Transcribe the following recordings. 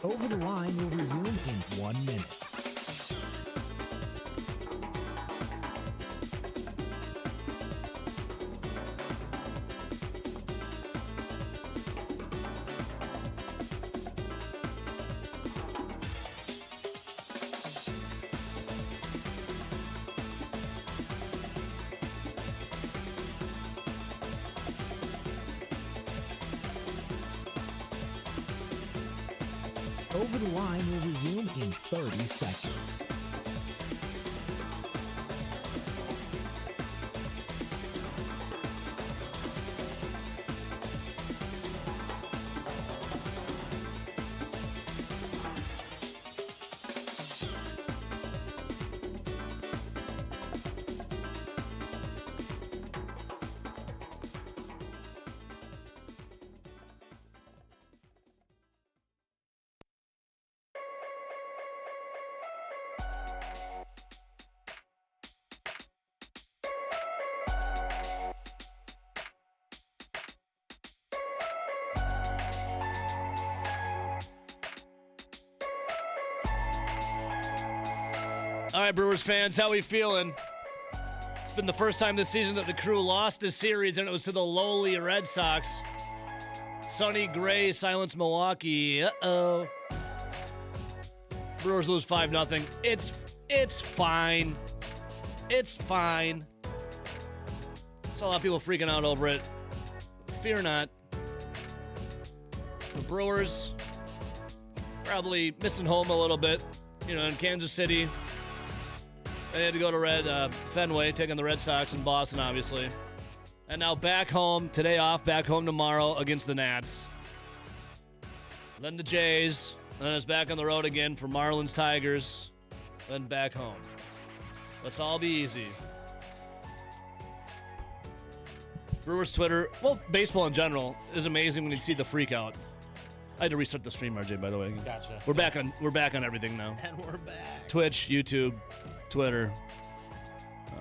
Over the Line will resume in 1 minute. Over the Line will resume in 30 seconds. All right, Brewers fans, how we feeling? It's been the first time this season that the Crew lost a series, and it was to the lowly Red Sox. Sonny Gray silenced Milwaukee. Uh-oh. Brewers lose 5-0. It's fine. It's fine. Saw a lot of people freaking out over it. Fear not. The Brewers probably missing home a little bit. You know, in Kansas City. They had to go to Fenway, taking the Red Sox in Boston, obviously. And now back home, today off, back home tomorrow against the Nats. Then the Jays. Then it's back on the road again for Marlins, Tigers. Then back home. Let's all be easy. Brewers Twitter, well, baseball in general, is amazing when you see the freak out. I had to restart the stream, RJ, by the way. Gotcha. We're back on everything now. And we're back. Twitch, YouTube, Twitter,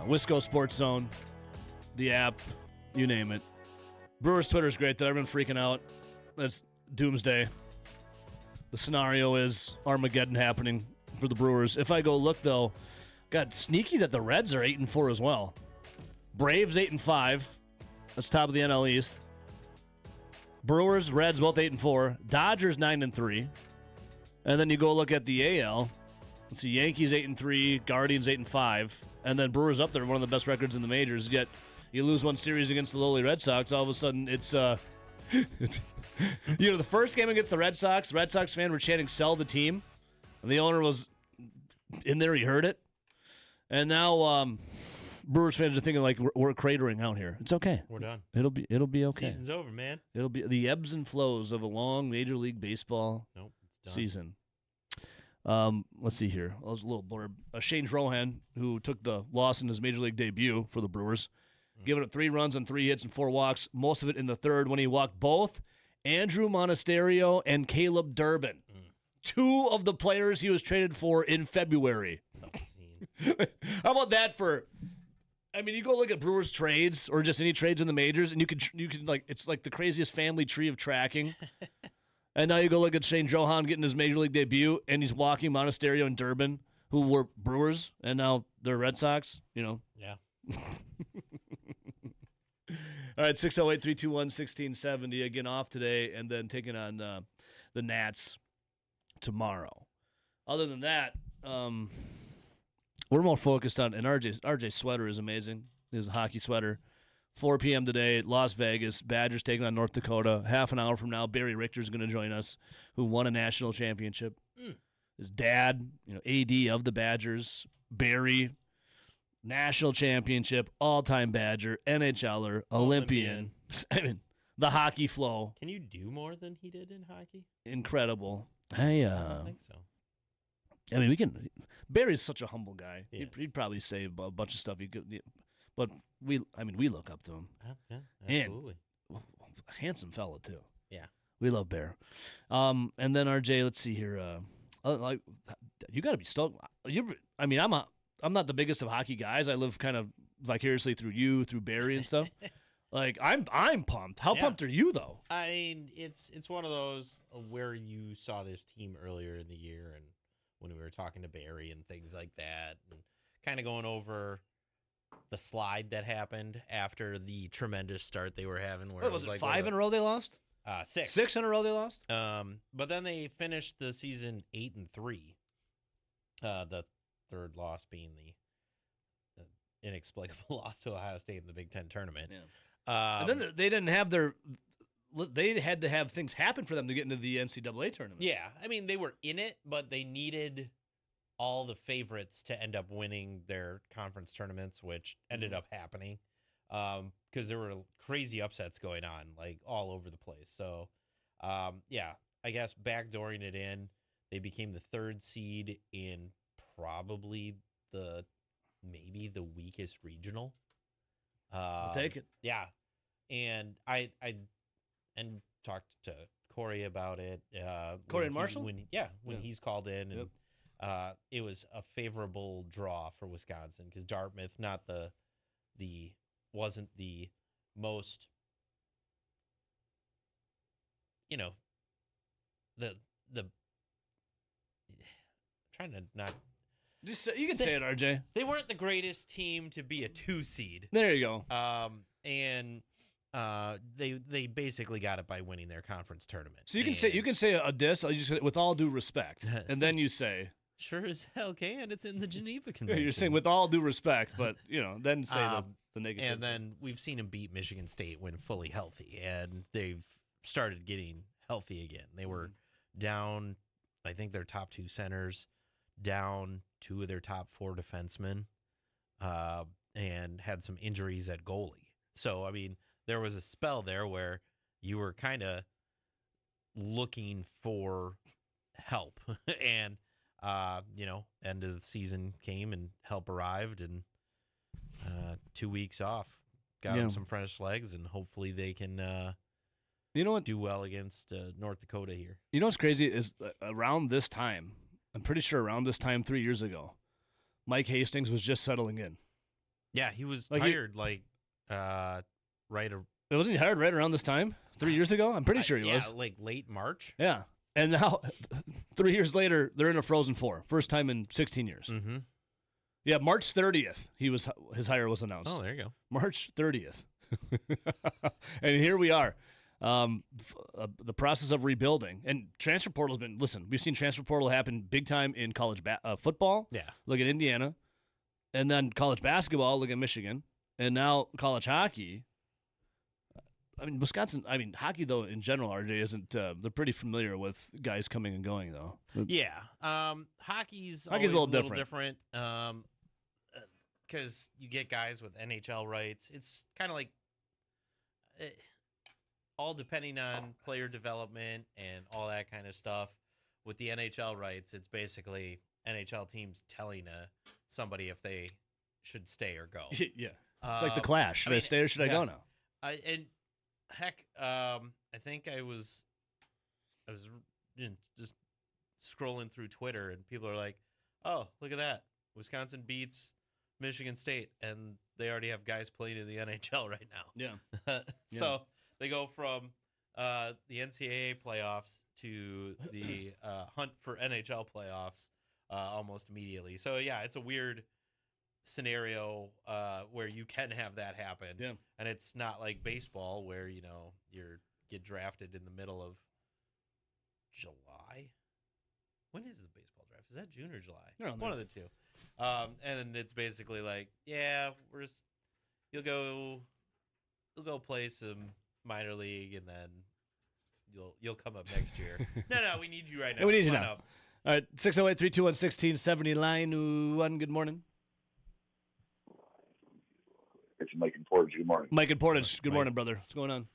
Wisco Sports Zone, the app, you name it. Brewers Twitter's great, though. Everyone's freaking out. That's doomsday. The scenario is Armageddon happening for the Brewers. If I go look, though, God, sneaky that the Reds are 8-4 as well. Braves 8-5. That's top of the NL East. Brewers, Reds, both 8-4. Dodgers 9-3. And then you go look at the AL. Let's see, Yankees 8-3, Guardians 8-5, and then Brewers up there, one of the best records in the majors. Yet you lose one series against the lowly Red Sox, all of a sudden it's you know, the first game against the Red Sox fan were chanting "sell the team," and the owner was in there. He heard it, and now Brewers fans are thinking like we're cratering out here. It's okay. We're done. It'll be okay. Season's over, man. It'll be the ebbs and flows of a long Major League Baseball It's done. season. Let's see here. A little blurb. Shane Drohan, who took the loss in his Major League debut for the Brewers, giving up 3 runs on 3 hits and 4 walks, most of it in the third when he walked both Andrew Monasterio and Caleb Durbin, 2 of the players he was traded for in February. How about that for... I mean, you go look at Brewers trades or just any trades in the majors, and you could like, it's like the craziest family tree of tracking. And now you go look at Shane Drohan getting his Major League debut, and he's walking Monasterio and Durbin, who were Brewers, and now they're Red Sox, you know. Yeah. All right, 608-321-1670, again off today, and then taking on the Nats tomorrow. Other than that, we're more focused on, and RJ's sweater is amazing. His hockey sweater. 4 p.m. today, Las Vegas. Badgers taking on North Dakota. Half an hour from now, Barry Richter's going to join us, who won a national championship. His dad, AD of the Badgers. Barry, national championship, all-time Badger, NHLer, Olympian. I mean, the hockey flow. Can you do more than he did in hockey? Incredible. I don't think so. I mean, we can. Barry's such a humble guy. Yes. He'd probably say a bunch of stuff he could, but we look up to him. Yeah, And absolutely. handsome fella too. Yeah. We love Bear. And then RJ, let's see here. Like, you got to be stoked. I'm not the biggest of hockey guys. I live kind of vicariously through you, through Barry and stuff. Like I'm pumped. How Yeah. pumped are you though? I mean, it's one of those where you saw this team earlier in the year, and when we were talking to Barry and things like that, and kind of going over the slide that happened after the tremendous start they were having. Where What was it? like 5 in a row they lost. 6. 6 in a row they lost. But then they finished the season 8-3. The third loss being the inexplicable loss to Ohio State in the Big Ten tournament. Yeah. And then they didn't have they had to have things happen for them to get into the NCAA tournament. Yeah, I mean, they were in it, but they needed all the favorites to end up winning their conference tournaments, which ended up happening because there were crazy upsets going on, like, all over the place. So, yeah, I guess backdooring it in, they became the 3rd seed in probably maybe the weakest regional. I'll take it. Yeah, and I talked to Corey about it. Corey and Marshall? When he's called in, and it was a favorable draw for Wisconsin because Dartmouth, not wasn't the most, the trying to not. Just you can say it, RJ. They weren't the greatest team to be a 2 seed. There you go. And they basically got it by winning their conference tournament. So you can say a diss with all due respect, and then you say sure as hell can. It's in the Geneva Convention. you're saying with all due respect, but then say the negative. And then we've seen them beat Michigan State when fully healthy, and they've started getting healthy again. They were down, I think, their top 2 centers, down 2 of their top 4 defensemen, and had some injuries at goalie. So, I mean, there was a spell there where you were kind of looking for help. And, end of the season came and help arrived, and 2 weeks off. Got them some fresh legs, and hopefully they can do well against North Dakota here. You know what's crazy is around this time, I'm pretty sure around this time 3 years ago, Mike Hastings was just settling in. Yeah, he was Like tired, Wasn't he hired right around this time 3 years ago? I'm pretty sure he was. Yeah, like late March. Yeah. And now, 3 years later, they're in a Frozen Four. First time in 16 years. Mm-hmm. Yeah, March 30th, his hire was announced. Oh, there you go. March 30th. And here we are. The process of rebuilding. And transfer portal has been, listen, we've seen transfer portal happen big time in college football. Yeah. Look at Indiana. And then college basketball, look at Michigan. And now college hockey. I mean, Wisconsin, hockey, though, in general, RJ, isn't, they're pretty familiar with guys coming and going, though. Yeah. Hockey's a always little a little different. Because you get guys with NHL rights. It's kind of like all depending on player development and all that kind of stuff. With the NHL rights, it's basically NHL teams telling somebody if they should stay or go. Yeah. It's like the Clash. Should I stay or should I go now? I think I was just scrolling through Twitter, and people are like, "Oh, look at that! Wisconsin beats Michigan State, and they already have guys playing in the NHL right now." Yeah. So they go from the NCAA playoffs to the hunt for NHL playoffs almost immediately. So yeah, it's a weird scenario where you can have that happen. Yeah. And it's not like baseball where, you get drafted in the middle of July. When is the baseball draft? Is that June or July? One of the two. And it's basically like, yeah, you'll go play some minor league, and then you'll come up next year. No, we need you right now. We need you now. All right, 608-321-1670 line 1. Good morning. It's Mike and Portage. Good morning. Mike and Portage. Good morning, brother. What's going on?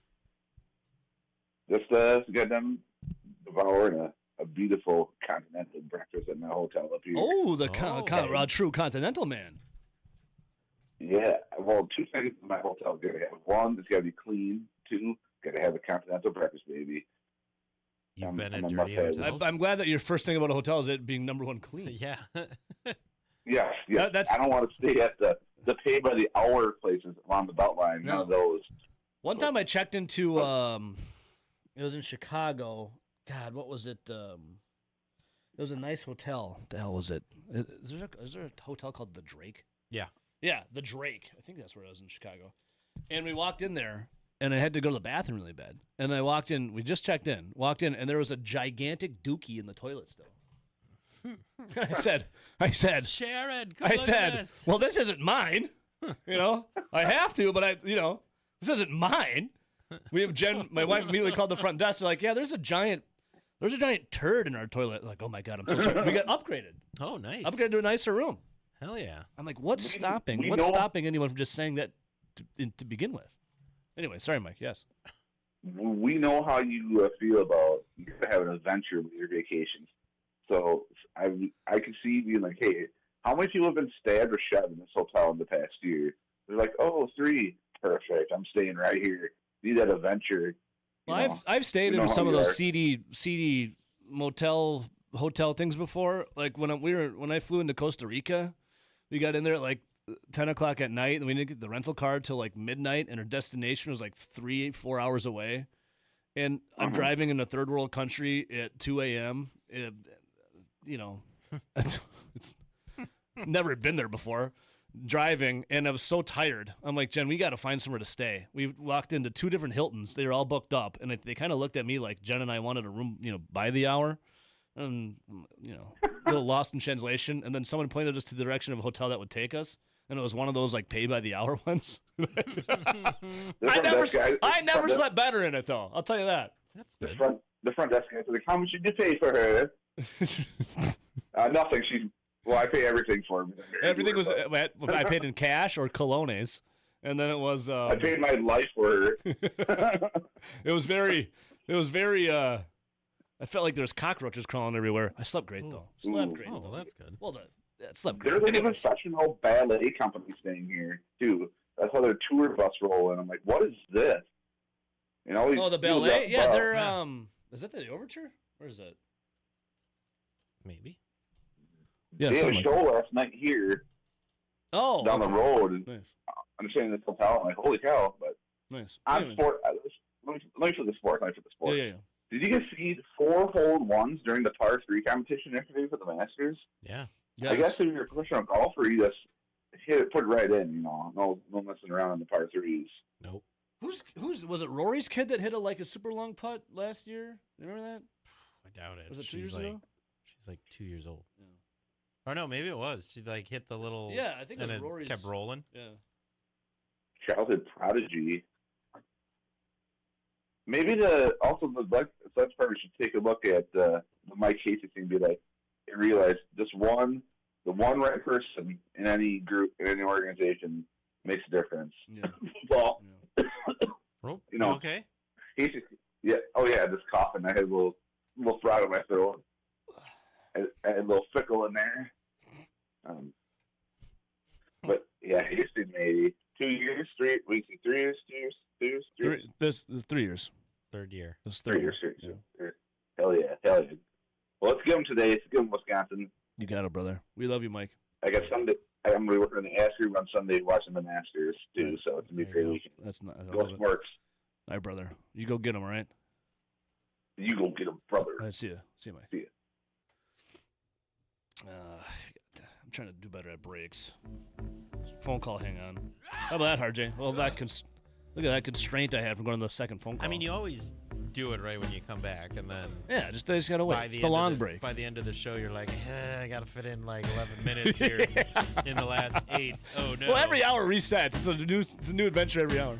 Just got them devouring a beautiful continental breakfast at my hotel up here. Oh, the true continental man. Yeah. Well, 2 things in my hotel got to have. 1, it's got to be clean. 2, got to have a continental breakfast, baby. You've been at dirty hotels? I'm glad that your first thing about a hotel is it being number 1 clean. Yeah. Yes. I don't want to stay at the pay by the hour places along the Beltline. None of those. One time I checked into it was in Chicago. God, what was it? It was a nice hotel. What the hell was it? Is there a hotel called the Drake? Yeah. Yeah, the Drake. I think that's where it was in Chicago. And we walked in there, and I had to go to the bathroom really bad. And I walked in. We just checked in. Walked in, and there was a gigantic dookie in the toilet still. I said, Sharon, I said, well, this isn't mine. You know, I have to, but this isn't mine. We have Jen. My wife immediately called the front desk. They're like, yeah, there's a giant turd in our toilet. Like, oh my God, I'm so sorry. We got upgraded. Oh, nice. Upgraded to a nicer room. Hell yeah. I'm like, what's We stopping know- anyone from just saying that to begin with? Anyway, sorry, Mike. Yes. We know how you feel about you gotta have an adventure with your vacations. So I can see you being like, hey, how many people have been stabbed or shot in this hotel in the past year? They're like, oh, 3. Perfect. I'm staying right here. Need that adventure. Well, I've stayed we know in how some of you those are. seedy hotel things before. Like when I flew into Costa Rica, we got in there at like 10 o'clock at night, and we didn't get the rental car till like midnight, and our destination was like 3-4 hours away. And I'm driving in a third world country at 2 a.m. It's never been there before. Driving, and I was so tired. I'm like, Jen, we got to find somewhere to stay. We walked into 2 different Hiltons. They were all booked up, and they kind of looked at me like Jen and I wanted a room, by the hour. And, a little lost in translation. And then someone pointed us to the direction of a hotel that would take us, and it was one of those like pay by the hour ones. I never slept better in it though. I'll tell you that. That's The good. front desk guy was like, how much did you pay for her? Nothing. I pay everything for her. Everything was I paid in cash or colones, and then it was. I paid my life for her. It was very. I felt like there was cockroaches crawling everywhere. I slept great though. Slept great. Oh, though. well, that's good. Well, slept great. There's like a Anyways. professional ballet company staying here too. That's how their tour bus roll in. I'm like, what is this? Oh, the ballet. Yeah, they're Yeah. Is that the Overture? Or is that? Maybe. Yeah. They had a something show like last night here that. Oh. down the okay. road, and Nice. I'm staying in this hotel. I'm like, holy cow! But Nice. on Anyways. sport, let me for the sport. Let me for the sport. Yeah. Did you guys see 4 hole-in-ones during the par 3 competition yesterday for the Masters? Yeah. Yeah. I guess if you're a professional golfer, you just hit it, put it right in. No messing around on the par 3s. Nope. Who's was it? Rory's kid that hit a super long putt last year. You remember that? I doubt it. Was it 2 She's years like, ago? She's like 2 years old. Yeah. Or no, maybe it was. She like hit the little. Yeah, I think it and was it Rory's. kept rolling. Yeah. Childhood prodigy. Maybe the Let's probably should take a look at the Mike Casey thing. And be like, and realize the one right person in any group, in any organization, makes a difference. Yeah. Well, Oh, You know. okay. Casey, yeah. Oh yeah, this coughing. I had a little frog in my throat. I had a little fickle in there. But yeah, Houston maybe 2 years, 3 weeks, 3 years, 2 years, 2 years, 3 years. This 3 years. Third year. This 3 3 years, years. 3 Yeah. years. Hell yeah. Well, let's give them today. Let's give them Wisconsin. You got it, brother. We love you, Mike. I got Sunday. I'm going to be working in the Ash Group on Sunday watching the Masters, too, Right. so it's going to be a There great you go. weekend. That's not. I Go love it. Sparks. All right, brother. You go get him. All right. You go get them, brother. All right. See you. See you, Mike. See ya. I'm trying to do better at breaks. Phone call. Hang on. How about that, RJ? Well, look at that constraint I had from going to the second phone call. I mean, you always do it right when you come back, and then Yeah, they just gotta wait. by It's the the end long of break. By the end of the show, you're like, I gotta fit in like 11 minutes here in the last 8. Oh no. Well, every hour resets. It's a new adventure every hour.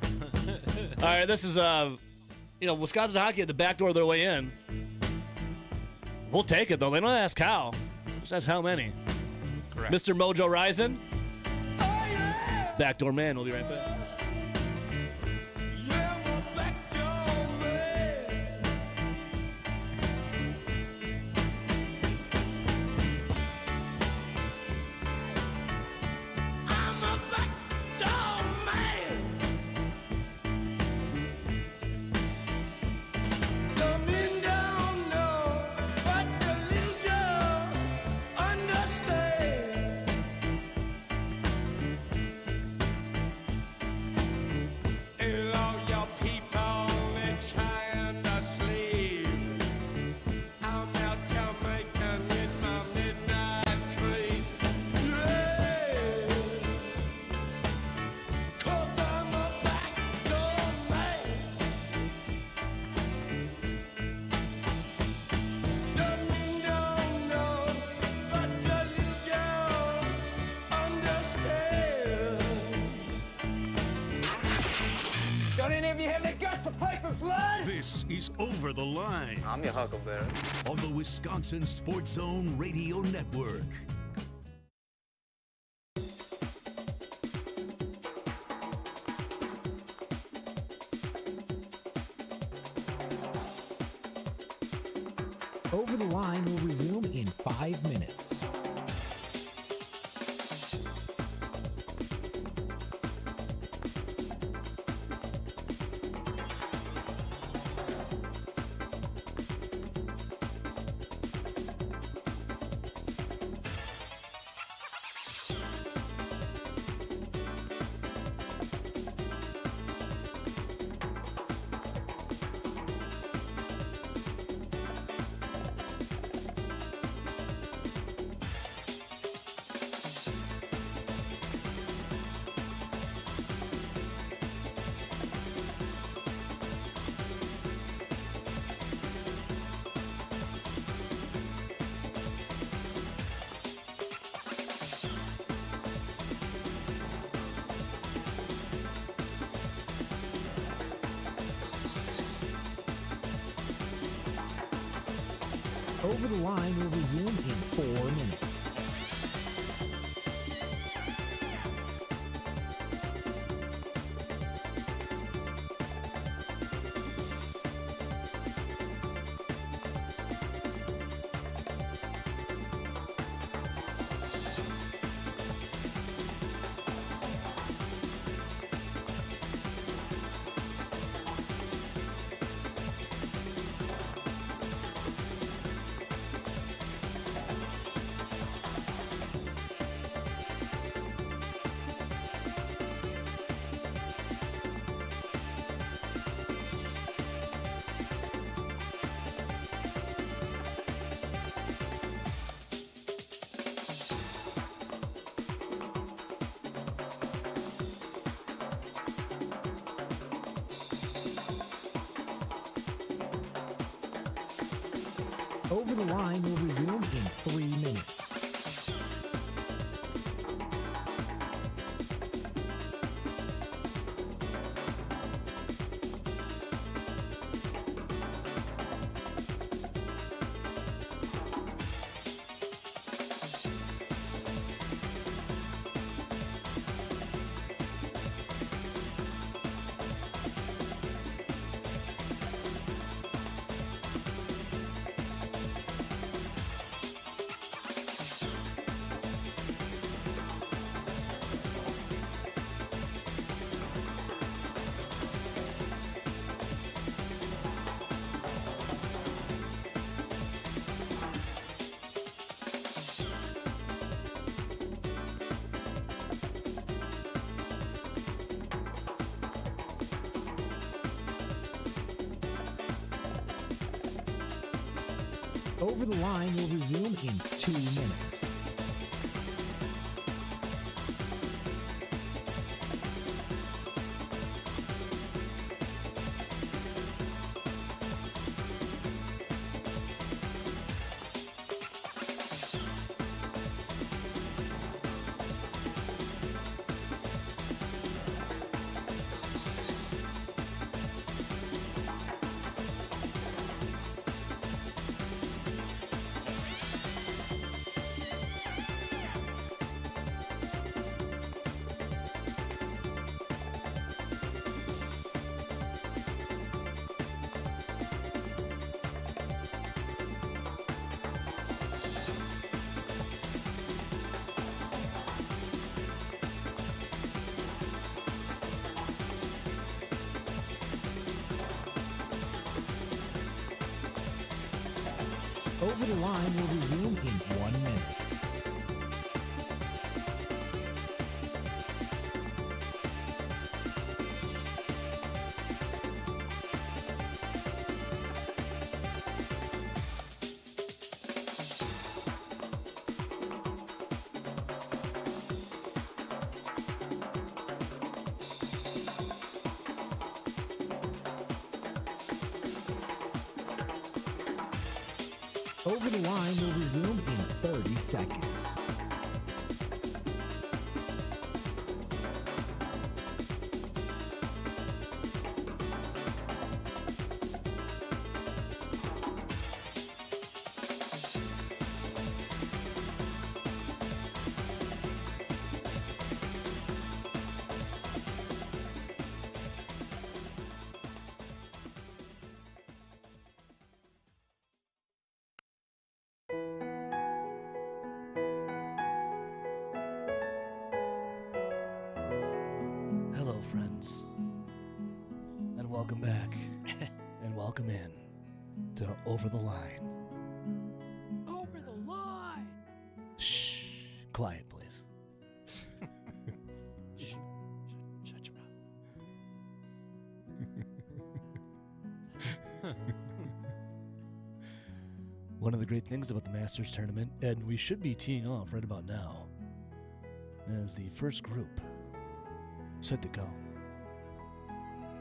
All right, this is Wisconsin hockey at the back door of their way in. We'll take it though. They don't ask how. Just ask how many. Correct. Mr. Mojo Rising. Backdoor man. We'll be right back. Don't any of you have the guts to play for blood? This is Over the Line I'm your Huckleberry. on the Wisconsin Sports Zone Radio Network. Over the Line will resume in 5 minutes. Over the Line will resume in 4 minutes. Over the Line will resume in 3 minutes. Over the Line will resume in 2 minutes. Over the Line will resume in 1 minute. Over the Line will resume in 30 seconds. friends. And welcome back. And welcome in to Over the Line. Over the line. Shh. Quiet, please. Shut your mouth. One of the great things about the Masters tournament, and we should be teeing off right about now, is the first group set to go.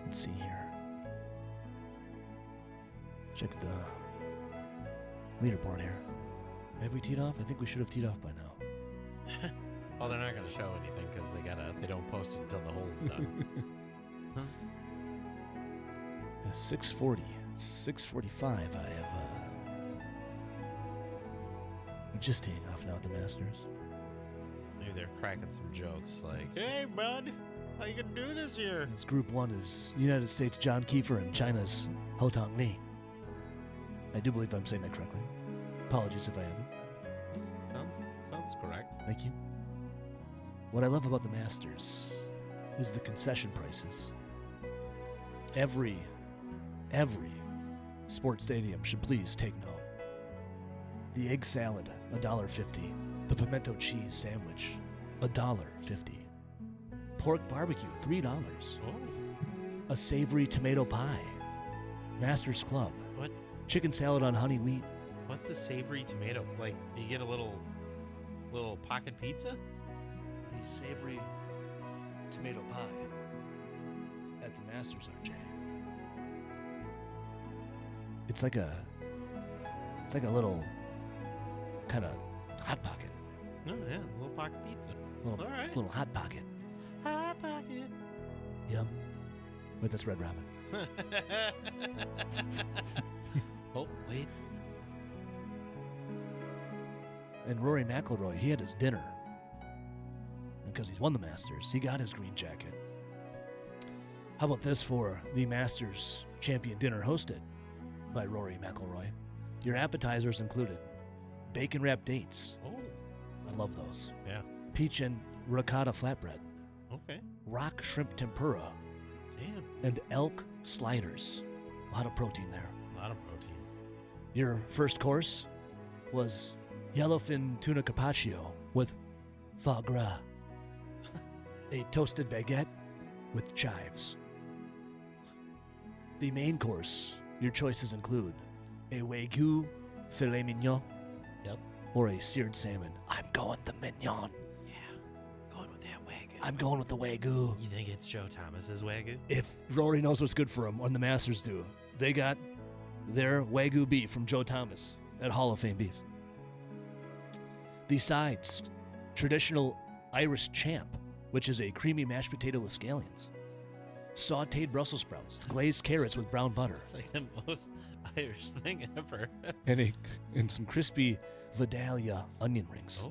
Let's see here. Check the leaderboard here. Have we teed off? I think we should have teed off by now. Well, they're not going to show anything because they don't post it until the hole's done. It's 6:40. 6:45. I have we're just teeing off now at the Masters. Maybe they're cracking some jokes like, "Hey, bud, how you gonna do this year?" This group 1 is United States John Kiefer and China's Ho Tong Ni. I do believe I'm saying that correctly. Apologies if I haven't. Sounds correct. Thank you. What I love about the Masters is the concession prices. Every sports stadium should please take note. The egg salad, $1.50. The pimento cheese sandwich, $1.50. Pork barbecue, $3. Oh, A savory tomato pie. Masters Club. What? Chicken salad on honey wheat. what's a savory tomato? Like, do you get a little pocket pizza? The savory tomato pie at the Masters, RJ. It's like a little kind of hot pocket. Oh yeah, a little pocket pizza. Little, All right. little hot pocket. Hot pocket. Yum. Wait, that's Red Robin. Oh wait. And Rory McIlroy, he had his dinner. And because he's won the Masters, he got his green jacket. How about this for the Masters champion dinner hosted by Rory McIlroy? Your appetizers included bacon wrapped dates. Oh, I love those. yeah. Peach and ricotta flatbread. Okay. Rock shrimp tempura. Damn. And elk sliders. A lot of protein there. A lot of protein. Your first course was yellowfin tuna carpaccio with foie gras. A toasted baguette with chives. The main course, your choices include a Wagyu filet mignon. Yep. Or a seared salmon. I'm going the mignon. Yeah. Going with that Wagyu. I'm going with the Wagyu. You think it's Joe Thomas's Wagyu? If Rory knows what's good for him, when the Masters do, they got their Wagyu beef from Joe Thomas at Hall of Fame Beefs. The sides, traditional Irish champ, which is a creamy mashed potato with scallions. Sauteed Brussels sprouts, glazed carrots with brown butter, It's like the most Irish thing ever. and some crispy Vidalia onion rings.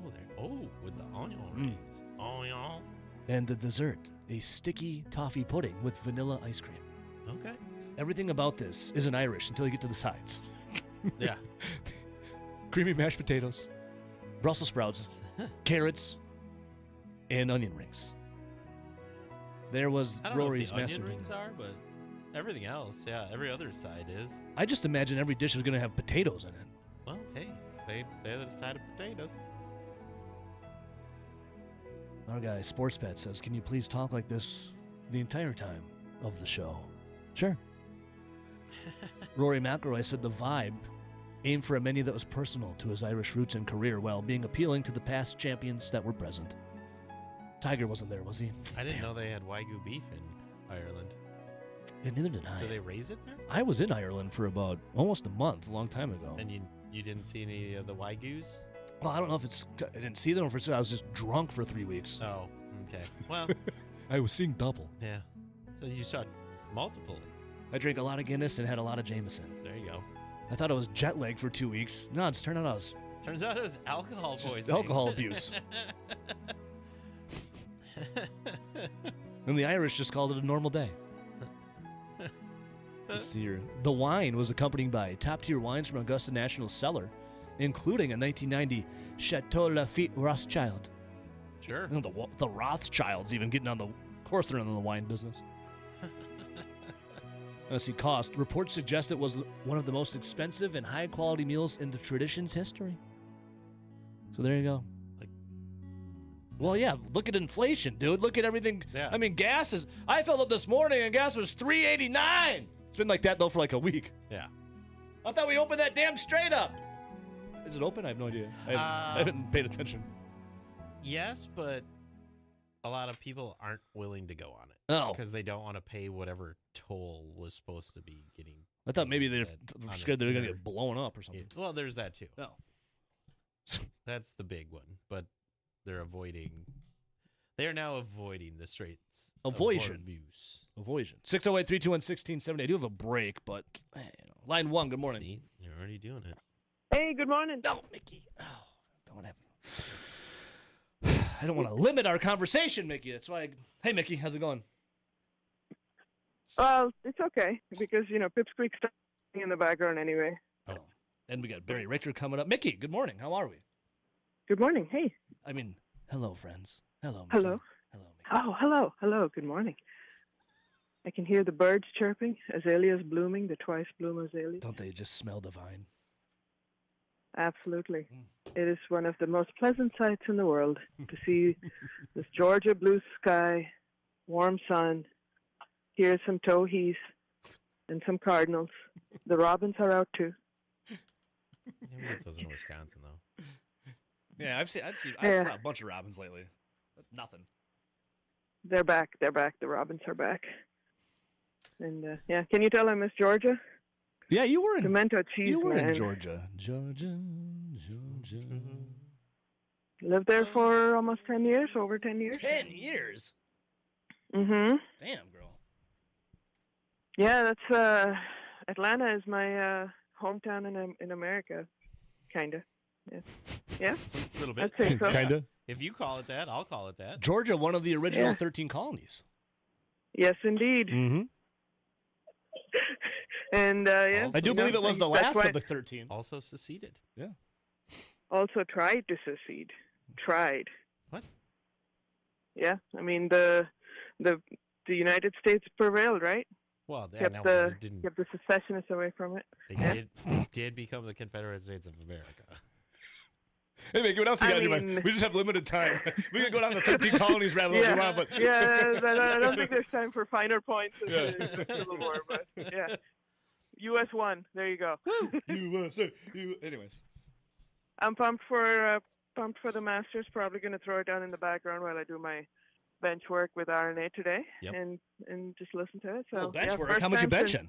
With the onion Mm. rings. Onion. And the dessert, a sticky toffee pudding with vanilla ice cream. Okay. Everything about this isn't Irish until you get to the sides. Yeah. Creamy mashed potatoes, Brussels sprouts, carrots, and onion rings. There was I don't know Rory's what the master. onion rings are, but everything else, yeah, every other side is. I just imagine every dish is going to have potatoes in it. Well, hey, they're the side of potatoes. Our guy, Sports Pet, says, can you please talk like this the entire time of the show? Sure. Rory McIlroy said the vibe aimed for a menu that was personal to his Irish roots and career while being appealing to the past champions that were present. Tiger wasn't there, was he? I didn't Damn. know they had Wagyu beef in Ireland. Yeah, neither did I. Do they raise it there? I was in Ireland for about almost a month, a long time ago. And you didn't see any of the Wagyus? Well, I don't know if it's. I didn't see them for. I was just drunk for 3 weeks. Oh, okay. Well, I was seeing double. yeah. So you saw multiple. I drank a lot of Guinness and had a lot of Jameson. There you go. I thought I was jet lagged for 2 weeks. No, it's turned out I was Turns out it was alcohol just poisoning. alcohol abuse. And the Irish just called it a normal day. Let's see here. The wine was accompanied by top-tier wines from Augusta National Cellar, including a 1990 Chateau Lafite Rothschild. Sure. You know, the Rothschilds even getting on the Of course they're in the wine business. Let's see, cost. Reports suggest it was one of the most expensive and high-quality meals in the tradition's history. So there you go. Well, yeah, look at inflation, dude. Look at everything. Yeah. I mean, gas is... I filled up this morning and gas was $3.89. It's been like that, though, for like a week. Yeah. I thought we opened that damn straight up. Is it open? I have no idea. I haven't paid attention. Yes, but a lot of people aren't willing to go on it. Oh. Because they don't want to pay whatever toll was supposed to be getting. I thought maybe they're on scared they're going to their- get blown up or something. Well, there's that too. No. That's the big one. But they're avoiding. They are now avoiding the straits. of Avoidation. Hormuz. Avoidation. 608-321-1670. I do have a break, but line 1, good morning. See, you're already doing it. Hey, good morning. No, Mickey. Oh, don't have. I don't want to limit our conversation, Mickey. That's why. Hey, Mickey, how's it going? Well, it's okay because Pipsqueak's starting in the background anyway. Oh, and we got Barry Richter coming up. Mickey, good morning. How are we? Good morning. Hey. I mean, hello, friends. Hello, Mickey. Hello. Hello, Mickey. Oh, hello. Hello. Good morning. I can hear the birds chirping, azaleas blooming, the twice bloom azaleas. Don't they just smell divine? Absolutely. It is one of the most pleasant sights in the world to see this Georgia blue sky, warm sun, hear some towhees and some cardinals. The robins are out too. Yeah, we get those in Wisconsin though. Yeah, I saw a bunch of robins lately. Nothing. They're back. They're back. The robins are back. And yeah, can you tell I miss Georgia? Yeah, you were in. Pimento cheese, You were man. in Georgia. Georgia. Lived there for almost 10 years, over 10 years. 10 years. Mm-hmm. Damn, girl. Yeah, that's Atlanta is my hometown in America, kinda. Yeah. Yeah. A little bit. I'd say so. Kinda. If you call it that, I'll call it that. Georgia, one of the original Yeah. 13 colonies. Yes, indeed. Mm-hmm. And yeah, I do you know, believe it was the that's last why- of the 13. Also seceded. Yeah. Also tried to secede. Tried. What? Yeah, I mean the United States prevailed, right? Well, they, Kept no, the they didn't. kept the secessionists away from it. They did become the Confederate States of America. Hey, Mickey, what else you I got in your mean- mind? We just have limited time. We can go down the 13 colonies rabbit hole if you want, but yeah, I don't think there's time for finer points in Yeah. the Civil War, but yeah. US won. There you go. USA. Anyways. I'm pumped for the Masters. Probably going to throw it down in the background while I do my bench work with RNA today, Yep. and just listen to it. So Oh, bench yeah, work. first How much you time since-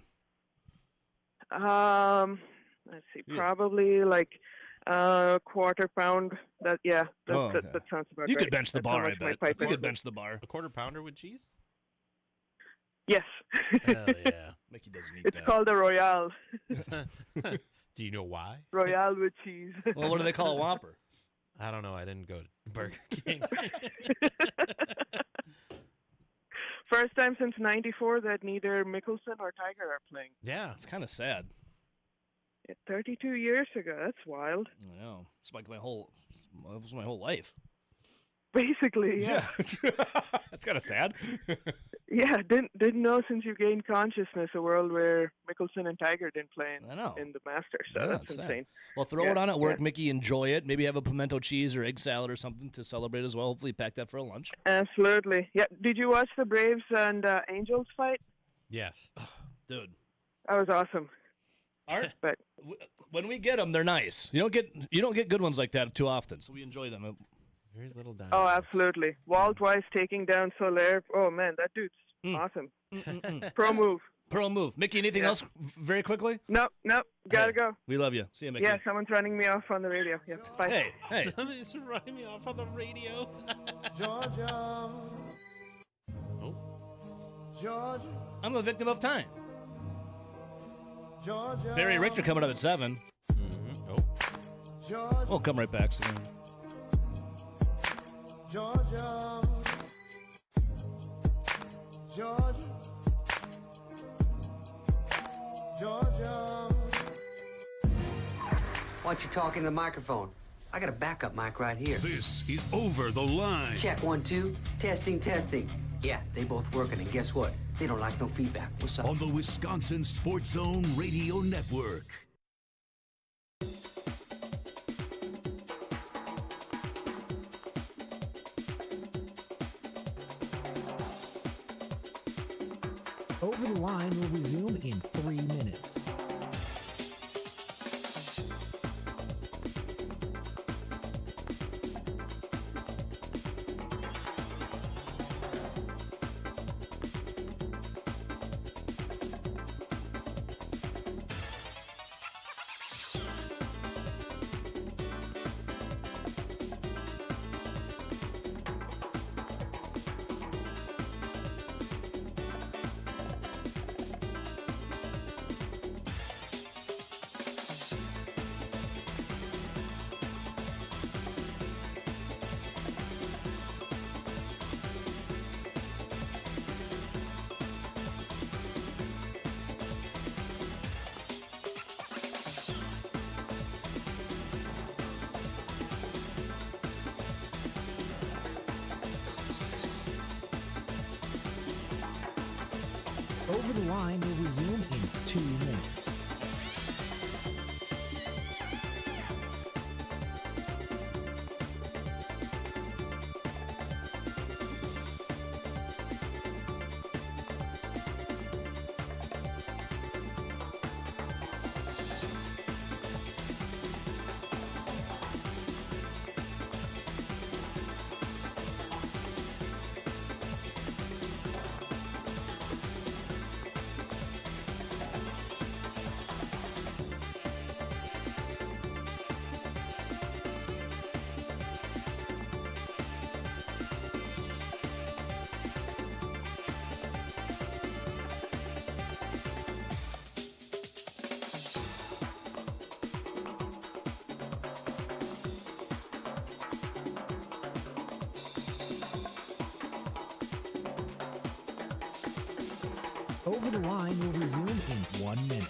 benching? Let's see, Yeah. probably like quarter pound. That Oh, okay. that sounds about You right. could bench the That's how bar, I much my bet. pipe You is. could bench the bar. A quarter pounder with cheese? Yes, Hell yeah. Mickey doesn't eat it's that. called a Royale. Do you know why? Royale with cheese. Well, what do they call a Whopper? I don't know. I didn't go to Burger King. First time since '94 that neither Mickelson or Tiger are playing. Yeah. It's kind of sad. 32 years ago. That's wild. I know. It's like that was my whole life. Basically, yeah. That's kind of sad. Yeah, didn't know since you gained consciousness a world where Mickelson and Tiger didn't play I know. in the Masters. So Yeah, that's it's sad. insane. Well, throw Yeah, it on at work, yeah. Mickey. Enjoy it. Maybe have a pimento cheese or egg salad or something to celebrate as well. Hopefully, pack that for a lunch. Absolutely. Yeah. Did you watch the Braves and Angels fight? Yes. Dude, That was awesome. Art. But When we get them, they're nice. You don't get good ones like that too often, so we enjoy them. Very little down. oh, absolutely. Walt Weiss taking down Soler. Oh man, that dude's awesome. Pro move. Pearl move. Mickey, anything Yeah. else very quickly? Nope. Gotta Hey. go. We love you. See you, Mickey. Yeah, someone's running me off on the radio. Yeah, bye. Hey. Somebody's running me off on the radio. Georgia, Oh. Georgia, I'm a victim of time. Georgia. Barry Richter coming up at 7. Oh. Georgia, We'll come right back soon. Georgia, Georgia, Georgia. Why don't you talk in the microphone? I got a backup mic right here. This is Over the Line. Check 1, 2. Testing, testing. Yeah, they both working, and guess what? They don't like no feedback. What's up? On the Wisconsin Sports Zone Radio Network. Over the Line will resume in 3 minutes. Over the Line will resume in 2 minutes. Over the Line will resume in 1 minute.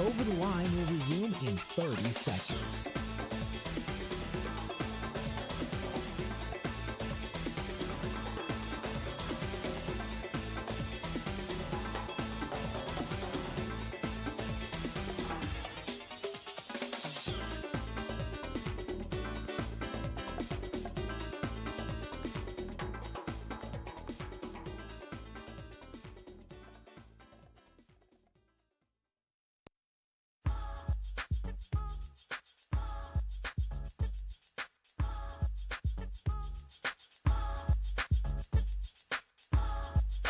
Over the Line will resume in 30 seconds.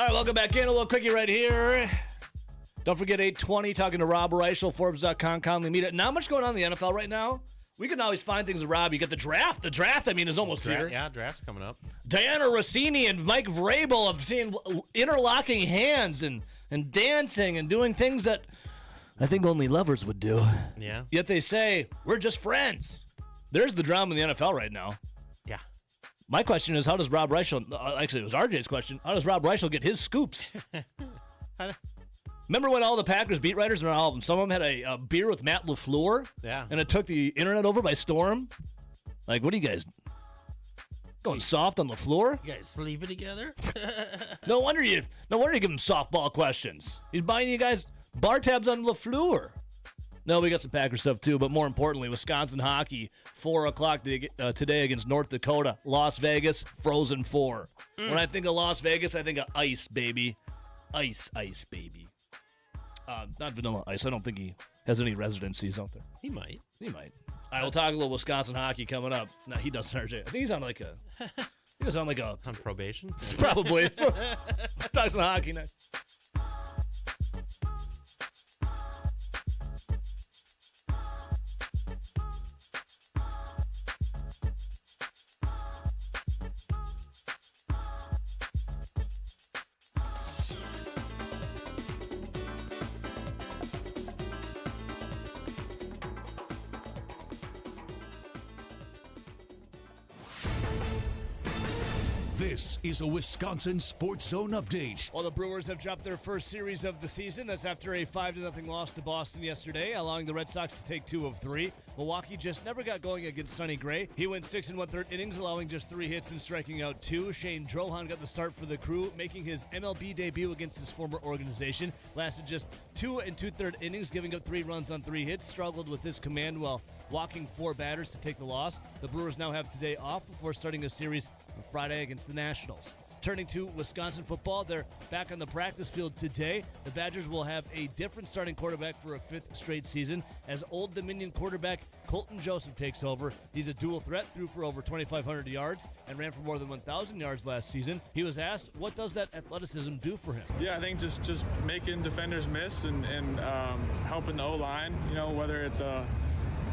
All right, welcome back in. A little quickie right here. Don't forget 8:20, talking to Rob Reichel, Forbes.com, Conley Media. Not much going on in the NFL right now. We can always find things with Rob. You get the draft. The draft, I mean, is almost here. Yeah, draft's coming up. Diana Rossini and Mike Vrabel have seen interlocking hands and dancing and doing things that I think only lovers would do. Yeah. Yet they say, we're just friends. There's the drama in the NFL right now. Yeah. My question is, how does Rob Reichel, actually it was RJ's question, how does Rob Reichel get his scoops? Remember when all the Packers beat writers, and all of them, some of them had a beer with Matt LaFleur? Yeah. And it took the internet over by storm? Like, what are you guys, going soft on LaFleur? You guys sleeping together? No wonder you give him softball questions. He's buying you guys bar tabs on LaFleur. No, we got some Packer stuff too, but more importantly, Wisconsin hockey, 4 o'clock today against North Dakota. Las Vegas, Frozen 4. When I think of Las Vegas, I think of ice, baby. Ice, baby. Not Vanilla Ice. I don't think he has any residencies out there. He might. All right, we'll talk a little Wisconsin hockey coming up. No, he doesn't, RJ. I think he's on like a... On probation? Probably. Talk some hockey next. This is a Wisconsin Sports Zone update. Well, the Brewers have dropped their first series of the season. That's after a 5-0 loss to Boston yesterday, allowing the Red Sox to take 2 of 3. Milwaukee just never got going against Sonny Gray. He went 6 1/3 innings, allowing just 3 hits and striking out 2. Shane Drohan got the start for the Crew, making his MLB debut against his former organization. Lasted just 2 2/3 innings, giving up 3 runs on 3 hits. Struggled with his command while walking 4 batters to take the loss. The Brewers now have today off before starting a series on Friday against the Nationals. Turning to Wisconsin football, they're back on the practice field today. The Badgers will have a different starting quarterback for a 5th straight season as Old Dominion quarterback Colton Joseph takes over. He's a dual threat, threw for over 2,500 yards and ran for more than 1,000 yards last season. He was asked, what does that athleticism do for him? Yeah, I think just making defenders miss and helping the O-line, whether it's a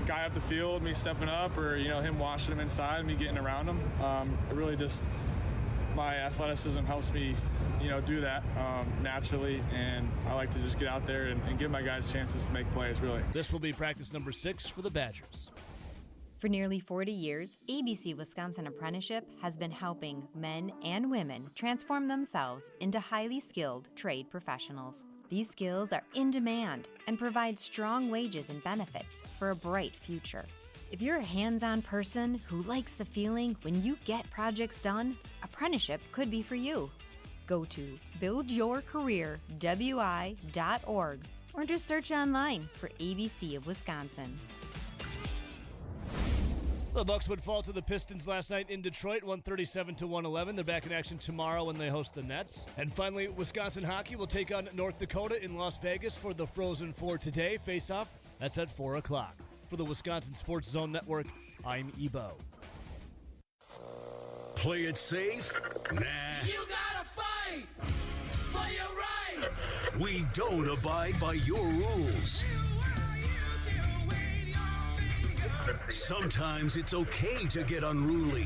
guy up the field, me stepping up, or, him washing him inside, me getting around him. It really just... my athleticism helps me, do that naturally, and I like to just get out there and give my guys chances to make plays, really. This will be practice number 6 for the Badgers. For nearly 40 years, ABC Wisconsin Apprenticeship has been helping men and women transform themselves into highly skilled trade professionals. These skills are in demand and provide strong wages and benefits for a bright future. If you're a hands-on person who likes the feeling when you get projects done, apprenticeship could be for you. Go to buildyourcareerwi.org or just search online for ABC of Wisconsin. The Bucks would fall to the Pistons last night in Detroit, 137-111. They're back in action tomorrow when they host the Nets. And finally, Wisconsin hockey will take on North Dakota in Las Vegas for the Frozen Four today. Face-off, that's at 4 o'clock. For the Wisconsin Sports Zone Network, I'm Ebo. Play it safe? Nah. You gotta fight for your right. We don't abide by your rules. Sometimes it's okay to get unruly.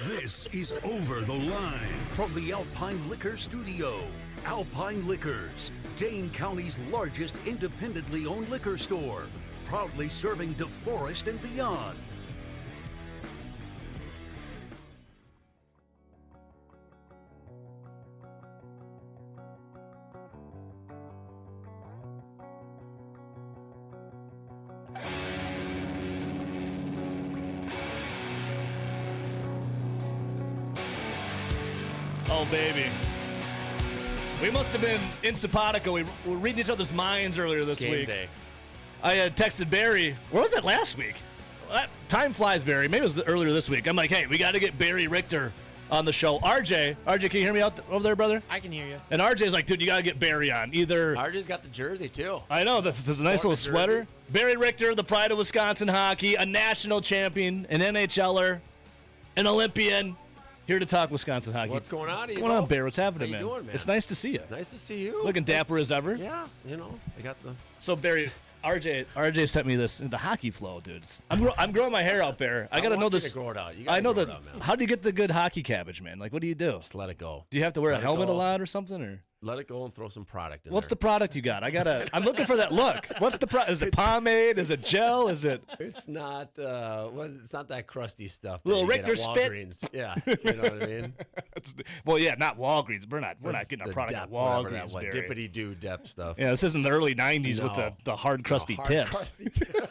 This is Over the Line from the Alpine Liquor Studio. Alpine Liquors, Dane County's largest independently owned liquor store, proudly serving DeForest and beyond. Oh, baby. We must have been in Sapodica. We were reading each other's minds earlier this Game week. day. I had texted Barry. Where was that last week? Time flies, Barry. Maybe it was earlier this week. I'm like, hey, we got to get Barry Richter on the show. RJ, can you hear me over there, brother? I can hear you. And RJ's like, dude, you got to get Barry on. Either RJ's got the jersey, too. I know. This is a nice little sweater. Barry Richter, the pride of Wisconsin hockey, a national champion, an NHLer, an Olympian. Here to talk Wisconsin hockey. What's going on? What's going on, Bear? What's happening, How you man? doing, man? It's nice to see you. Nice to see you. Looking dapper as ever. Yeah, I got the... So, Barry, RJ sent me this, the hockey flow, dude. I'm growing my hair out, Bear. I got to know this. You to grow it out. You I know grow that. it out, man. How do you get the good hockey cabbage, man? Like, what do you do? Just let it go. Do you have to wear Let a it helmet a go. lot or something? Or Let it go and throw some product in what's the there. product you got? I'm looking for that look. What's the product? Is it pomade? Is it gel? Is it It's not it's not that crusty stuff. That Little you get Richter at spit? Walgreens. Yeah, you know what I mean? well, yeah, not Walgreens. We're not getting a The product Dep, at whatever Walgreens, that Barry. dippity doo Dep stuff. Yeah, this isn't the early '90s with No. the hard crusty Hard tips. crusty tips.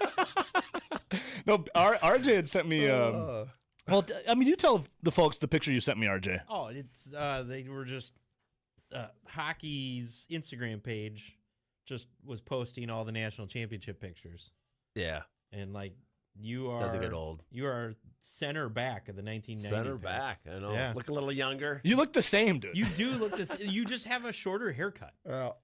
No, RJ had sent me. Well, I mean, you tell the folks the picture you sent me, RJ. Oh, it's they were just hockey's Instagram page just was posting all the national championship pictures. Yeah, and like you are doesn't get old. You are center back of the 1990. Center back. I know. Yeah. Look a little younger. You look the same, dude. You do look this. You just have a shorter haircut. A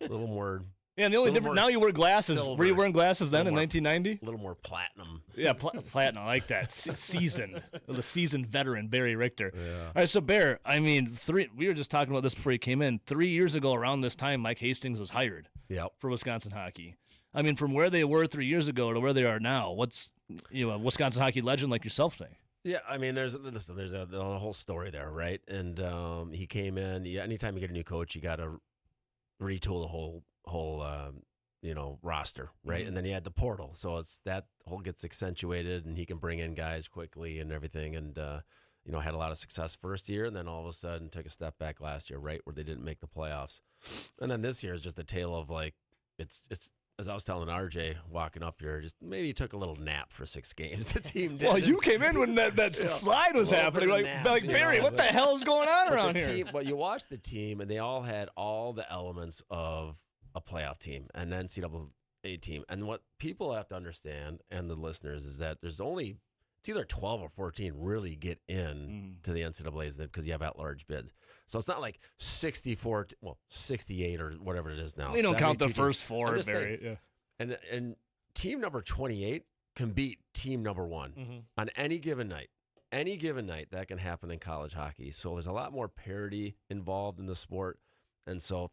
little more. Yeah, and the only little difference more now you wear glasses. silver. Were you wearing glasses then in Little more- 1990? A little more platinum. Yeah, platinum. I like that. Seasoned, the seasoned veteran Barry Richter. Yeah. All right, so Bear, I mean, we were just talking about this before you came in. 3 years ago, around this time, Mike Hastings was hired. Yep. For Wisconsin hockey. I mean, from where they were 3 years ago to where they are now, what's a Wisconsin hockey legend like yourself think? Yeah, I mean, there's a whole story there, right? And he came in. Yeah, anytime you get a new coach, you got to retool the whole roster, right? And then he had the portal, so it's that whole gets accentuated, and he can bring in guys quickly and everything, and had a lot of success first year, and then all of a sudden took a step back last year, right, where they didn't make the playoffs, and then this year is just a tale of like it's. As I was telling RJ walking up here, just maybe he took a little nap for 6 games. The team did. Well, you came in when that slide was happening. Like Barry, what the hell is going on around here? But you watch the team, and they all had all the elements of a playoff team, an NCAA team. And what people have to understand, and the listeners, is that it's either 12 or 14 really get in to the NCAAs because you have at-large bids. So it's not like 68 or whatever it is now. You don't count the teams. first 4, Barry. yeah. And team number 28 can beat team number 1 on any given night. Any given night, that can happen in college hockey. So there's a lot more parity involved in the sport. And so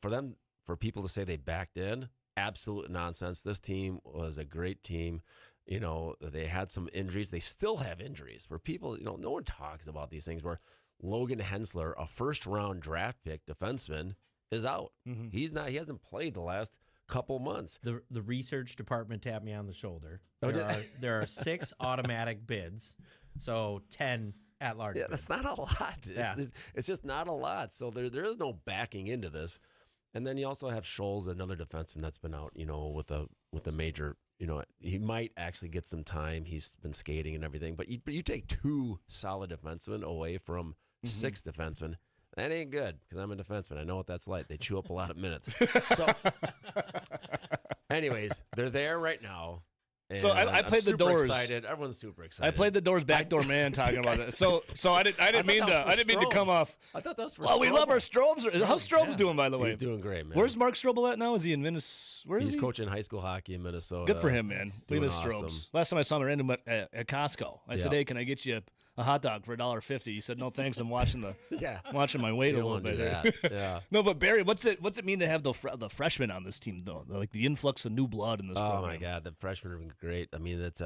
for people to say they backed in, absolute nonsense. This team was a great team. They had some injuries. They still have injuries where people, no one talks about these things where Logan Hensler, a first-round draft pick defenseman, is out. He hasn't played the last couple months. The research department tapped me on the shoulder. Oh, There are 6 automatic bids, so 10 at-large bids. That's not a lot. It's just not a lot. So there is no backing into this. And then you also have Scholes, another defenseman that's been out, with a major. He might actually get some time. He's been skating and everything. But you take 2 solid defensemen away from 6 defensemen. That ain't good because I'm a defenseman. I know what that's like. They chew up a lot of minutes. So, anyways, they're there right now. So I played the Doors. Excited. Everyone's super excited. I played the Doors backdoor man talking about it. So I didn't mean to come off. I thought that was for. Well, we love our Strobes. How's Strobes doing, by the way? He's doing great, man. Where's Mark Strobel at now? Is he in Minnesota? He's coaching high school hockey in Minnesota. Good for him, man. We miss awesome. Strobes. Last time I saw him, I ran him at Costco. I said, "Hey, can I get you a hot dog for $1.50?" He said, "No, thanks. I'm watching my weight a little bit." Yeah. No, but Barry, what's it mean to have the freshmen on this team though? Like the influx of new blood in this program. Oh my God, the freshmen are great. I mean, that's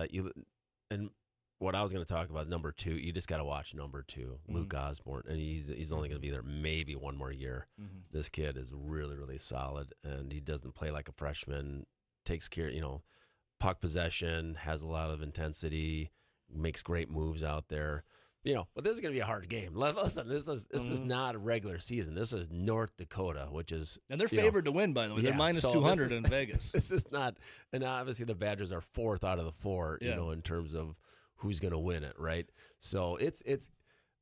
and what I was going to talk about, number 2, you just got to watch number 2, Luke Osborne, and he's only going to be there maybe one more year. This kid is really, really solid, and he doesn't play like a freshman. Takes care, puck possession, has a lot of intensity, makes great moves out there. But this is going to be a hard game. Listen, this is not a regular season. This is North Dakota, which is and they're favored to win. By the way, they're minus 200 in Vegas. This is not, and obviously the Badgers are 4th out of the 4. In terms of who's going to win it, right? So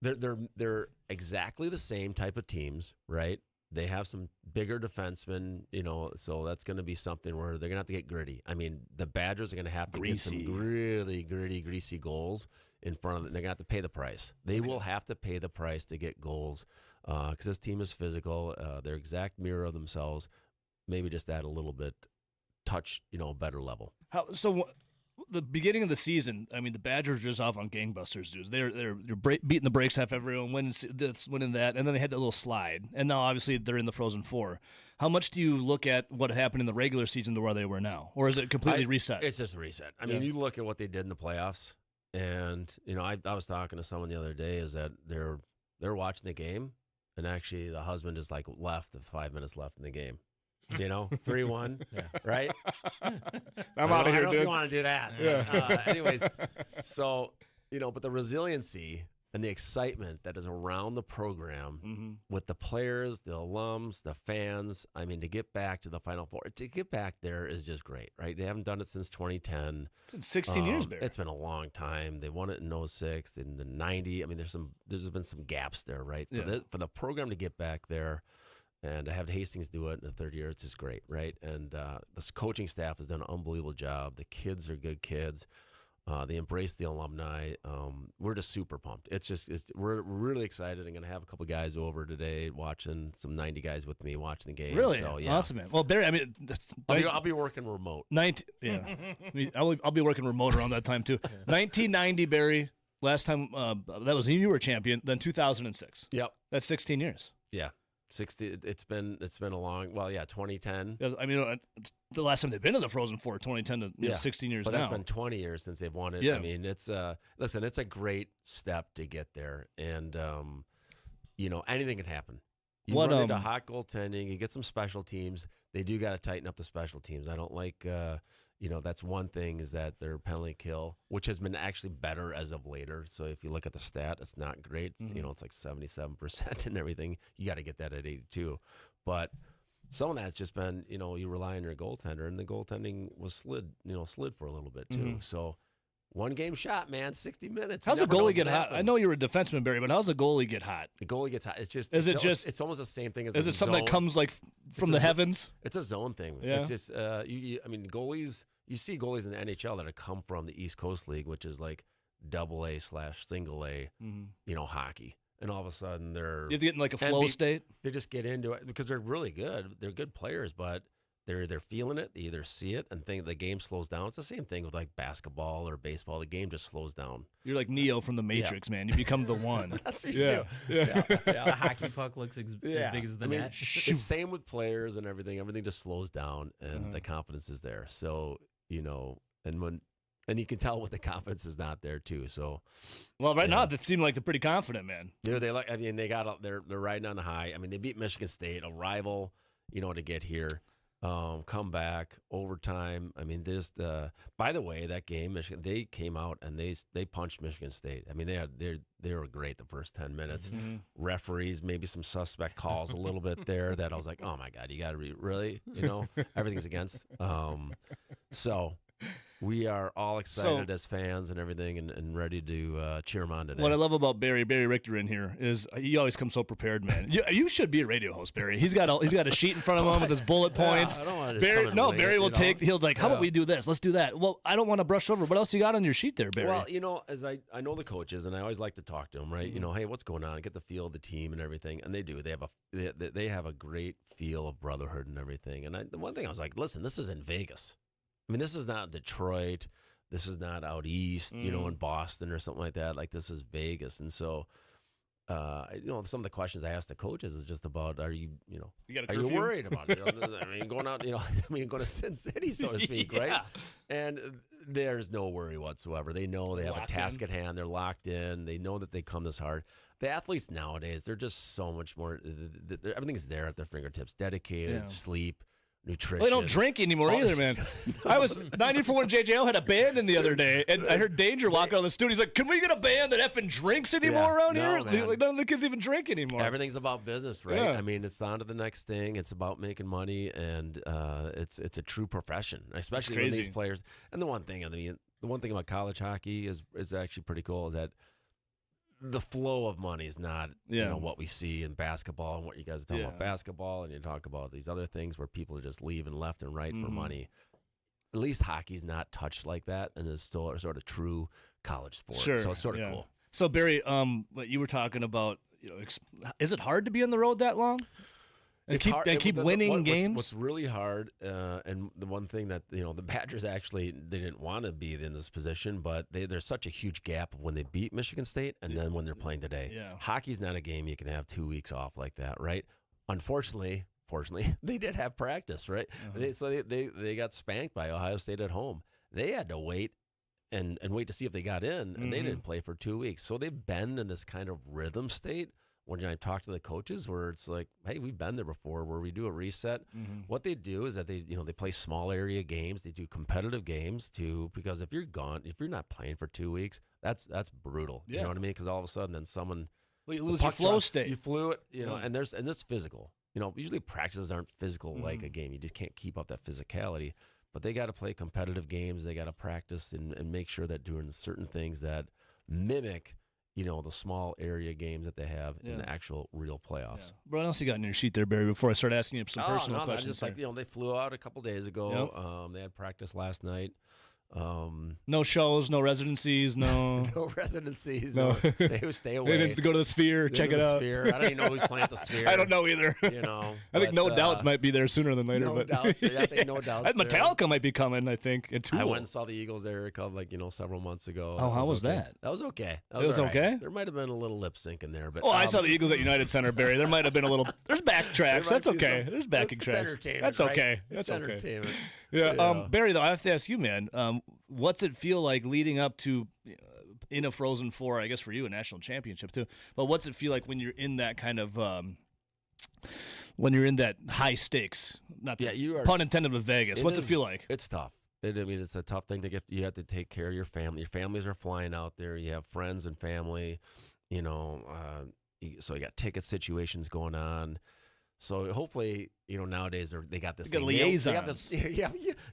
they're exactly the same type of teams, right? They have some bigger defensemen, so that's going to be something where they're going to have to get gritty. I mean, the Badgers are going to have to get some really gritty, greasy goals in front of them. They're going to have to pay the price. They will have to pay the price to get goals because this team is physical. They're exact mirror of themselves. Maybe just add a little bit touch, better level. The beginning of the season, I mean, the Badgers are just off on gangbusters, dudes. They're beating the brakes half everyone, winning that, and then they had that little slide, and now obviously they're in the Frozen Four. How much do you look at what happened in the regular season to where they were now, or is it completely reset? It's just a reset. I mean, you look at what they did in the playoffs, and I was talking to someone the other day is that they're watching the game, and actually the husband is like left with 5 minutes left in the game. 3-1, right? I'm out of here, I don't know dude. if you want to do that. Yeah. Anyways, so, but the resiliency and the excitement that is around the program with the players, the alums, the fans, I mean, to get back to the Final Four, to get back there is just great, right? They haven't done it since 2010. It's been 16 years, Barry. It's been a long time. They won it in 06, in the 90. I mean, there's been some gaps there, right? For the program to get back there, and to have Hastings do it in the 3rd year, it's just great, right? And this coaching staff has done an unbelievable job. The kids are good kids. They embrace the alumni. We're just super pumped. We're really excited. I'm going to have a couple guys over today watching, some 90 guys with me watching the game. Really? So, yeah. Awesome, man. Well, Barry, I mean, I'll be working remote. Yeah. I'll be working remote around that time, too. 1990, Barry, last time, that was when you were champion, then 2006. Yep. That's 16 years. Yeah. 60. It's been a long. 2010. I mean, the last time they've been to the Frozen Four, 2010 to 16 years but now. That's been 20 years since they've won it. Yeah. I mean, it's it's a great step to get there, and anything can happen. You run into hot goaltending. You get some special teams. They do got to tighten up the special teams. I don't like, that's one thing is that their penalty kill, which has been actually better as of later. So if you look at the stat, it's not great. It's, it's like 77% and everything. You got to get that at 82. But some of that's just been, you rely on your goaltender, and the goaltending was slid for a little bit too. So one game shot, man, 60 minutes. How's a goalie get hot? I know you're a defenseman, Barry, but how's a goalie get hot? The goalie gets hot. It's it's almost the same thing as is it something that comes like from the heavens? It's a zone thing. Yeah. It's just goalies. You see goalies in the NHL that have come from the East Coast League, which is like AA/single A, hockey. And all of a sudden they're you get in like a flow state. They just get into it because they're really good. They're good players, but they're feeling it. They either see it and think the game slows down. It's the same thing with like basketball or baseball. The game just slows down. You're like Neo from the Matrix, man. You become the one. That's what you do. Yeah. The hockey puck looks as big as the net. It's same with players and everything. Everything just slows down, and the confidence is there. So and you can tell when the confidence is not there too. So, well, now they seem like they're pretty confident, man. Dude, they're riding on the high. I mean, they beat Michigan State, a rival, to get here. Come back, overtime. I mean, by the way, that game, Michigan, they came out and they punched Michigan State. I mean, they were great the first 10 minutes. Referees, maybe some suspect calls a little bit there that I was like, oh my God, you got to be really, everything's against. So we are all excited as fans and everything and ready to cheer them on today. What I love about Barry Richter in here is he always comes so prepared, man. You should be a radio host, Barry. He's got a sheet in front of him with his bullet points. I don't want to Barry will take. He'll like, how about we do this? Let's do that. Well, I don't want to brush over. What else you got on your sheet there, Barry? Well, as I know the coaches, and I always like to talk to them, right? Hey, what's going on? Get the feel of the team and everything, and they do. They have a great feel of brotherhood and everything. And the one thing I was like, listen, this is in Vegas. I mean, this is not Detroit. This is not out east, in Boston or something like that. Like, this is Vegas. And so, some of the questions I asked the coaches is just about, are you worried about it? Going out, going to Sin City, so to speak, right? And there's no worry whatsoever. They know they have a task at hand. They're locked in. They know that they come this hard. The athletes nowadays, they're just so much more, everything's there at their fingertips, dedicated, sleep, nutrition. Well, they don't drink anymore either, man. I was 94 JJO had a band in the other day, and I heard Danger walk out of the studio. He's like, "Can we get a band that effing drinks anymore around here? Like, none of the kids even drink anymore." Everything's about business, right? Yeah. I mean, it's on to the next thing. It's about making money, and it's a true profession, especially when these players. And the one thing about college hockey is actually pretty cool is that the flow of money is not what we see in basketball and what you guys are talking about basketball, and you talk about these other things where people are just leaving left and right for money. At least hockey's not touched like that, and is still a sort of true college sport. Sure, so it's sort of cool. So Barry, what you were talking about, is it hard to be on the road that long? And keep winning games. What's really hard, and the one thing that the Badgers actually they didn't want to be in this position, but there's such a huge gap of when they beat Michigan State and then when they're playing today. Yeah. Hockey's not a game you can have 2 weeks off like that, right? Unfortunately, they did have practice, right? They got spanked by Ohio State at home. They had to wait and wait to see if they got in, and they didn't play for 2 weeks. So they've been in this kind of rhythm state. When I talk to the coaches, where it's like, hey, we've been there before, where we do a reset. What they do is that they play small area games. They do competitive games too, because if you're gone, if you're not playing for 2 weeks, that's brutal. Yeah. You know what I mean? Because all of a sudden, then someone you lose your flow state. You flew it, and it's physical. Usually practices aren't physical like a game. You just can't keep up that physicality. But they got to play competitive games. They got to practice and make sure that doing certain things that mimic the small area games that they have in the actual real playoffs. Yeah. What else you got in your sheet there, Barry, before I start asking you some personal questions? Just like, they flew out a couple days ago. Yep. They had practice last night. No shows, no residencies, no residencies. No. Stay away. They didn't go to the Sphere, check it out. Sphere. I don't even know who's playing at the Sphere. I don't know either. I think No Doubts might be there sooner than later. I think No Doubts. Metallica might be coming, I think. I went and saw the Eagles there several months ago. Oh, how was that? That was okay. It was okay? There might have been a little lip sync in there, but I saw the Eagles at United Center, Barry. There might have been a little. There's backtracks. That's okay. There's backing tracks. Entertainment. That's okay. Right? That's it's okay. Entertainment. Yeah. Barry, though, I have to ask you, man. What's it feel like leading up to in a Frozen Four? I guess for you, a national championship too. But what's it feel like when you're in that kind of when you're in that high stakes. Not you are pun intended with Vegas. What's it feel like? It's tough. I mean, it's a tough thing to get. You have to take care of your family. Your families are flying out there. You have friends and family. So you got ticket situations going on. So hopefully, nowadays they got this. They got thing. liaisons. They got this,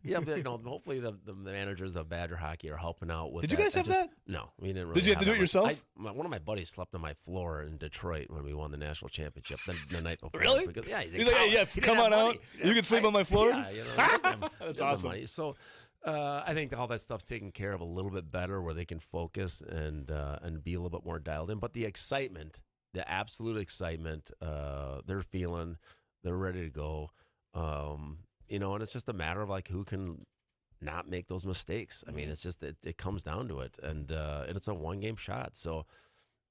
yeah. But, hopefully the managers of Badger Hockey are helping out with. Did you guys have that? No, we didn't. Really Did you have to do it yourself? One of my buddies slept on my floor in Detroit when we won the national championship the night before. Really? Because, yeah, he's like, yeah, come on out. You can sleep on my floor. Yeah, that's awesome. Money. So. I think all that stuff's taken care of a little bit better, where they can focus and be a little bit more dialed in. But the excitement, the absolute excitement, they're feeling, they're ready to go. And it's just a matter of like who can not make those mistakes. I mean, it's just it comes down to it, and it's a 1-game shot. So,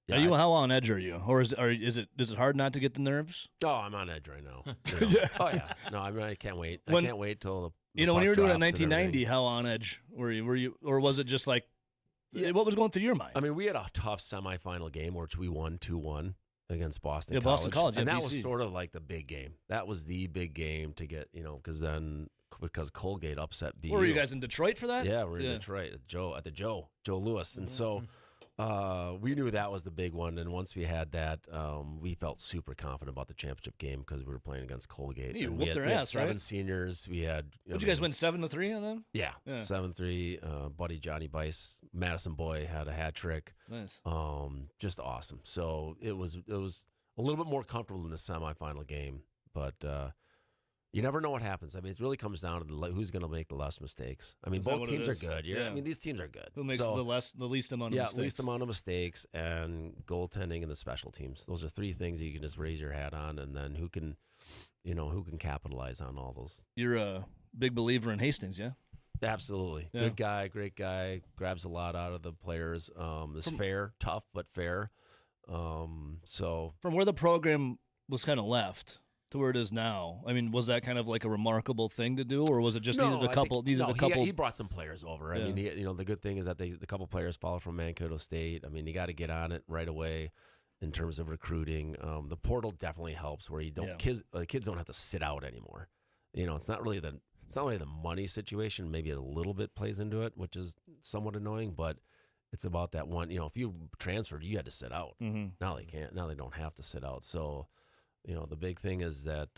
yeah, how on edge are you, or is it hard not to get the nerves? Oh, I'm on edge right now. Yeah. Oh yeah, no, I mean I can't wait. I can't wait till the. When you were doing it in 1990, how on edge were you, or was it just like, what was going through your mind? I mean, we had a tough semifinal game which we won 2-1 against Boston College. Boston College, and that BC. was sort of like the big game. That was the big game to get, because Colgate upset BU. Were you guys in Detroit for that? Yeah, we were in Detroit at Joe Louis, and so. We knew that was the big one, and once we had that, we felt super confident about the championship game because we were playing against Colgate. You and whooped their we had ass, 7 right? seniors. We had. Did you guys win 7-3 on them? Yeah. 7-3. Buddy Johnny Bice, Madison Boy had a hat trick. Nice. Just awesome. So it was a little bit more comfortable in the semifinal game, but. You never know what happens. I mean, it really comes down to who's going to make the less mistakes. I mean, both teams are good. Yeah. I mean, these teams are good. Who makes the least amount of mistakes? Yeah, least amount of mistakes and goaltending and the special teams. Those are 3 things that you can just raise your hat on, and then who can capitalize on all those. You're a big believer in Hastings, yeah? Absolutely. Yeah. Good guy, great guy, grabs a lot out of the players. Is fair, tough, but fair. So from where the program was kind of left to where it is now, I mean, was that kind of like a remarkable thing to do, or was it just needed a couple? He brought some players over. Yeah. I mean, the good thing is that the couple players followed from Mankato State. I mean, you got to get on it right away in terms of recruiting. The portal definitely helps, where you don't kids don't have to sit out anymore. It's not really the money situation. Maybe a little bit plays into it, which is somewhat annoying, but. It's about that one. If you transferred, you had to sit out. Mm-hmm. Now they can't. Now they don't have to sit out. So. The big thing is that,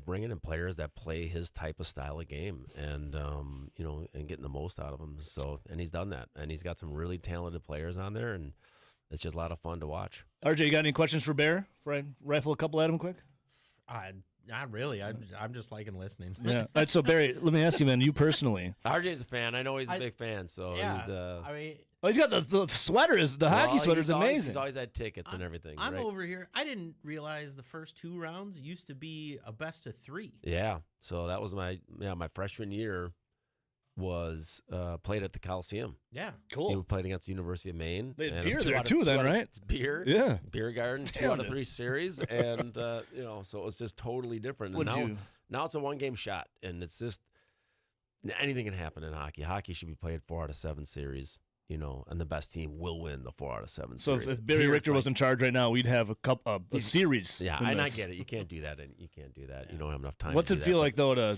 bringing in players that play his type of style of game and, and getting the most out of them. So, and he's done that. And he's got some really talented players on there, and it's just a lot of fun to watch. RJ, you got any questions for Bear? Before I rifle a couple at him quick? Not really. I'm just liking listening. Yeah. All right, so, Barry, let me ask you, man, you personally. RJ's a fan. I know he's a big fan. So, he's he's got the sweater. The hockey sweater is amazing. He's always had tickets and everything. I'm right? over here. I didn't realize the first 2 rounds used to be a best of 3. Yeah. So that was my freshman year was played at the Coliseum. Yeah. Cool. He played against the University of Maine. They had beer there too then, right? Beer. Yeah. Beer garden, 2 out of 3 series. And, so it was just totally different. And now it's a 1-game shot. And it's just anything can happen in hockey. Hockey should be played 4 out of 7 series. And the best team will win the 4 out of 7 so series. If Barry Richter was in charge right now, we'd have a series. Yeah, and I get it. You can't do that. You can't do that. You don't have enough time. What's to it do feel that, like though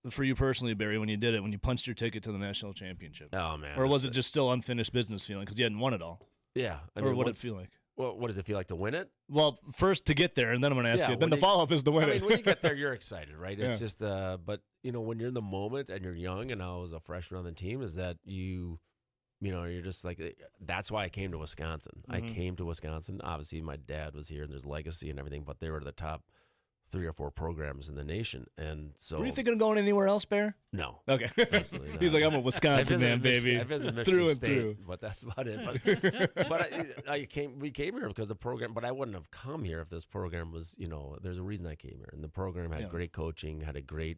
for you personally, Barry, when you did it, when you punched your ticket to the national championship? Oh man! Or was it just still unfinished business feeling because you hadn't won it all? Yeah. Or what did it feel like? Well, what does it feel like to win it? Well, first to get there, and then I'm going to ask you. Then the follow-up is to win it. I mean, when you get there, you're excited, right? It's just, but when you're in the moment and you're young, and I was a freshman on the team, is that you're just like, that's why I came to Wisconsin. Mm-hmm. I came to Wisconsin. Obviously, my dad was here, and there's legacy and everything, but they were the top 3 or 4 programs in the nation. And so. Were you thinking of going anywhere else, Bear? No. Okay. Absolutely not. He's like, I'm a Wisconsin man, baby. I visited Michigan through and State, through. but that's about it. But we came here because the program, but I wouldn't have come here if this program was, there's a reason I came here. And the program had great coaching, had a great,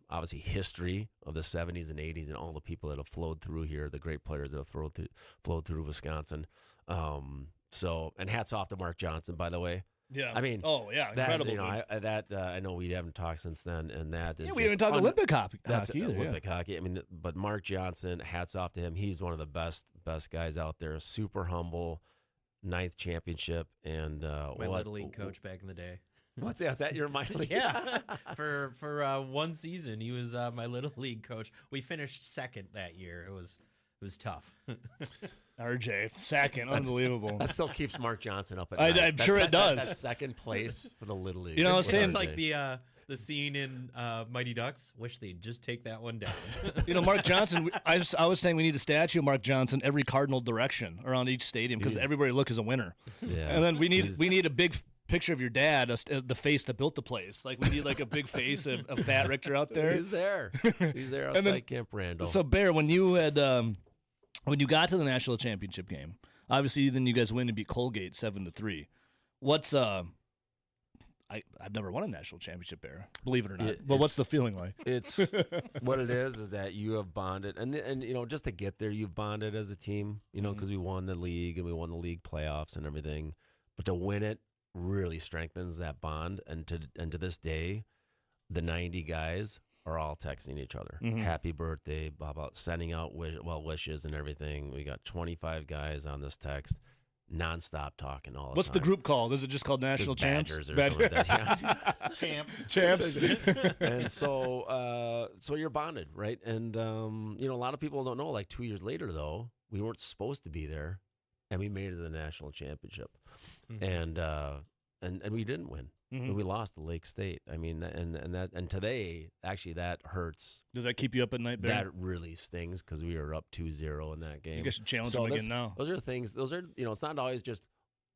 obviously, history of the 70s and 80s and all the people that have flowed through here, the great players that have flowed through Wisconsin. And hats off to Mark Johnson, by the way. Yeah. I mean, incredible. I know we haven't talked since then, and that is we haven't talked Olympic hockey. That's either, Olympic hockey. I mean, but Mark Johnson, hats off to him. He's one of the best guys out there. Super humble, 9th championship, and my little league coach back in the day. What's that? Your minor league? Yeah, for one season, he was my little league coach. We finished second that year. It was tough. RJ, second, unbelievable. That still keeps Mark Johnson up at I'm night. sure it does. That's second place for the Little League. You know, I was saying, It's like the scene in Mighty Ducks. Wish they'd just take that one down. you know, Mark Johnson. I was saying we need a statue of Mark Johnson every cardinal direction around each stadium because everybody look is a winner. Yeah. And then we need a big picture of your dad, the face that built the place. Like we need like a big face of Pat Richter out there. He's there. He's there outside Camp Randall. So Bear, when you had when you got to the national championship game, obviously then you guys win and beat Colgate 7-3. What's I've never won a national championship, Bear, believe it or not. But what's the feeling like? It's what it is that you have bonded, and you know, just to get there, you've bonded as a team. You know, because we won the league and we won the league playoffs and everything. But to win it really strengthens that bond. And to this day, the 90 guys are all texting each other, happy birthday, blah blah, sending out wishes and everything. We got 25 guys on this text. Nonstop talking all the time. What's the group called? Is it just called National Champs? Badgers or something like that. Yeah. Champs. And so you're bonded, right? And you know, a lot of people don't know. Like 2 years later, though, we weren't supposed to be there, and we made it to the national championship, and we didn't win. And we lost to Lake State. I mean, and today, actually, that hurts. Does that keep you up at night, Bear? That really stings because we were up 2-0 in that game. You guys should challenge them again now. Those are things. Those are, you know, it's not always just,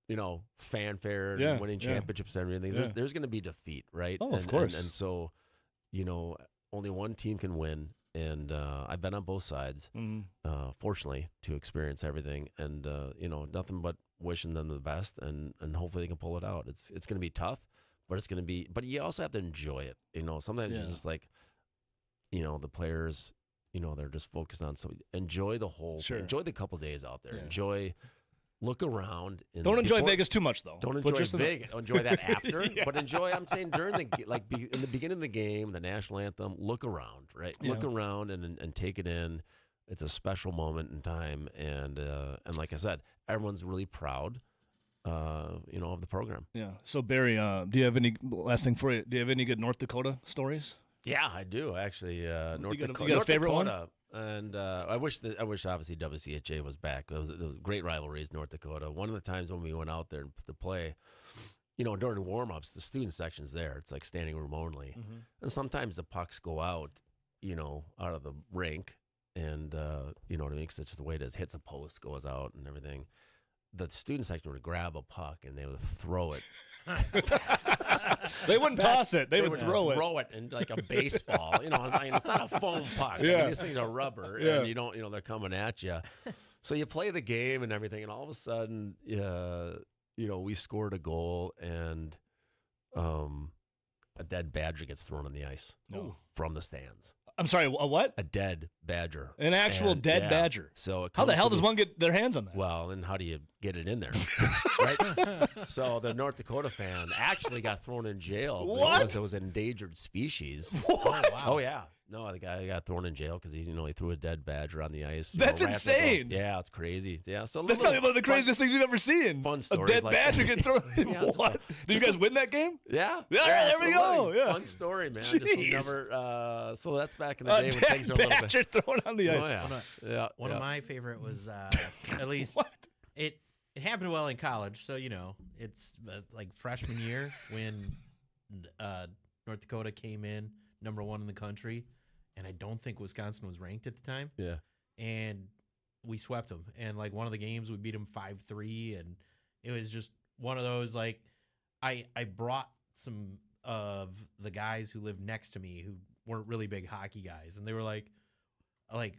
you know, fanfare and winning championships and everything. There's going to be defeat, right? Oh, of course. And so, you know, only one team can win. And I've been on both sides, fortunately, to experience everything. And, you know, nothing but wishing them the best and hopefully they can pull it out. It's going to be tough. But it's going to be, but you also have to enjoy it. You know, sometimes it's just like, you know, the players, you know, they're just focused on, so enjoy the whole, enjoy the couple days out there. Look around. Don't enjoy Vegas too much, though. Don't enjoy Vegas. Enjoy that after. But enjoy, I'm saying during the, in the beginning of the game, the national anthem, look around, right? Look around and take it in. It's a special moment in time. And like I said, everyone's really proud. You know, of the program. Yeah. So Barry, do you have any last thing for you? Do you have any good North Dakota stories? Yeah, I do actually. North Dakota. You got a favorite one? And I wish obviously WCHA was back. It was great rivalries, North Dakota. One of the times when we went out there to play, you know, during warm-ups, the student section's there. It's like standing room only, and sometimes the pucks go out, you know, out of the rink, and you know what I mean? Because it's just the way it is. Hits a post, goes out, and everything. The student section would grab a puck and they would throw it. They wouldn't toss it. They would throw it. Throw it in like a baseball. You know, it's not a foam puck. I mean, these things are rubber, and you don't. You know, they're coming at you. So you play the game and everything, and all of a sudden, you know, we scored a goal, and a dead badger gets thrown on the ice from the stands. I'm sorry, a what? A dead badger. An actual dead badger. So how the hell does one get their hands on that? Well, and how do you get it in there? Right? So the North Dakota fan actually got thrown in jail because it was an endangered species. What? Oh, yeah. No, the guy got thrown in jail because he threw a dead badger on the ice. That's insane. Yeah, it's crazy. Yeah, so that's probably one of the craziest things you've ever seen. Fun stories. A dead badger get thrown. What? Did you guys win that game? Yeah. Yeah, there we go. Yeah. Fun story, man. Just never. So that's back in the day when things were a little bit. Badger thrown on the ice. Oh, yeah. One of my favorite was at least it happened well in college. So you know, it's like freshman year when North Dakota came in #1 in the country. And I don't think Wisconsin was ranked at the time. Yeah. And we swept them. And, like, one of the games, we beat them 5-3. And it was just one of those, like, I brought some of the guys who lived next to me who weren't really big hockey guys. And they were like,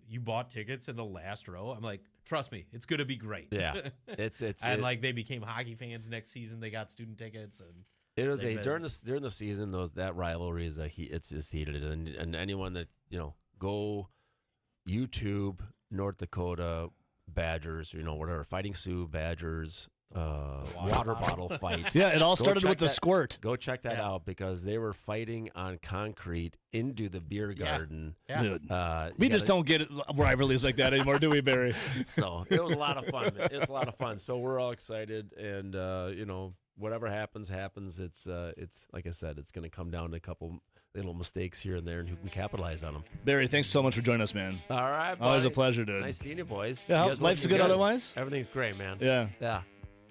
you bought tickets in the last row? I'm like, trust me, it's going to be great. Yeah. And, like, they became hockey fans next season. They got student tickets. And it was during the season, that rivalry is it's just heated. And anyone that, you know, go YouTube North Dakota Badgers, you know, whatever, Fighting Sioux Badgers, water bottle fight. Yeah, it all started with the squirt. Go check that out because they were fighting on concrete into the beer garden. Yeah. Dude, we just don't get rivalries like that anymore, do we, Barry? So it was a lot of fun. It's a lot of fun. So we're all excited, and you know, whatever happens. It's like I said, it's going to come down to a couple little mistakes here and there, and who can capitalize on them. Barry, thanks so much for joining us, man. All right, buddy. Always a pleasure, dude. Nice seeing you, boys. Yeah, You guys life's looking good otherwise? Everything's great, man. Yeah. Yeah.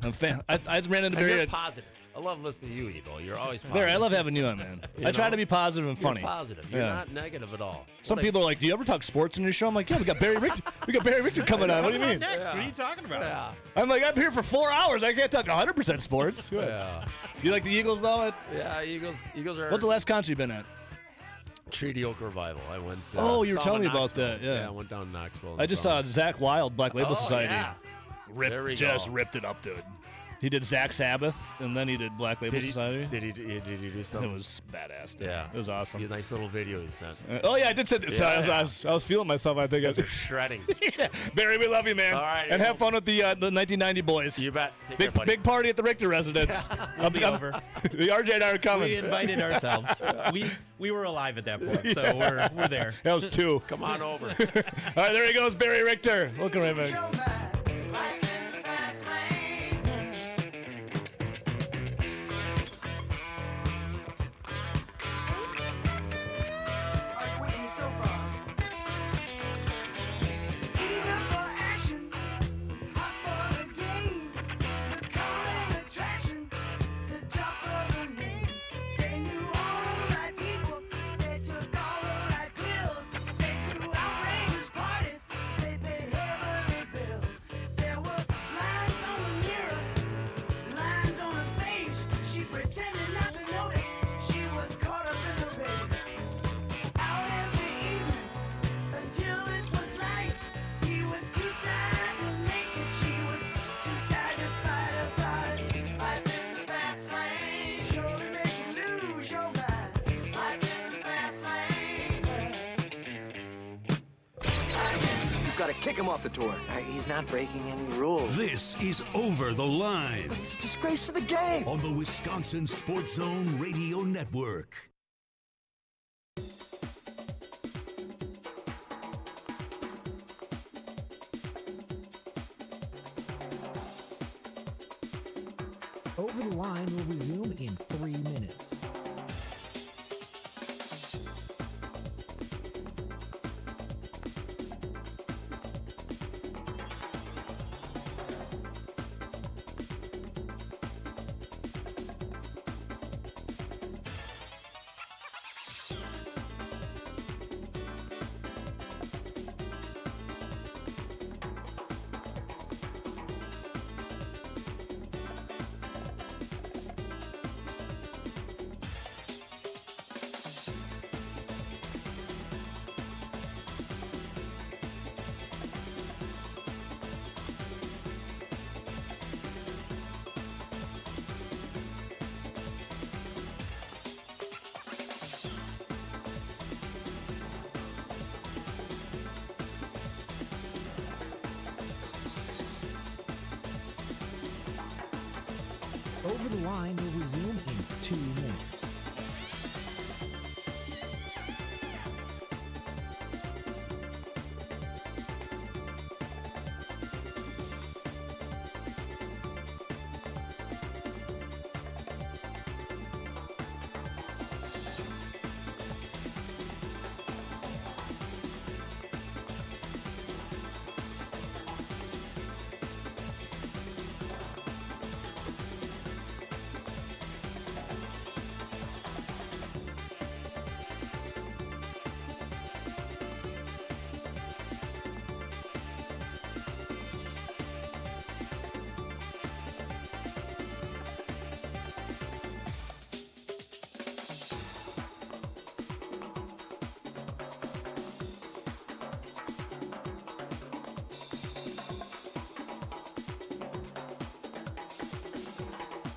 I'm fan. I ran into And Barry. you're positive. I love listening to you, Ebo. You're always positive. Barry, I love having you on, man. You I try know? to be positive and funny. You're positive. You're Yeah. not negative at all. Some people are like, "Do you ever talk sports on your show?" I'm like, "Yeah, we got Barry Richter. We got Barry Richter coming on. What do you mean?" Next, what are you talking about? Yeah. I'm like, I'm here for 4 hours. I can't talk 100% sports. Yeah. You like the Eagles though? Yeah, Eagles are. What's the last concert you been at? Treaty Oak Revival. I went. Oh, you were saw telling me them in about that. Knoxville. Yeah. I went down to Knoxville. I just saw Zach Wild, Black Label Oh, Society. yeah. There we Just go. ripped it up, dude. He did Zach Sabbath, and then he did Black Label Society. Did he do something? It was badass, dude. Yeah. It was awesome. A nice little video he sent. Oh, yeah, I did send it. Yeah, I was feeling myself, I think. Guys are shredding. Yeah. Barry, we love you, man. All right. And have fun with the 1990 boys. You bet. Take Big, care, buddy. big party at the Richter residence. We'll be over. The RJ and I are coming. We invited ourselves. We were alive at that point, so we're there. That was 2. Come on over. All right, there he goes, Barry Richter. Welcome right back. Got to kick him off the tour. He's not breaking any rules. This is Over the Line It's a disgrace to the game. on the Wisconsin Sports Zone Radio Network. Over the Line will resume in 3 minutes. Over the Line will resume in 2 minutes.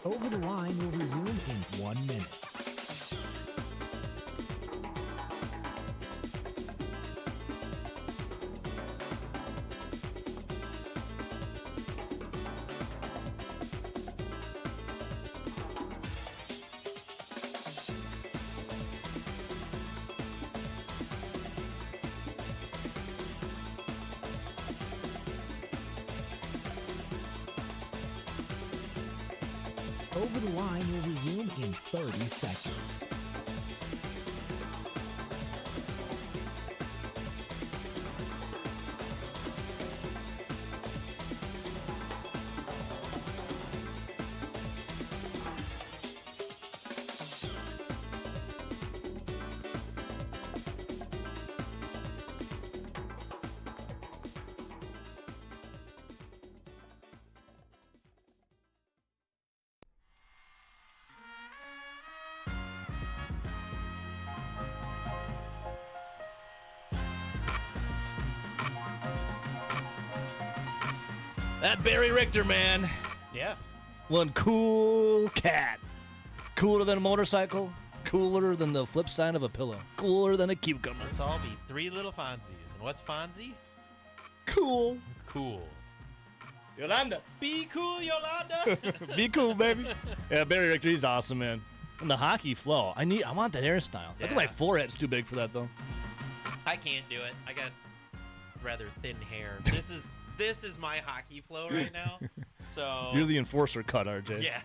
Over the Line will resume in 1 minute. Over the Line will resume in 30 seconds. That Barry Richter, man. Yeah. One cool cat. Cooler than a motorcycle. Cooler than the flip side of a pillow. Cooler than a cucumber. Let's all be three little Fonzies. And what's Fonzie? Cool. Cool. Yolanda. Be cool, Yolanda. Be cool, baby. Yeah, Barry Richter, he's awesome, man. And the hockey flow. I want that hairstyle. I think my forehead's too big for that, though. I can't do it. I got rather thin hair. This is my hockey flow right now. So You're the enforcer cut, RJ. Yeah.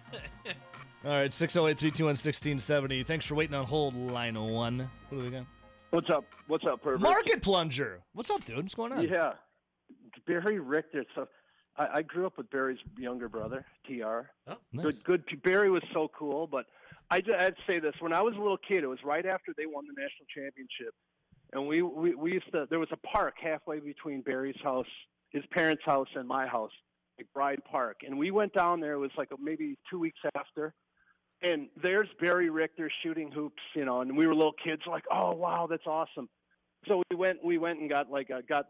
All right, 608-321-1670. Thanks for waiting on hold, line 1. What do we got? What's up? What's up, Pervert? Market Plunger. What's up, dude? What's going on? Yeah. Barry Richter. So I grew up with Barry's younger brother, TR. Oh, nice. Good. Barry was so cool, but I'd say this. When I was a little kid, it was right after they won the national championship. And we used to, there was a park halfway between Barry's house, his parents' house, and my house, like Bride Park. And we went down there. It was like maybe 2 weeks after. And there's Barry Richter shooting hoops, and we were little kids like, oh, wow, that's awesome. So we went and got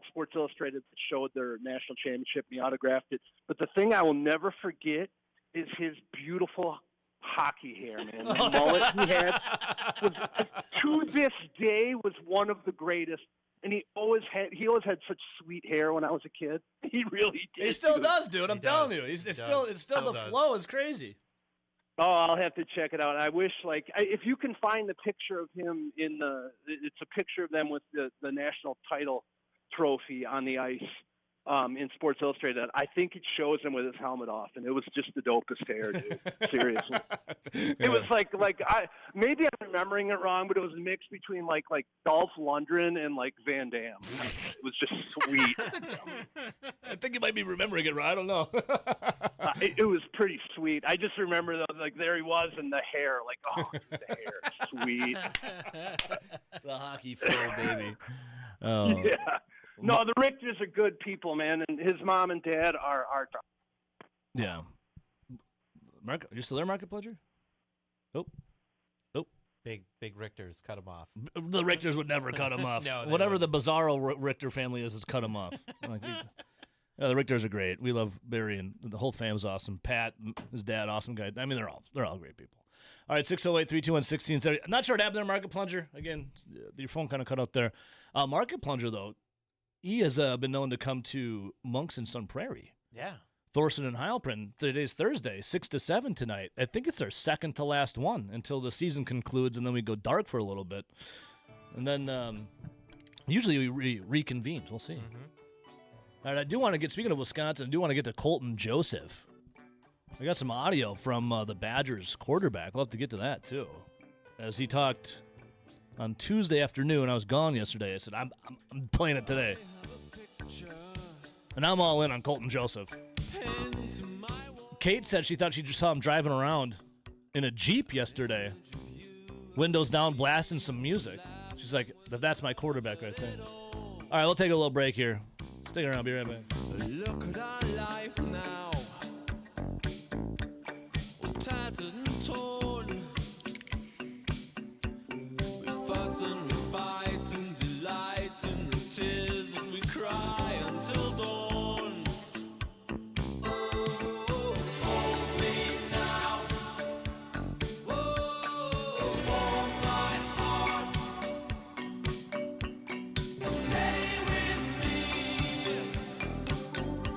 Sports Illustrated that showed their national championship, and he autographed it. But the thing I will never forget is his beautiful hockey hair, man. The mullet he had was, to this day, was one of the greatest. And he always had such sweet hair when I was a kid. He really did. He still does, dude. I'm telling you. It's still the flow is crazy. Oh, I'll have to check it out. I wish, if you can find the picture of him it's a picture of them with the national title trophy on the ice in Sports Illustrated. I think it shows him with his helmet off, and it was just the dopest hair, dude. Seriously. It was maybe I'm remembering it wrong, but it was a mix between like Dolph Lundgren and like Van Damme. It was just sweet. I think you might be remembering it wrong. I don't know. It was pretty sweet. I just remember though, there he was, and the hair, the hair, sweet. The hockey flow, baby. Oh. Yeah. No, the Richters are good people, man, and his mom and dad are. Yeah. Mark, are you still there, Market Pledger? Oh. Big Richters cut him off. The Richters would never cut him off. No, whatever the bizarro Richter family is cut him off. The Richters are great. We love Barry, and the whole fam's awesome. Pat, his dad, awesome guy. I mean, they're all great people. All right, 608-321-1670. I'm not sure what happened there, Market Plunger. Again, your phone kind of cut out there. Market Plunger, though, he has been known to come to Monks and Sun Prairie. Yeah. Thorson and Heilprin. Today's Thursday, 6 to 7 tonight. I think it's our second to last one until the season concludes, and then we go dark for a little bit. And then usually we reconvene. We'll see. Mm-hmm. All right, I do want to get, speaking of Wisconsin, I do want to get to Colton Joseph. I got some audio from the Badgers quarterback. We'll have to get to that, too. As he talked on Tuesday afternoon, I was gone yesterday. I said, I'm playing it today. And I'm all in on Colton Joseph. Kate said she thought she just saw him driving around in a Jeep yesterday. Windows down, blasting some music. She's like, that's my quarterback right there. All right, we'll take a little break here. Stick around, be right back. Look at our life now. We're tattered and torn. We fuss and we fight and delight in the tears that we cry until dawn. Oh, hold me now. Oh, warm my heart. Stay with me.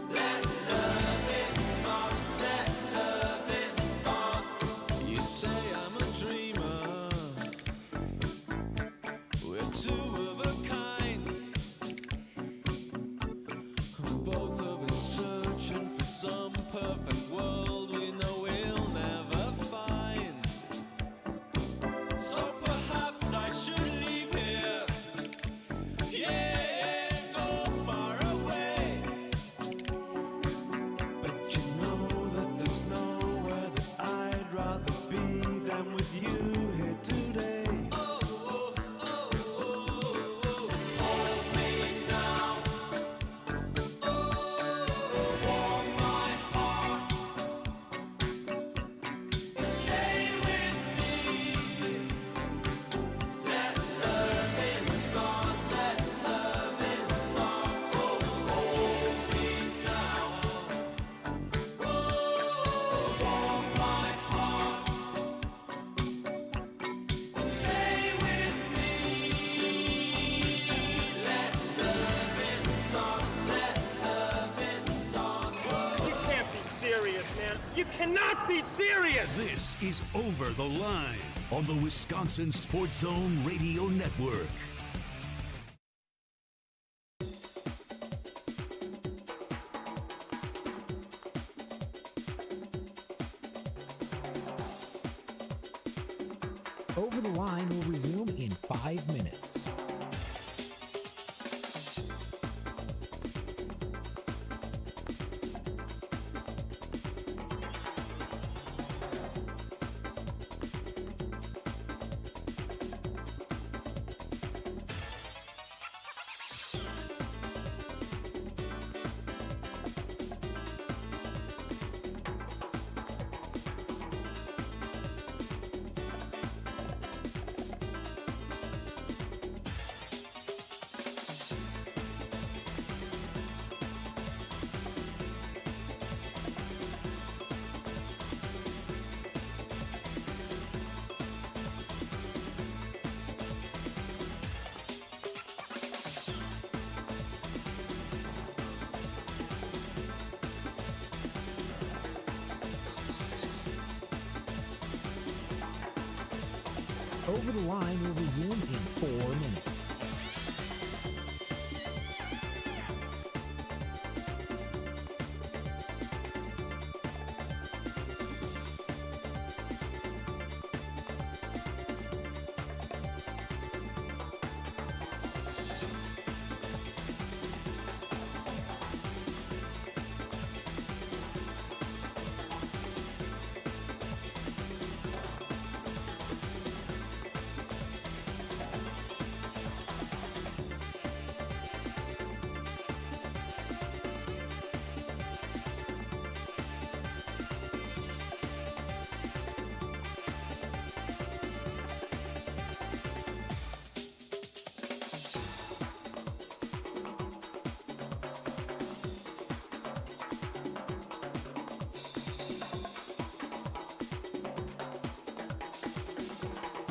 Let not be serious! This is Over the Line on the Wisconsin Sports Zone Radio Network. Over the Line will resume in 5 minutes. Over the Line will resume in 4 minutes.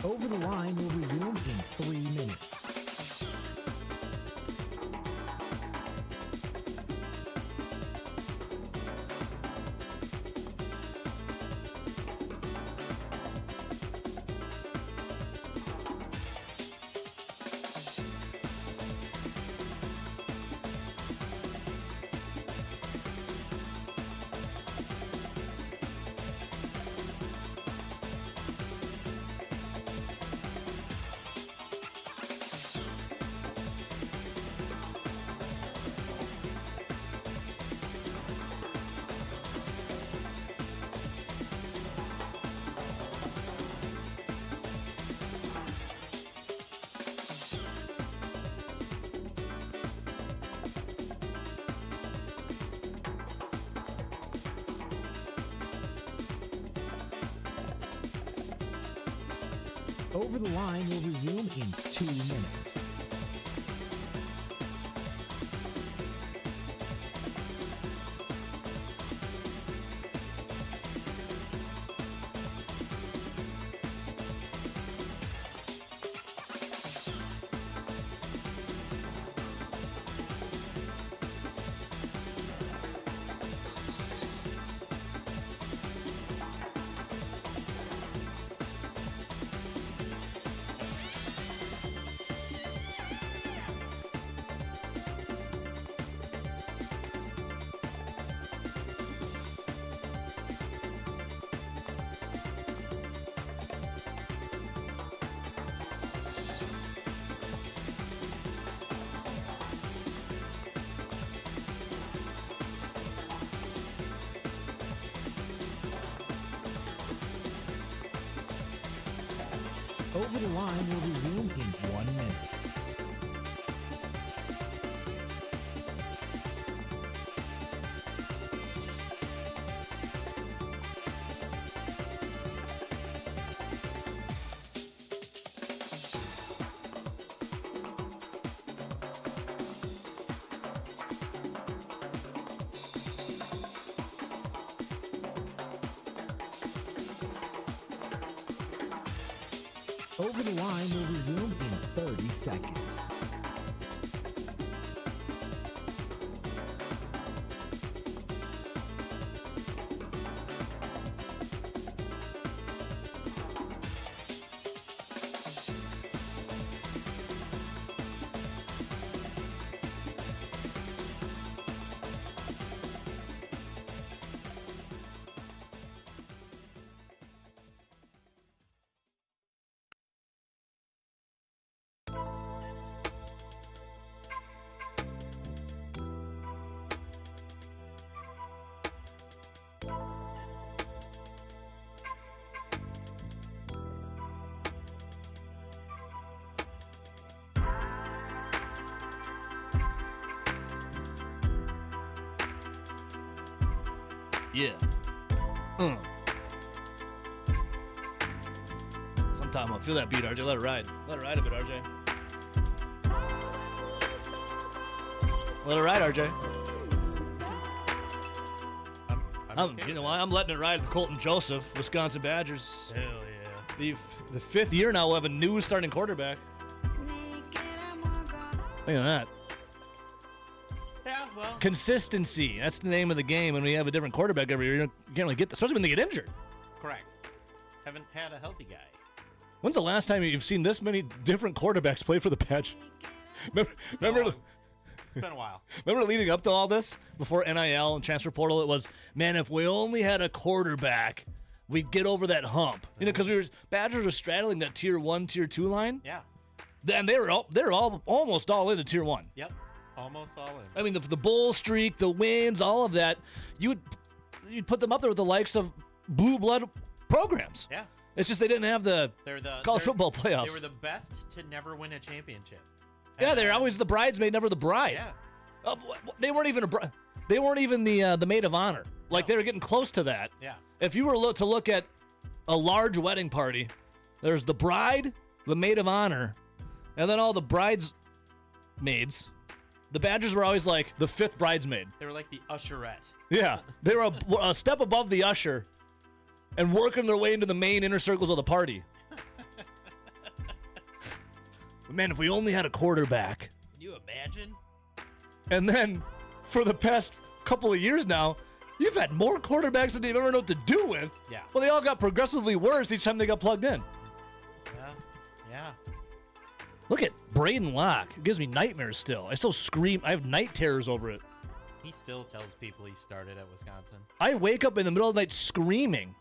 Over the Line will resume in 3 minutes. Over the Line will resume in 2 minutes. Over the Line will resume in 1 minute. Over the Line will resume in 30 seconds. Yeah. Sometime I'll feel that beat, RJ. Let it ride. Let it ride a bit, RJ. Let it ride, RJ. You know why? I'm letting it ride with Colton Joseph, Wisconsin Badgers. Hell yeah. The fifth year now, we'll have a new starting quarterback. Look at that. Yeah, well. Consistency. That's the name of the game. When we have a different quarterback every year, you can't really get that, especially when they get injured. Correct. Haven't had a healthy guy. When's the last time you've seen this many different quarterbacks play for the Badgers? Remember It's been a while. Remember leading up to all this, before NIL and transfer portal, it was, man, if we only had a quarterback, we'd get over that hump. You know, because Badgers were straddling that tier 1, tier 2 line. Yeah. And they were almost all into tier 1. Yep. Almost all in. I mean, the bull streak, the wins, all of that, you'd put them up there with the likes of blue blood programs. Yeah. It's just they didn't have the college football playoffs. They were the best to never win a championship. Yeah, they're always the bridesmaid, never the bride. Yeah. They weren't even They weren't even the maid of honor. Like, they were getting close to that. Yeah. If you were to look at a large wedding party, there's the bride, the maid of honor, and then all the bridesmaids. The Badgers were always like the fifth bridesmaid. They were like the usherette. Yeah. They were a step above the usher and working their way into the main inner circles of the party. Man, if we only had a quarterback. Can you imagine? And then, for the past couple of years now, you've had more quarterbacks than you've ever known what to do with. Yeah. Well, they all got progressively worse each time they got plugged in. Yeah. Look at Braden Locke. It gives me nightmares still. I still scream. I have night terrors over it. He still tells people he started at Wisconsin. I wake up in the middle of the night screaming.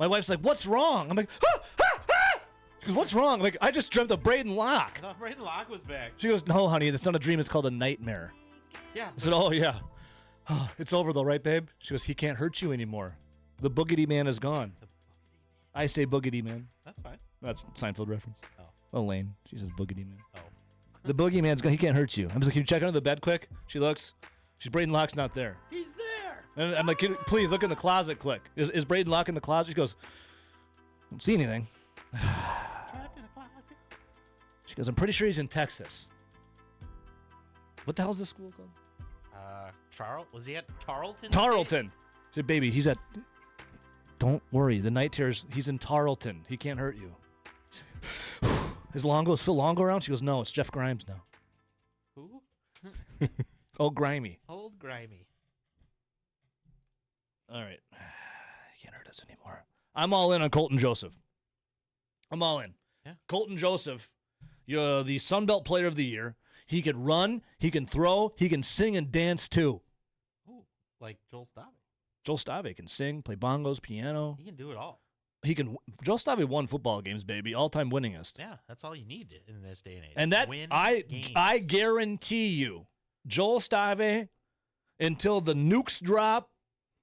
My wife's like, what's wrong? I'm like, ah, ah, ah! She goes, what's wrong? I'm like, I just dreamt of Braden Locke. I thought Braden Locke was back. She goes, no, honey, it's not a dream. It's called a nightmare. Yeah. I said, oh, yeah. It's over, though, right, babe? She goes, he can't hurt you anymore. The boogity man is gone. I say boogity man. That's fine. That's Seinfeld reference. Oh. Elaine. She says boogity man. Oh. The boogeyman's gone. He can't hurt you. I'm just like, can you check under the bed quick? She looks. She's Braden Locke's not there. He's there. And I'm like, please look in the closet quick. Is Braden Locke in the closet? She goes, I don't see anything. Trapped in a closet. She goes, I'm pretty sure he's in Texas. What the hell is this school called? Was he at Tarleton? Tarleton. She said, baby, he's at. Don't worry. The night terrors. He's in Tarleton. He can't hurt you. Is Phil Longo around? She goes, no, it's Jeff Grimes now. Who? Oh, Grimy. Old Grimy. All right. He can't hurt us anymore. I'm all in on Colton Joseph. I'm all in. Yeah. Colton Joseph, you're the Sun Belt Player of the Year. He can run. He can throw. He can sing and dance, too. Ooh, like Joel Stave. Joel Stave can sing, play bongos, piano. He can do it all. Joel Stave won football games, baby. All-time winningest. Yeah, that's all you need in this day and age. And that, Win games. I guarantee you, Joel Stave, until the nukes drop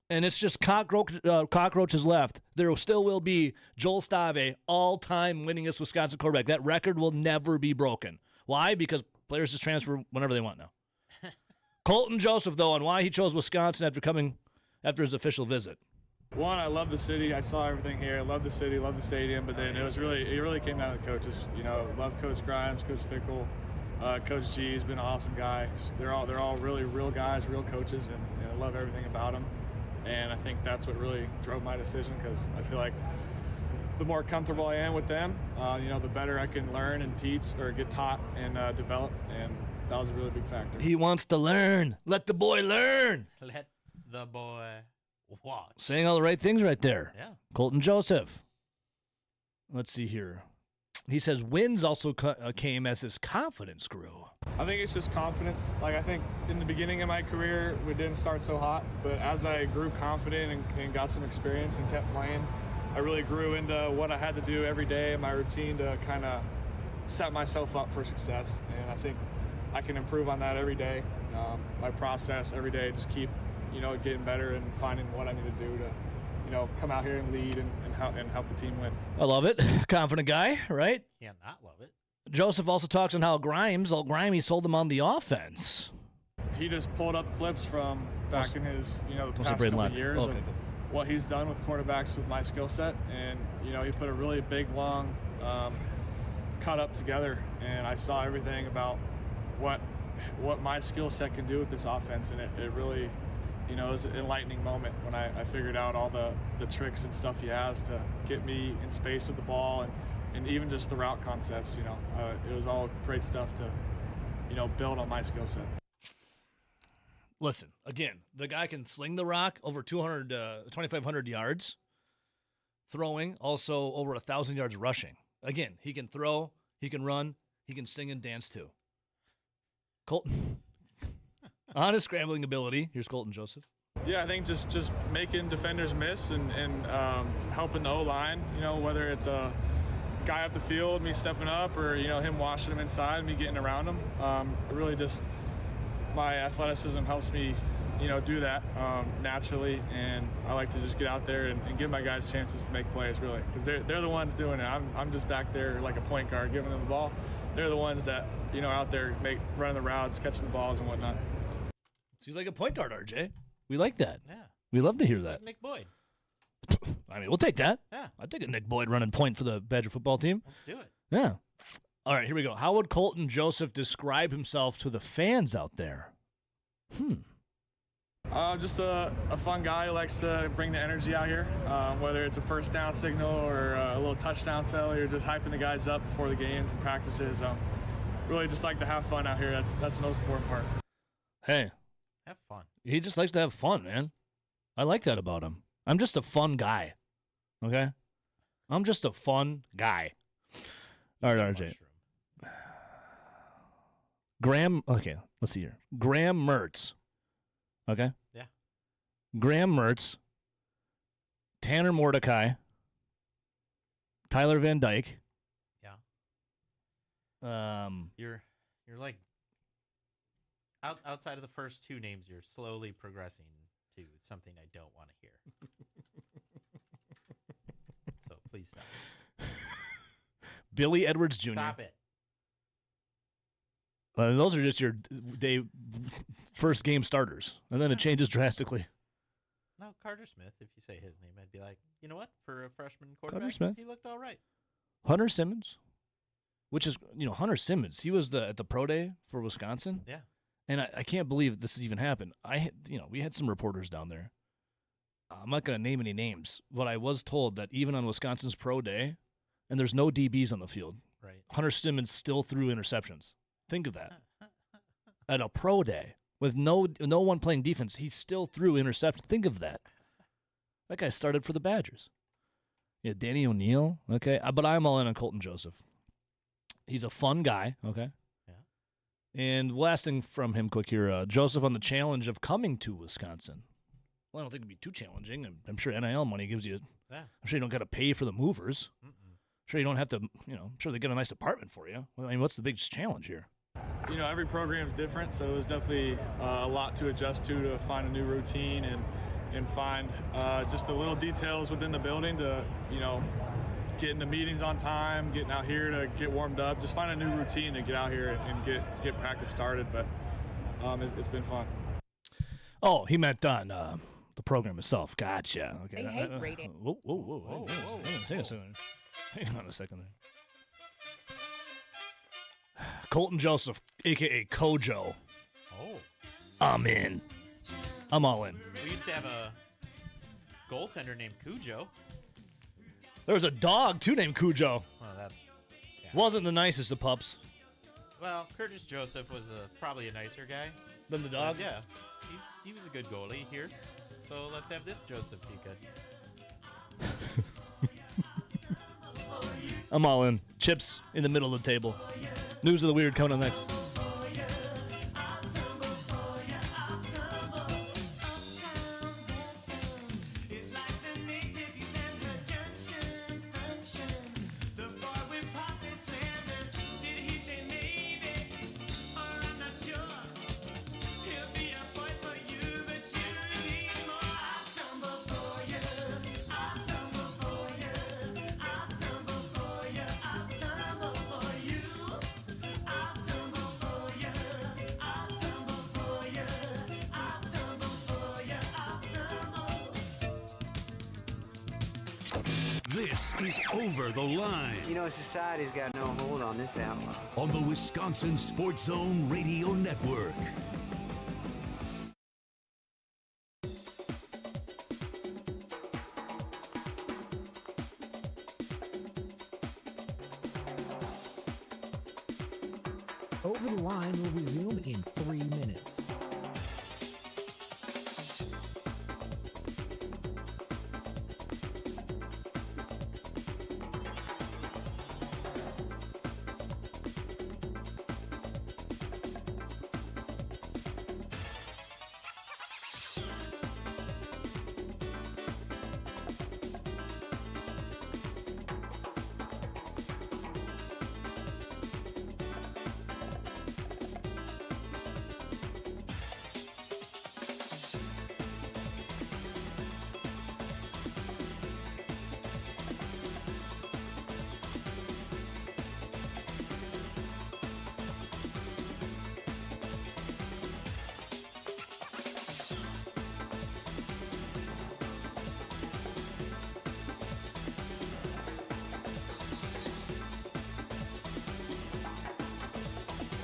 and it's just cockroaches left, there still will be Joel Stave, all-time winningest Wisconsin quarterback. That record will never be broken. Why? Because players just transfer whenever they want now. Colton Joseph, though, on why he chose Wisconsin after his official visit. One, I love the city. I saw everything here. I love the city, love the stadium. But then it really came down to the coaches. You know, love Coach Grimes, Coach Fickle, Coach G has been an awesome guy. They're all really real guys, real coaches, and I love everything about them. And I think that's what really drove my decision, because I feel like the more comfortable I am with them, the better I can learn and teach or get taught and develop. And that was a really big factor. He wants to learn. Let the boy learn. Let the boy watch. Saying all the right things right there. Yeah. Colton Joseph. Let's see here. He says wins also came as his confidence grew. I think it's just confidence. Like, I think in the beginning of my career, we didn't start so hot. But as I grew confident and got some experience and kept playing, I really grew into what I had to do every day in my routine to kind of set myself up for success. And I think I can improve on that every day. My process every day, just keep, getting better and finding what I need to do to, come out here and lead and help the team win. I love it. Confident guy, right? Can't not love it. Joseph also talks on how Grimy sold him on the offense. He just pulled up clips from back in his, the Also past Braden couple Locke. of years Oh, okay. of what he's done with quarterbacks with my skill set. And, he put a really big, long cut up together. And I saw everything about what my skill set can do with this offense. And it really, it was an enlightening moment when I figured out all the tricks and stuff he has to get me in space with the ball and even just the route concepts, it was all great stuff to, build on my skill set. Listen, again, the guy can sling the rock over 2,500 yards, throwing, also over 1,000 yards rushing. Again, he can throw, he can run, he can sing and dance too. Colton, on his scrambling ability, here's Colton Joseph. Yeah, I think just making defenders miss and helping the O-line, whether it's a guy up the field, me stepping up, or, him washing him inside, me getting around him. Really just my athleticism helps me, do that naturally, and I like to just get out there and give my guys chances to make plays, really, because they're the ones doing it. I'm just back there like a point guard giving them the ball. They're the ones that, out there running the routes, catching the balls and whatnot. He's like a point guard, RJ. We like that. Yeah. We love to hear that. Like Nick Boyd. I mean, we'll take that. Yeah. I'd take a Nick Boyd running point for the Badger football team. Let's do it. Yeah. All right, here we go. How would Colton Joseph describe himself to the fans out there? Just a fun guy who likes to bring the energy out here, whether it's a first down signal or a little touchdown celly or just hyping the guys up before the games and practices. Really just like to have fun out here. That's the most important part. Hey. Have fun. He just likes to have fun, man. I like that about him. I'm just a fun guy. Okay? I'm just a fun guy. All right, RJ. Okay, let's see here. Graham Mertz. Okay? Yeah. Graham Mertz, Tanner Mordecai, Tyler Van Dyke. Yeah. You're like outside of the first two names, you're slowly progressing to something I don't want to hear. So please stop. Billy Edwards Jr. Stop it. Those are just your first game starters, and then it changes drastically. No, Carter Smith. If you say his name, I'd be like, you know what? For a freshman quarterback, Carter Smith. he looked all right. Hunter Simmons, which is, Hunter Simmons. He was at the pro day for Wisconsin. Yeah. And I can't believe this even happened. We had some reporters down there. I'm not going to name any names, but I was told that even on Wisconsin's pro day, and there's no DBs on the field, right? Hunter Simmons still threw interceptions. Think of that. At a pro day with no one playing defense, he still threw interceptions. Think of that. That guy started for the Badgers. Yeah, Danny O'Neal. Okay, but I'm all in on Colton Joseph. He's a fun guy. Okay. And last thing from him quick here, Joseph on the challenge of coming to Wisconsin. Well, I don't think it'd be too challenging. I'm sure NIL money gives you. Yeah. I'm sure you don't got to pay for the movers. I'm sure you don't have to. I'm sure they get a nice apartment for you. Well, I mean, what's the biggest challenge here? Every program is different, so there's definitely a lot to adjust to find a new routine and find just the little details within the building to getting to meetings on time, getting out here to get warmed up, just find a new routine to get out here and get practice started. But it's been fun. Oh, he meant on the program itself. Gotcha. Okay. They hate rating. Whoa. Hang on a second. Hang on a second there. Colton Joseph, a.k.a. Kojo. Oh. I'm in. I'm all in. We used to have a goaltender named Cujo. There was a dog, too, named Cujo. Well, that's... Yeah. Wasn't the nicest of pups. Well, Curtis Joseph was probably a nicer guy. Than the dog? Yeah. He was a good goalie here. So let's have this Joseph be good. I'm all in. Chips in the middle of the table. News of the Weird coming up next. This is Over the Line You know, society's got no hold on this outlaw. on the Wisconsin Sports Zone Radio Network. Over the Line will resume in 3 minutes.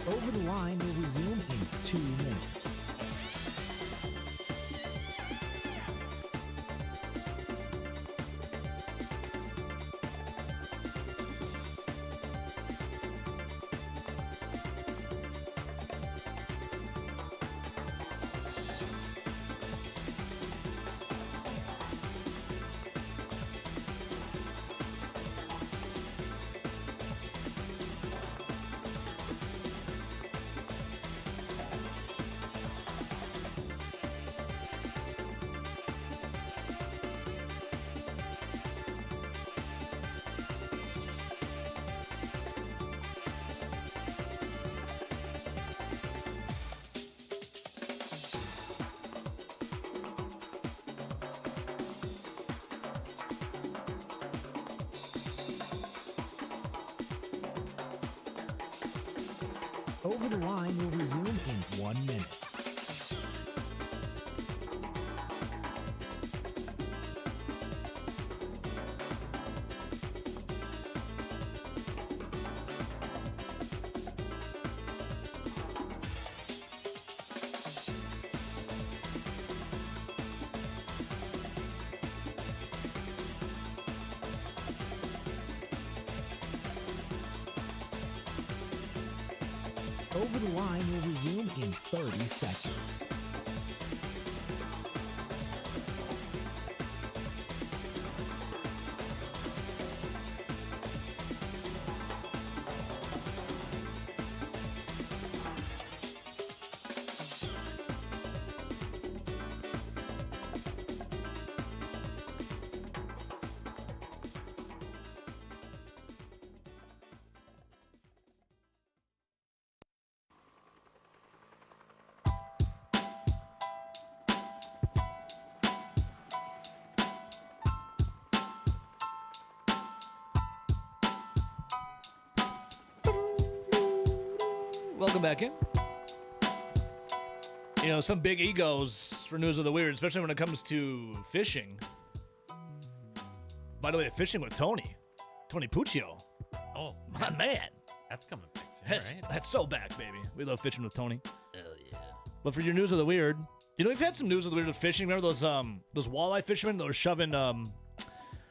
Over the Line will resume in 2 minutes. Over the Line will resume in 1 minute. Over the Line will resume in 30 seconds. Welcome back in. You know, some big egos for News of the Weird, especially when it comes to fishing. By the way, fishing with Tony Puccio. Oh, my man. That's coming back soon, right? That's so back, baby. We love fishing with Tony. Hell yeah. But for your News of the Weird, you know, we've had some News of the Weird with fishing. Remember those walleye fishermen that were shoving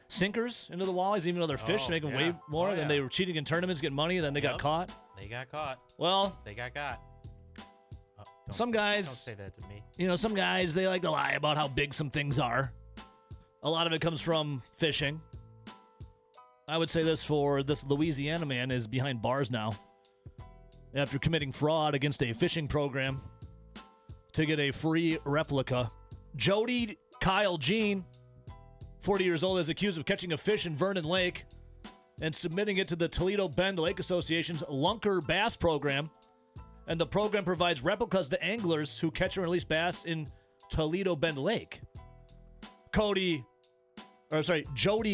sinkers into the walleyes, even though they're fish, to make them way more, and then they were cheating in tournaments, getting money, and then they got caught? They got caught. Well, they got caught. Oh, some guys, don't say that to me. You know, some guys, they like to lie about how big some things are. A lot of it comes from fishing. I would say this for this Louisiana man is behind bars now after committing fraud against a fishing program to get a free replica. Jody Kyle Jean, 40 years old, is accused of catching a fish in Vernon Lake and submitting it to the Toledo Bend Lake Association's Lunker Bass Program. And the program provides replicas to anglers who catch and release bass in Toledo Bend Lake. Jody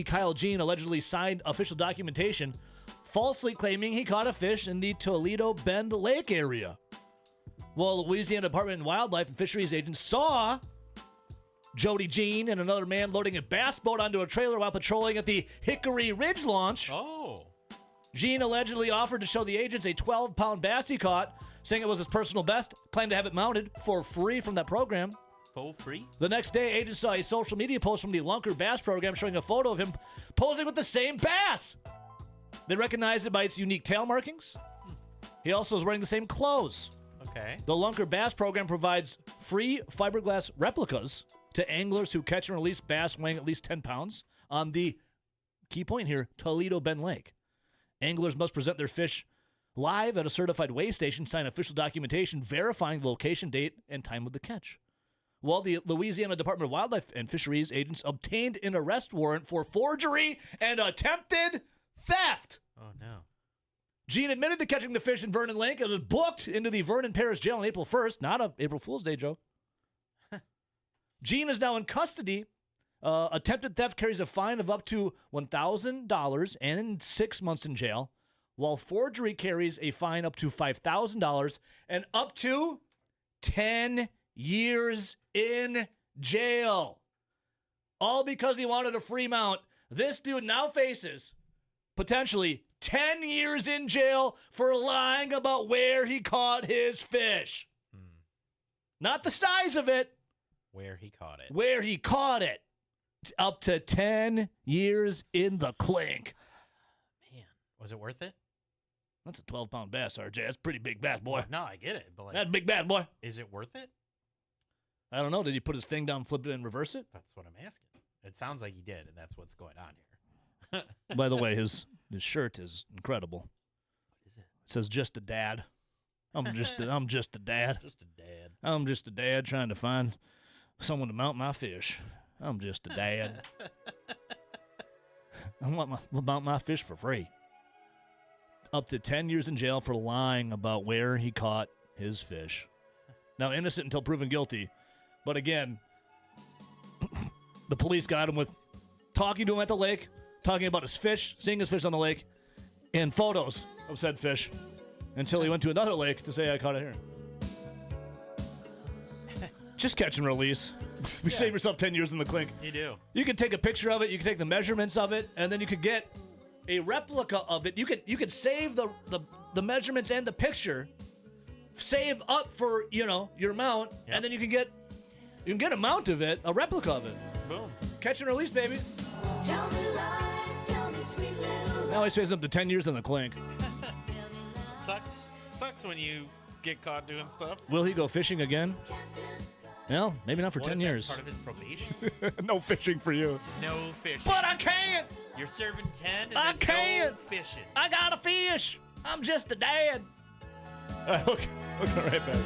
Kyle Jean allegedly signed official documentation falsely claiming he caught a fish in the Toledo Bend Lake area. Well, Louisiana Department of Wildlife and Fisheries agents saw Jody Jean and another man loading a bass boat onto a trailer while patrolling at the Hickory Ridge launch. Oh. Jean allegedly offered to show the agents a 12-pound bass he caught, saying it was his personal best, claimed to have it mounted for free from that program. For free? The next day, agents saw a social media post from the Lunker Bass program showing a photo of him posing with the same bass. They recognized it by its unique tail markings. He also is wearing the same clothes. Okay. The Lunker Bass program provides free fiberglass replicas to anglers who catch and release bass weighing at least 10 pounds on the, key point here, Toledo Bend Lake. Anglers must present their fish live at a certified weigh station, sign official documentation verifying the location, date, and time of the catch. Well, the Louisiana Department of Wildlife and Fisheries agents obtained an arrest warrant for forgery and attempted theft. Oh, no. Jean admitted to catching the fish in Vernon Lake and was booked into the Vernon Parish Jail on April 1st. Not a April Fool's Day joke. Jean is now in custody. Attempted theft carries a fine of up to $1,000 and 6 months in jail, while forgery carries a fine up to $5,000 and up to 10 years in jail. All because he wanted a free mount. This dude now faces potentially 10 years in jail for lying about where he caught his fish. Not the size of it. Where he caught it. Where he caught it. Up to 10 years in the clink. Man, was it worth it? That's a 12-pound bass, RJ. That's a pretty big bass, boy. No, I get it. But like, That's a big bass, boy. Is it worth it? I don't know. Did he put his thing down, flip it, and reverse it? That's what I'm asking. It sounds like he did, and that's what's going on here. By the way, his shirt is incredible. What is it? It says "Just a Dad." I'm just a dad. Just a dad. I'm just a dad trying to find someone to mount my fish. I'm just a dad. I want to mount my fish for free. Up to 10 years in jail for lying about where he caught his fish. Now innocent until proven guilty, but again, the police got him with talking to him at the lake, talking about his fish, seeing his fish on the lake, and photos of said fish, until he went to another lake to say, I caught it here. Just catch and release. You save yourself 10 years in the clink. You do. You can take a picture of it, you can take the measurements of it, and then you could get a replica of it. You could save the measurements and the picture, save up for, your mount, and then you can get a mount of it, a replica of it. Boom. Catch and release, baby. Now he saves up to 10 years in the clink. Sucks when you get caught doing stuff. Will he go fishing again? Well, maybe not for What 10 if years. that's part of his probation? No fishing for you. No fishing. But I can't. You're serving 10 and I then can't. no fishing. I gotta fish. I'm just a dad. Okay, we'll go right back.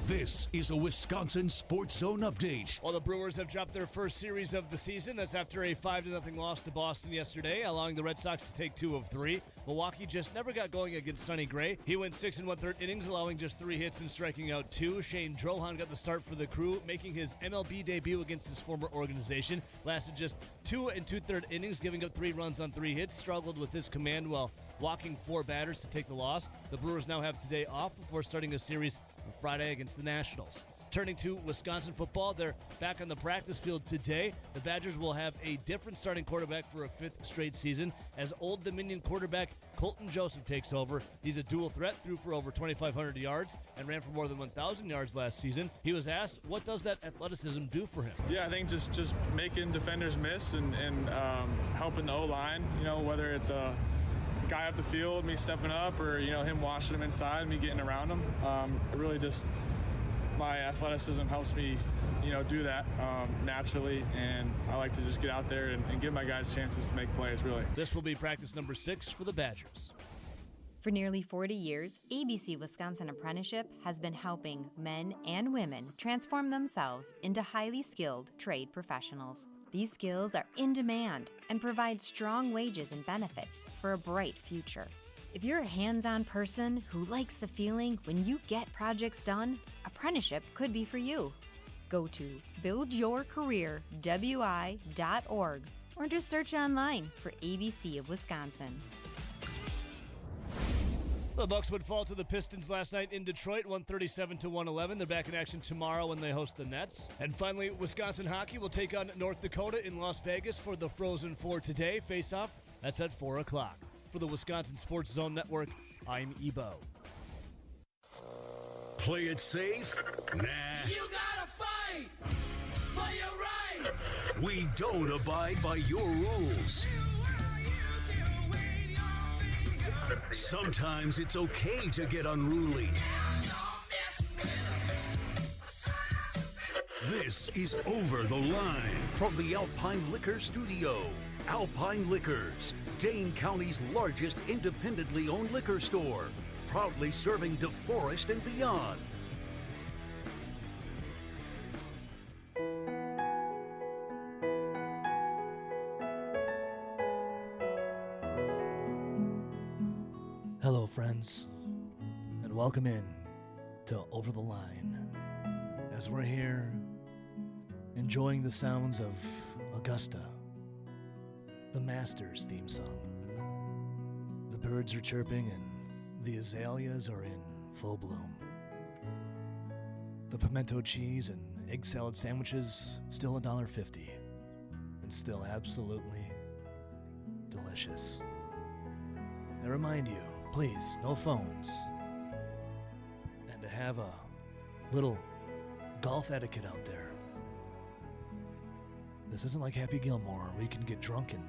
This is a Wisconsin Sports Zone update. Well, the Brewers have dropped their first series of the season. That's after a 5-0 loss to Boston yesterday, allowing the Red Sox to take 2 of 3. Milwaukee just never got going against Sonny Gray. He went 6 1/3 innings, allowing just 3 hits and striking out 2. Shane Drohan got the start for the Crew, making his MLB debut against his former organization. Lasted just 2 2/3 innings, giving up 3 runs on 3 hits. Struggled with his command while walking 4 batters to take the loss. The Brewers now have today off before starting a series on Friday against the Nationals. Turning to Wisconsin football, they're back on the practice field today. The Badgers will have a different starting quarterback for a 5th straight season as Old Dominion quarterback Colton Joseph takes over. He's a dual threat, threw for over 2,500 yards and ran for more than 1,000 yards last season. He was asked, what does that athleticism do for him? Yeah, I think just making defenders miss and helping the O-line, whether it's a guy up the field, me stepping up, or, him washing them inside, me getting around them. It really just... my athleticism helps me, do that naturally, and I like to just get out there and give my guys chances to make plays, really. This will be practice number 6 for the Badgers. For nearly 40 years, ABC Wisconsin Apprenticeship has been helping men and women transform themselves into highly skilled trade professionals. These skills are in demand and provide strong wages and benefits for a bright future. If you're a hands-on person who likes the feeling when you get projects done, apprenticeship could be for you. Go to buildyourcareerwi.org or just search online for ABC of Wisconsin. The Bucks would fall to the Pistons last night in Detroit, 137-111. They're back in action tomorrow when they host the Nets. And finally, Wisconsin hockey will take on North Dakota in Las Vegas for the Frozen Four today. Face-off, that's at 4 o'clock. For the Wisconsin Sports Zone Network, I'm Ebo. Play it safe? Nah. You gotta fight for your right. We don't abide by your rules. Sometimes it's okay to get unruly. This is Over the Line from the Alpine Liquor Studio. Alpine Liquors, Dane County's largest independently owned liquor store, proudly serving DeForest and beyond. Hello, friends, and welcome in to Over the Line. As we're here enjoying the sounds of Augusta, the Masters theme song. The birds are chirping and the azaleas are in full bloom. The pimento cheese and egg salad sandwiches still $1.50 and still absolutely delicious. I remind you, please, no phones. And to have a little golf etiquette out there. This isn't like Happy Gilmore where you can get drunk and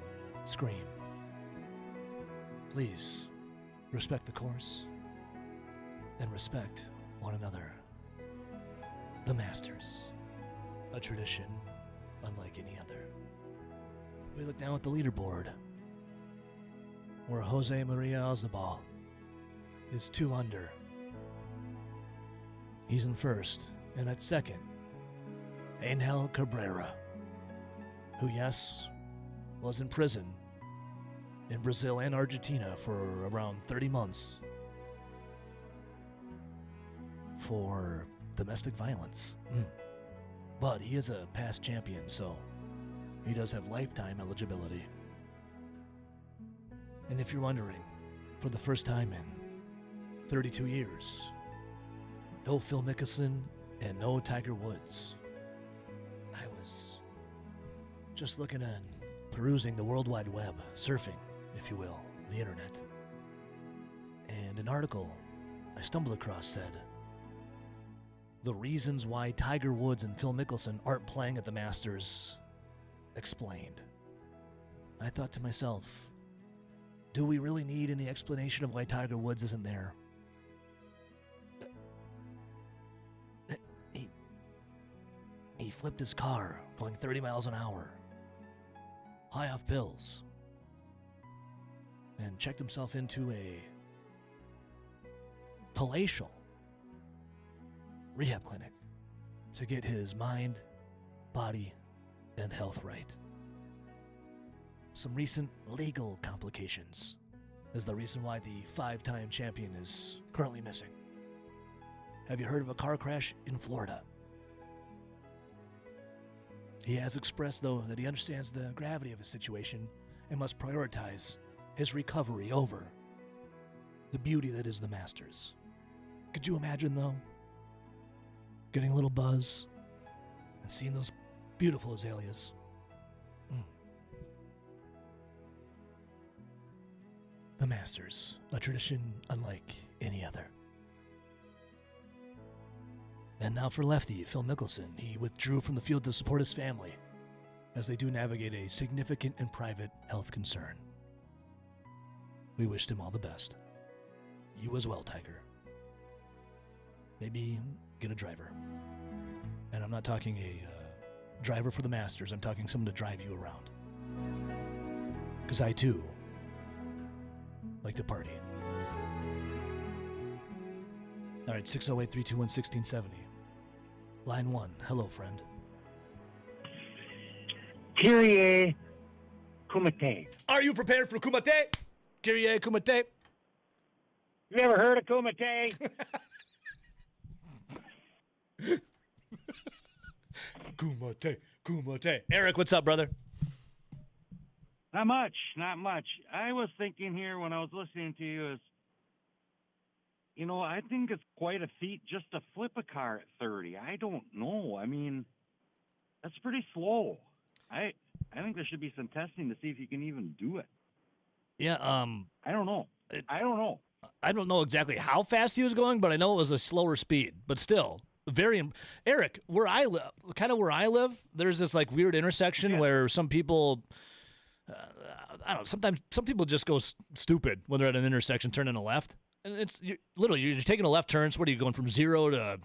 scream. Please, respect the course and respect one another. The Masters, a tradition unlike any other. We look down at the leaderboard where Jose Maria Azabal is 2 under. He's in first, and at second, Angel Cabrera, who, yes, was in prison in Brazil and Argentina for around 30 months for domestic violence. But he is a past champion, so he does have lifetime eligibility. And if you're wondering, for the first time in 32 years, no Phil Mickelson and no Tiger Woods. I was just looking and perusing the World Wide Web, surfing, if you will, the internet. And an article I stumbled across said, "The reasons why Tiger Woods and Phil Mickelson aren't playing at the Masters explained." I thought to myself, do we really need any explanation of why Tiger Woods isn't there? He flipped his car going 30 miles an hour, high off pills, and checked himself into a palatial rehab clinic to get his mind, body, and health right. Some recent legal complications is the reason why the 5-time champion is currently missing. Have you heard of a car crash in Florida? He has expressed, though, that he understands the gravity of his situation and must prioritize his recovery over the beauty that is the Masters. Could you imagine, though, getting a little buzz and seeing those beautiful azaleas? The Masters, a tradition unlike any other. And now for lefty Phil Mickelson. He withdrew from the field to support his family as they do navigate a significant and private health concern. We wished him all the best. You as well, Tiger. Maybe get a driver. And I'm not talking a driver for the Masters. I'm talking someone to drive you around. Because I, too, like to party. All right, 608-321-1670. Line 1. Hello, friend. Kyrie Kumite. Are you prepared for Kumite? Kyrie Kumite. You ever heard of Kumite? Kumite. Eric, what's up, brother? Not much. I was thinking here when I was listening to you is, I think it's quite a feat just to flip a car at 30. I don't know. I mean, that's pretty slow. I think there should be some testing to see if you can even do it. Yeah. I don't know. I don't know exactly how fast he was going, but I know it was a slower speed. But still, Eric, where I live, there's this like weird intersection where some people, I don't know. Sometimes some people just go stupid when they're at an intersection, turning a left, and you're taking a left turn. So what are you going from 0 to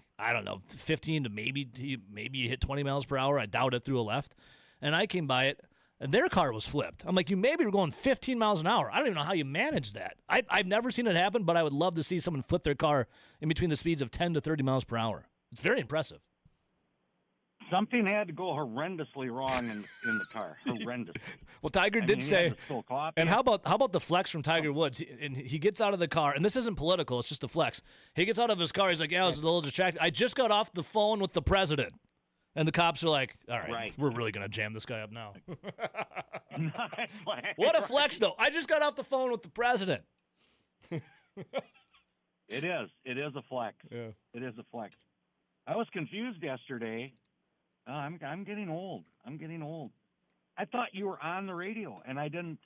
15 to maybe you hit 20 miles per hour? I doubt it through a left, and I came by it. And their car was flipped. I'm like, you maybe were going 15 miles an hour. I don't even know how you manage that. I've never seen it happen, but I would love to see someone flip their car in between the speeds of 10 to 30 miles per hour. It's very impressive. Something had to go horrendously wrong in the car. Horrendously. Well, Tiger did say. And how about the flex from Tiger Woods? And he gets out of the car, and this isn't political. It's just a flex. He gets out of his car. He's like, yeah, I was a little distracted. I just got off the phone with the president. And the cops are like, all right. We're really going to jam this guy up now. What a flex, though. I just got off the phone with the president. It is. It is a flex. Yeah. It is a flex. I was confused yesterday. I'm getting old. I thought you were on the radio, and I didn't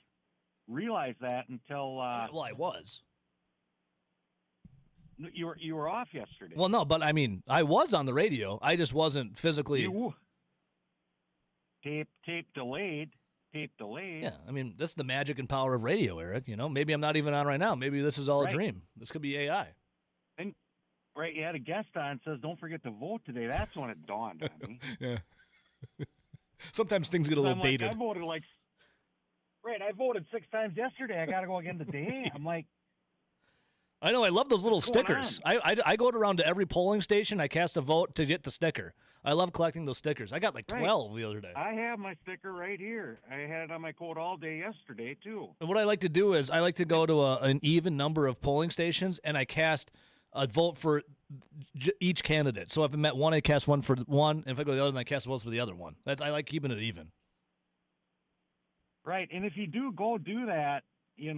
realize that until... well, I was. You were off yesterday. Well, no, but I mean, I was on the radio. I just wasn't physically. Tape delayed. Yeah, I mean, that's the magic and power of radio, Eric. Maybe I'm not even on right now. Maybe this is all a dream. This could be AI. And you had a guest on says, "Don't forget to vote today." That's when it dawned on me. Yeah. Sometimes things get a little dated. I voted I voted 6 times yesterday. I got to go again today. I'm like. I know. I love those little stickers. I go around to every polling station. I cast a vote to get the sticker. I love collecting those stickers. I got like 12 the other day. I have my sticker right here. I had it on my coat all day yesterday, too. And what I like to do is I like to go to an even number of polling stations, and I cast a vote for each candidate. So if I'm at one, I cast one for one. If I go to the other, then I cast a vote for the other one. I like keeping it even. Right. And if you do go do that, you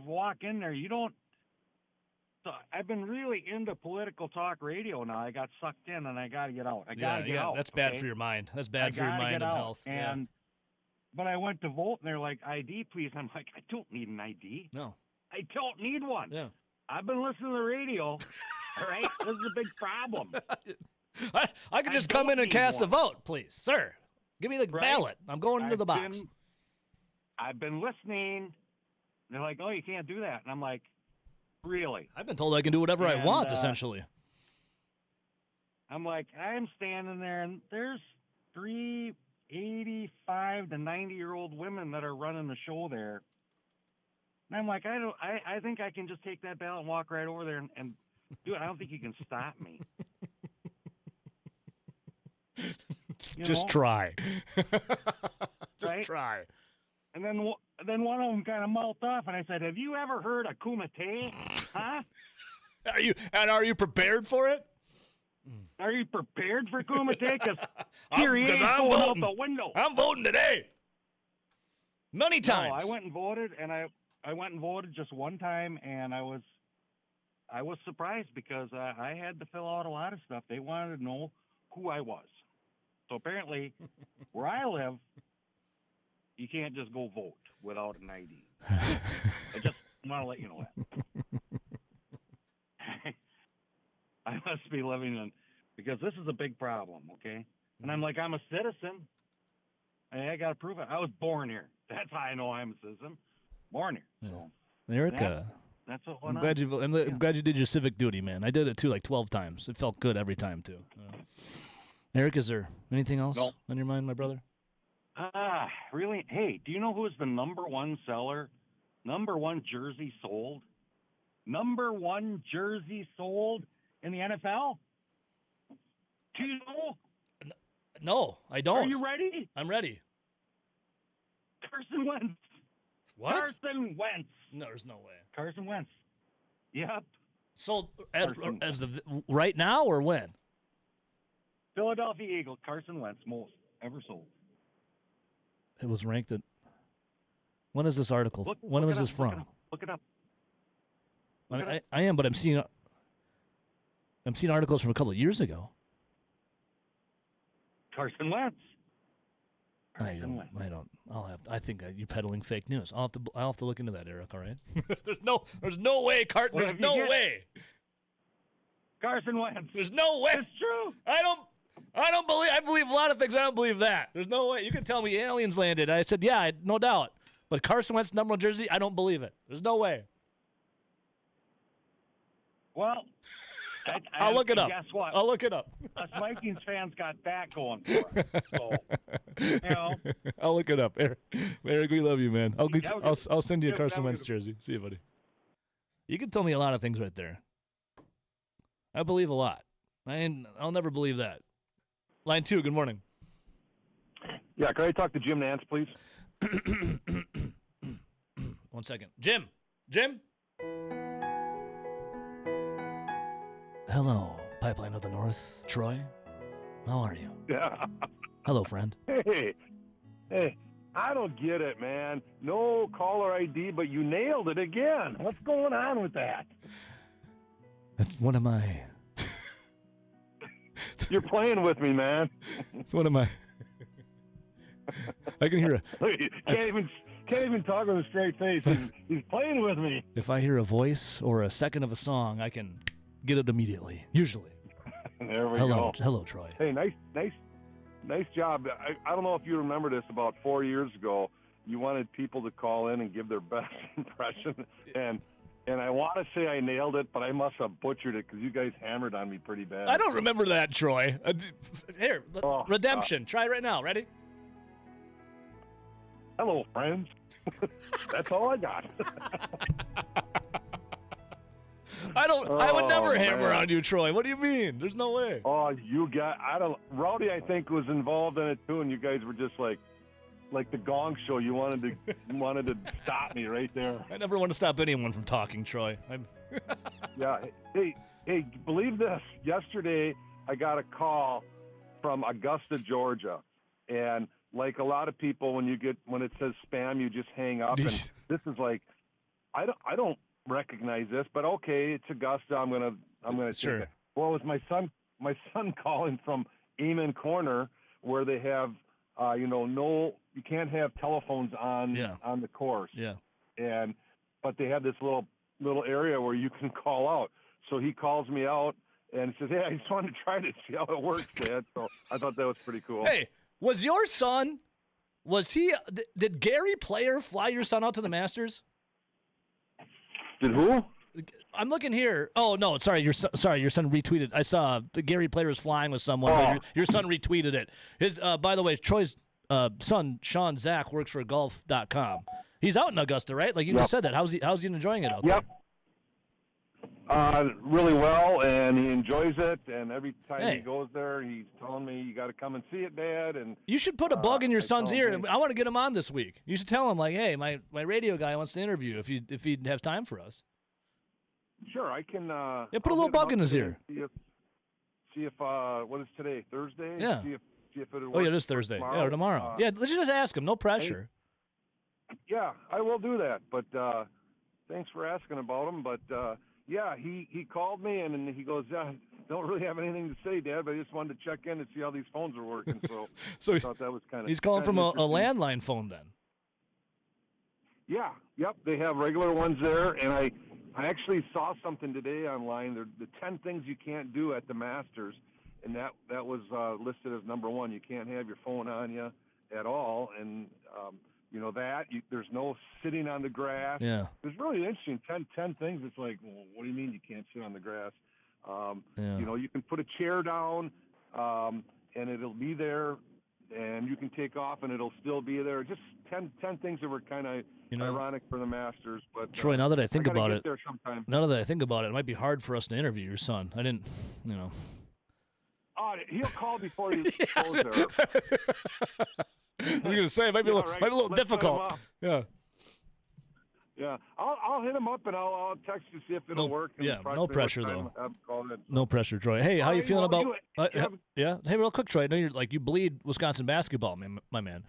walk in there, you don't. So I've been really into political talk radio now. I got sucked in, and I got to get out. I got to get out. That's bad for your mind. That's bad for your mind and health. But I went to vote, and they're like, ID, please. I'm like, I don't need an ID. No. I don't need one. Yeah. I've been listening to the radio. All right? This is a big problem. I can just come in and cast a vote, please. Sir, give me the ballot. I'm going into the box. I've been listening. They're like, oh, you can't do that. And I'm like, really? I've been told I can do whatever I want, essentially. I'm like, I'm standing there, and there's 3 85 to 90-year-old women that are running the show there. And I'm like, I think I can just take that ballot and walk right over there and do it. I don't think you can stop me. Just try. Just try. And then one of them kind of mouthed off, and I said, "Have you ever heard of Kumite? Huh? Are you prepared for it? Are you prepared for Kumite? Because here he is going out the window. I'm voting today. Many times. No, I went and voted, and I went and voted just one time, and I was surprised because I had to fill out a lot of stuff. They wanted to know who I was. So apparently, where I live, you can't just go vote without an ID. I just want to let you know that. I must be living in, because this is a big problem, okay? And I'm like, I'm a citizen. I got to prove it. I was born here. That's how I know I'm a citizen. Born here. So Eric, that's what I'm glad you did your civic duty, man. I did it too, like 12 times. It felt good every time too. Eric, is there anything else on your mind, my brother? Really? Hey, do you know who is the number one seller? Number one jersey sold? Number one jersey sold in the NFL? Do you know? No, I don't. Are you ready? I'm ready. Carson Wentz. What? Carson Wentz. No, there's no way. Carson Wentz. Yep. Sold Carson as the right now or when? Philadelphia Eagles, Carson Wentz, most ever sold. It was ranked at. When is this article? When Look was it this up, from? Look it up. I mean, I am, but I'm seeing articles from a couple of years ago. Carson Wentz. I don't. I think you're peddling fake news. I'll have to look into that, Eric. All right. there's no way, Carton. There's no way. Carson Wentz. There's no way. It's true. I believe a lot of things. I don't believe that. There's no way. You can tell me aliens landed. I said, yeah, no doubt. But Carson Wentz number 1 jersey, I don't believe it. There's no way. Well, I'll look it up. Guess what? I'll look it up. Us Vikings fans got that going for us. So, you know. I'll look it up. Eric, we love you, man. I'll send you a Carson Wentz jersey. See you, buddy. You can tell me a lot of things right there. I believe a lot. I'll never believe that. Line 2, good morning. Yeah, can I talk to Jim Nance, please? 1 second. Jim. Hello, Pipeline of the North. Troy, how are you? Yeah. Hello, friend. Hey, I don't get it, man. No caller ID, but you nailed it again. What's going on with that? That's one of my... You're playing with me, man. It's one of my... I can hear can't even talk with a straight face. He's playing with me. If I hear a voice or a second of a song, I can get it immediately. Usually. There we go. Hello, Troy. Hey, nice job. I don't know if you remember this. About 4 years ago, you wanted people to call in and give their best impression, and I want to say I nailed it, but I must have butchered it because you guys hammered on me pretty bad. I don't remember that, Troy. Here, Redemption. Try it right now. Ready? Hello, friends. That's all I got. I would never hammer on you, Troy. What do you mean? There's no way. Oh, Rowdy, I think, was involved in it too, and you guys were just like the Gong Show. You wanted to stop me right there. I never want to stop anyone from talking, Troy. Yeah. Hey, believe this. Yesterday, I got a call from Augusta, Georgia, and like a lot of people, when it says spam, you just hang up. And this is like, I don't recognize this, but okay, it's Augusta. I'm gonna sure. take it. Well, it was my son calling from Eamon Corner, where they have you can't have telephones on the course. Yeah. But they have this little area where you can call out. So he calls me out and says, "Hey, I just wanted to try to see how it works, Dad." So I thought that was pretty cool. Hey, was your son? Did Gary Player fly your son out to the Masters? Did who? I'm looking here. Oh no, sorry, your son retweeted. I saw the Gary Player was flying with someone. But your son retweeted it. His, by the way, Troy's son, Sean Zach, works for golf.com. He's out in Augusta, right? Like you just said that. How's he enjoying it out there? Really well, and he enjoys it. And every time he goes there, he's telling me, "You got to come and see it, Dad." And you should put a bug in your son's ear. I want to get him on this week. You should tell him, like, "Hey, my radio guy wants to interview you if he'd have time for us." Sure, I can. Put a little bug in his ear. See if what is today? Thursday. Yeah. See if it. Oh yeah, it is Thursday. Tomorrow. Yeah, tomorrow. Yeah, let's just ask him. No pressure. Yeah, I will do that. But thanks for asking about him. But yeah, he called me and he goes, "Yeah, don't really have anything to say, Dad, but I just wanted to check in and see how these phones are working." So I thought that was kind of. He's calling from a landline phone then. Yeah. Yep. They have regular ones there, and I actually saw something today online. The 10 things you can't do at the Masters, and that was listed as number 1. You can't have your phone on you at all, and there's no sitting on the grass. Yeah. It's really interesting. 10 things. It's like, well, what do you mean you can't sit on the grass? You can put a chair down, and it'll be there, and you can take off, and it'll still be there. Just 10 things that were kind of ironic for the Masters. But Troy, now that I think about it, it might be hard for us to interview your son. I didn't, Oh, he'll call before he goes there. I was going to say, it might be a little difficult. Yeah. Yeah, I'll hit him up and I'll text you see if it'll work. And yeah, no approximately what pressure, time though. I'm calling it. No pressure, Troy. Hey, how you feeling about? yeah. Yeah. Hey, real quick, Troy. I know you bleed Wisconsin basketball, my man.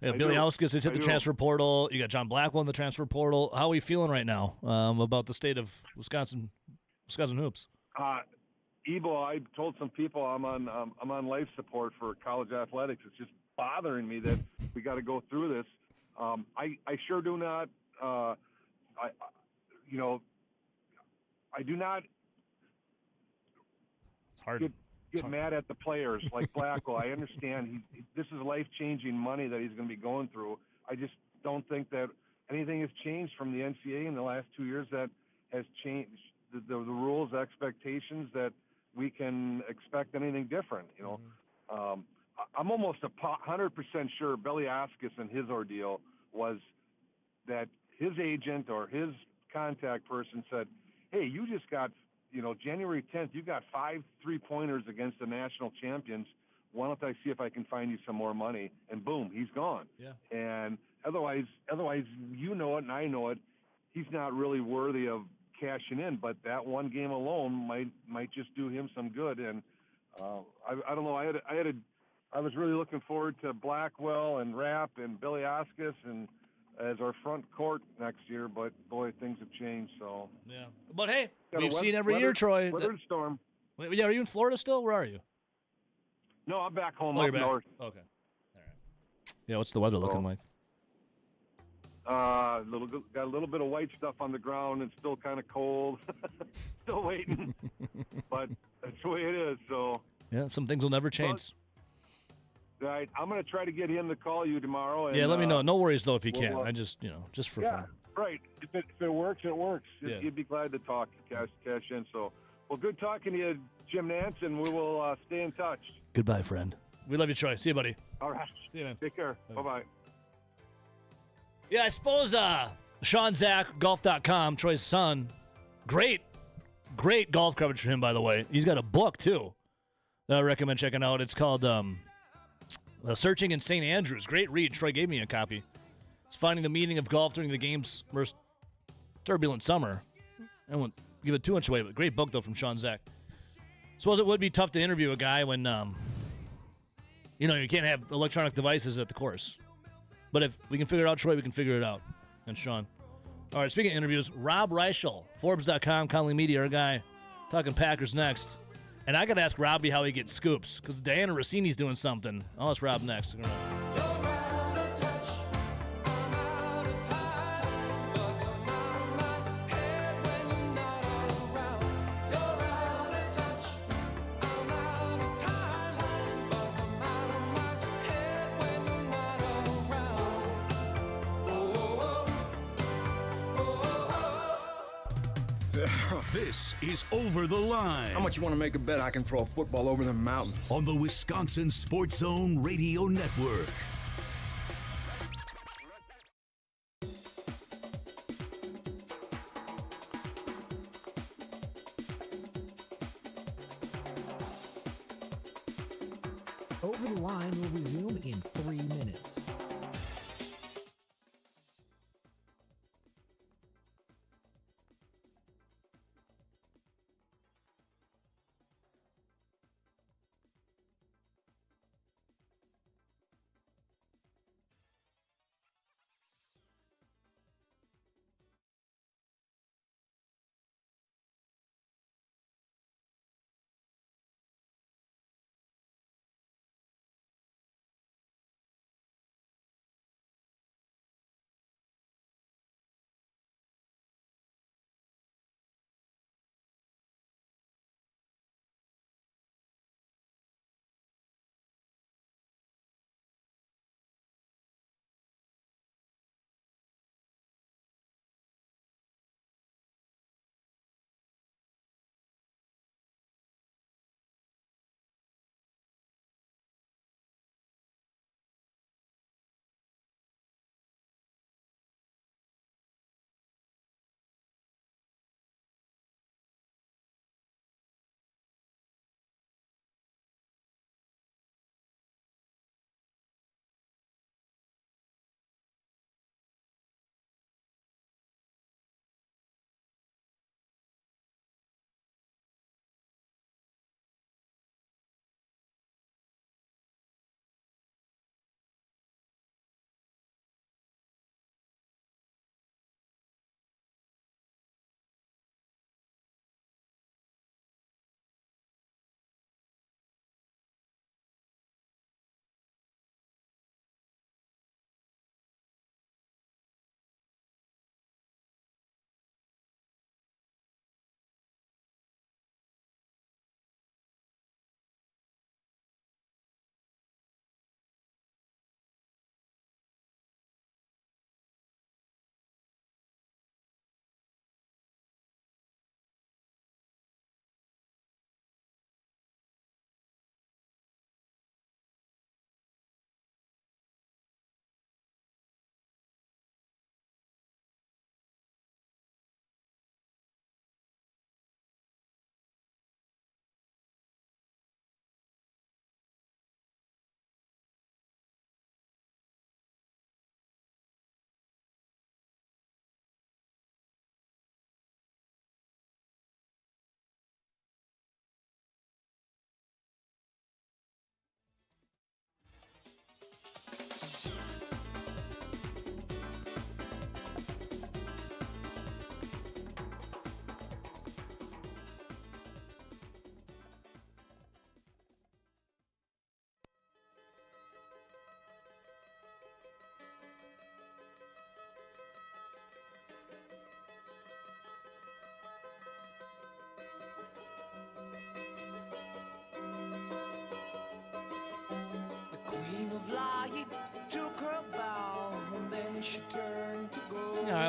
Yeah, I Billy do. Auskis has hit I the do. transfer portal. You got John Blackwell in the transfer portal. How are we feeling right now about the state of Wisconsin hoops? Ebo, I told some people I'm on life support for college athletics. It's just bothering me that we got to go through this. I sure do not. I do not. It's hard. Get mad at the players like Blackwell. I understand this is life-changing money that he's going to be going through. I just don't think that anything has changed from the NCAA in the last 2 years that has changed the rules, expectations that we can expect anything different. I'm almost 100% sure Billy Auskis and his ordeal was that his agent or his contact person said, "Hey, you just got, January 10th, you got 5 3-pointers against the national champions. Why don't I see if I can find you some more money?" And boom, he's gone. Yeah. And otherwise, you know it and I know it. He's not really worthy of cashing in, but that one game alone might just do him some good. And I don't know. I was really looking forward to Blackwell and Rapp and Billy Auskis and as our front court next year, but boy, things have changed. So yeah. But hey, Got a we've seen every year, Troy. Weather and storm. Wait, yeah, are you in Florida still? Where are you? No, I'm back home you're up back. north. Okay. All right. Yeah, what's the weather looking like? Got a little bit of white stuff on the ground. It's still kind of cold. Still waiting, but that's the way it is. So yeah, some things will never change. Right, I'm going to try to get him to call you tomorrow. And, yeah, let me know. No worries though if you we'll, can't. I just just for fun. Right. If it works, it works. Yeah. You'd be glad to talk, cash in. So, well, good talking to you, Jim Nance, and we will stay in touch. Goodbye, friend. We love you, Troy. See you, buddy. All right. See you, man. Take care. Bye-bye. Yeah, I suppose Sean Zach, golf.com, Troy's son. Great golf coverage for him, by the way. He's got a book, too, that I recommend checking out. It's called Searching in St. Andrews. Great read. Troy gave me a copy. It's finding the meaning of golf during the game's most turbulent summer. I won't give it too much away, but great book, though, from Sean Zach. Suppose it would be tough to interview a guy when, you can't have electronic devices at the course. But if we can figure it out, Troy, we can figure it out. And Sean. All right, speaking of interviews, Rob Reichel, Forbes.com, Conley Media, our guy, talking Packers next. And I got to ask Robbie how he gets scoops, because Diana Rossini's doing something. I'll ask Rob next. This is Over the Line. How much you want to make a bet I can throw a football over the mountains? On the Wisconsin Sports Zone Radio Network. Over the Line will resume in 3 minutes.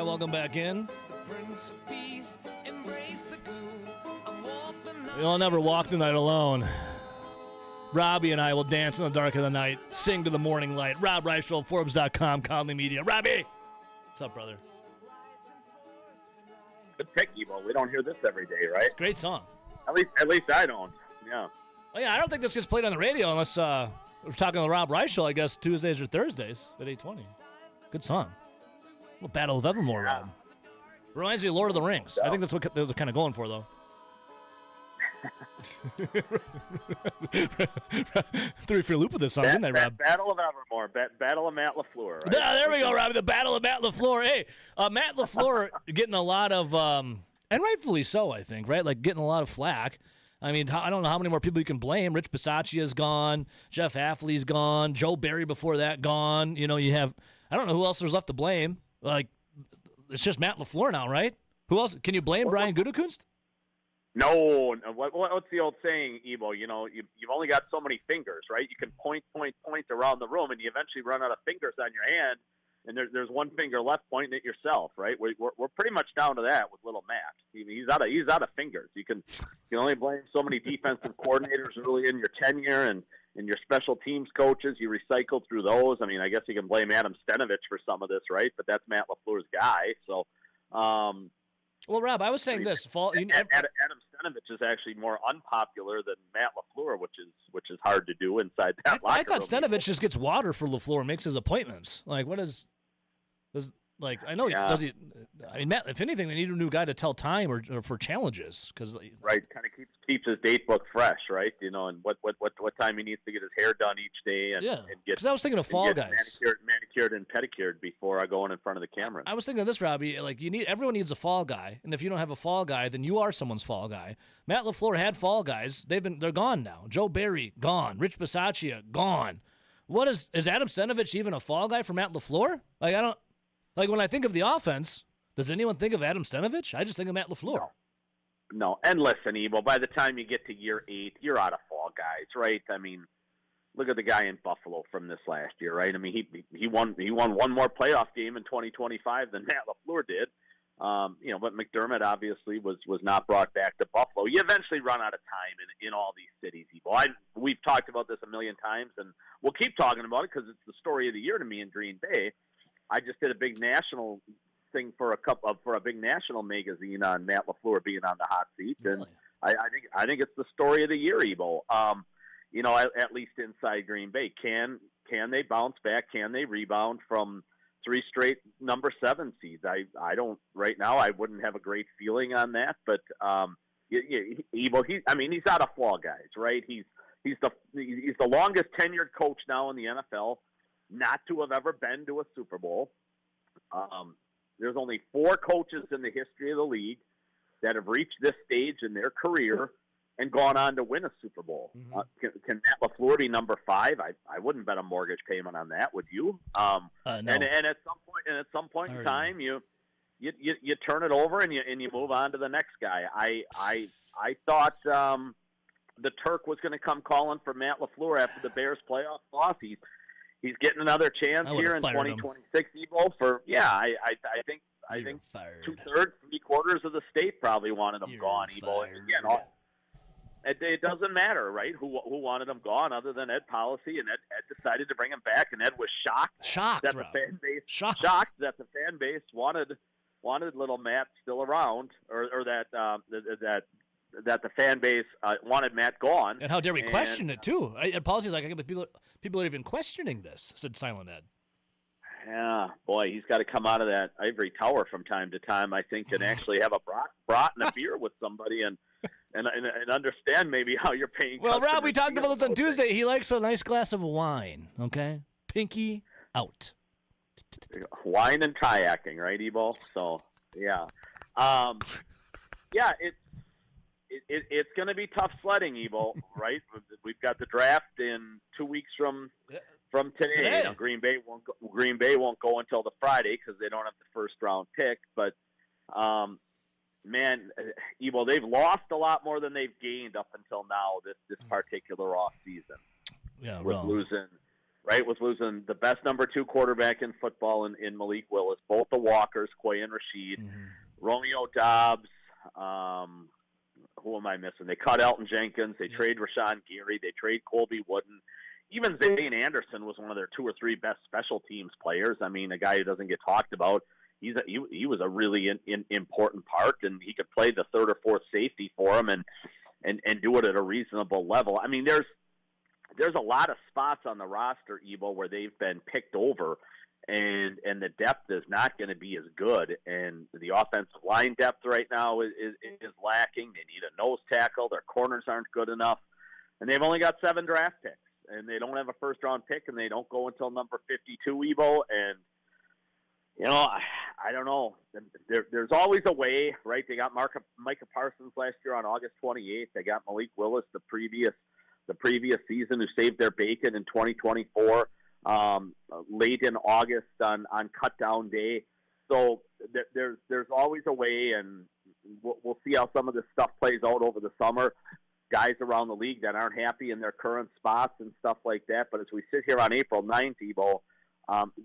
welcome back in. You'll never walk the night alone. Robbie and I will dance in the dark of the night, sing to the morning light. Rob Reichel, Forbes.com, Conley Media. Robbie! What's up, brother? Good pick, Evo. We don't hear this every day, right? Great song. At least I don't. Yeah. Oh, yeah, I don't think this gets played on the radio unless we're talking to Rob Reichel, I guess, Tuesdays or Thursdays at 8:20. Good song. Little Battle of Evermore, Rob. Reminds me of Lord of the Rings. I think that's what they're kind of going for, though. Threw you for a loop with this song, didn't I, Rob? Battle of Evermore. Battle of Matt LaFleur. Right? There we go, Robbie. The Battle of Matt LaFleur. Hey, Matt LaFleur getting a lot of, and rightfully so, I think, right? Like getting a lot of flack. I mean, I don't know how many more people you can blame. Rich Bisaccia's gone. Jeff Hafley's gone. Joe Barry before that gone. You know, you have, I don't know who else there's left to blame. Like, it's just Matt LaFleur now, right? Who else? Can you blame Brian Gutekunst? No. What's the old saying, Evo? You know, you've only got so many fingers, right? You can point around the room, and you eventually run out of fingers on your hand, and there's one finger left pointing at yourself, right? We're pretty much down to that with little Matt. He's out of fingers. You can only blame so many defensive coordinators early in your tenure, and your special teams coaches. You recycle through those. I mean, I guess you can blame Adam Stenavich for some of this, right? But that's Matt LaFleur's guy. So, well, Rob, I was saying this. Adam Stenavich is actually more unpopular than Matt LaFleur, which is hard to do inside that locker room. I thought Stenavich just gets water for LaFleur and makes his appointments. Like, what is? Like, I know does he? I mean, Matt. If anything, they need a new guy to tell time or for challenges, because right, kind of keeps his date book fresh, right? You know, and what time he needs to get his hair done each day, and get. Because I was thinking of Fall Guys, manicured and pedicured before I go in front of the camera. I was thinking of this, Robbie. Like, everyone needs a fall guy, and if you don't have a fall guy, then you are someone's fall guy. Matt LaFleur had fall guys. They're gone now. Joe Barry gone. Rich Bisaccia gone. What is Adam Stenavich even a fall guy for Matt LaFleur? Like, I don't. Like, when I think of the offense, does anyone think of Adam Stenavich? I just think of Matt LaFleur. No. And listen, Evo, by the time you get to year 8, you're out of fall guys, right? I mean, look at the guy in Buffalo from this last year, right? I mean, he won one more playoff game in 2025 than Matt LaFleur did. You know, but McDermott obviously was not brought back to Buffalo. You eventually run out of time in all these cities, Evo. We've talked about this a million times, and we'll keep talking about it because it's the story of the year to me in Green Bay. I just did a big national thing for a big national magazine on Matt LaFleur being on the hot seat, and really? I think it's the story of the year, Evo. You know, at least inside Green Bay, can they bounce back? Can they rebound from 3 straight number 7 seeds? I don't right now. I wouldn't have a great feeling on that, but Evo. He's out of fall guys, right? He's the longest tenured coach now in the NFL. Not to have ever been to a Super Bowl. There's only 4 coaches in the history of the league that have reached this stage in their career and gone on to win a Super Bowl. Mm-hmm. Can Matt LaFleur be number 5? I wouldn't bet a mortgage payment on that. Would you? No. And at some point in time, you turn it over and you move on to the next guy. I thought the Turk was going to come calling for Matt LaFleur after the Bears playoff loss. He's getting another chance here in 2026, Evo. I think 2/3, 3/4 of the state probably wanted him gone, Evo. And again, it doesn't matter, right? Who wanted him gone, other than Ed Policy, and Ed decided to bring him back, and Ed was shocked that the fan base that the fan base wanted little Matt still around, or that the fan base wanted Matt gone. And how dare we question it, too? Policy's like, but people are even questioning this, said Silent Ed. Yeah, boy, he's got to come out of that ivory tower from time to time, I think, and actually have a brat and a beer with somebody and understand maybe how you're paying. Well, Rob, we talked about this on Tuesday. He likes a nice glass of wine, okay? Pinky out. Wine and kayaking, right, Evo? So, yeah. It's going to be tough sledding, Evo, right? We've got the draft in 2 weeks from today. Now, Green Bay won't go until the Friday because they don't have the first round pick. But man, Evo, they've lost a lot more than they've gained up until now this particular off season. Yeah, with right, was losing the best number 2 quarterback in football in Malik Willis, both the Walkers, Quay and Rashid, Romeo Dobbs. Who am I missing? They cut Elton Jenkins. They trade Rashawn Gary. They trade Colby Wooden. Even Zane Anderson was one of their 2 or 3 best special teams players. I mean, a guy who doesn't get talked about. He was a really important part, and he could play the 3rd or 4th safety for him and do it at a reasonable level. I mean, there's a lot of spots on the roster, Evo, where they've been picked over, and the depth is not going to be as good. And the offensive line depth right now is lacking. They need a nose tackle. Their corners aren't good enough, and they've only got 7 draft picks, and they don't have a first-round pick, and they don't go until number 52, Evo. And I don't know. There's always a way, right? They got Micah Parsons last year on August 28th. They got Malik Willis the previous season, who saved their bacon in 2024 late in August on cut down day. So there's always a way, and we'll see how some of this stuff plays out over the summer. Guys around the league that aren't happy in their current spots and stuff like that. But as we sit here on April 9th, Evo,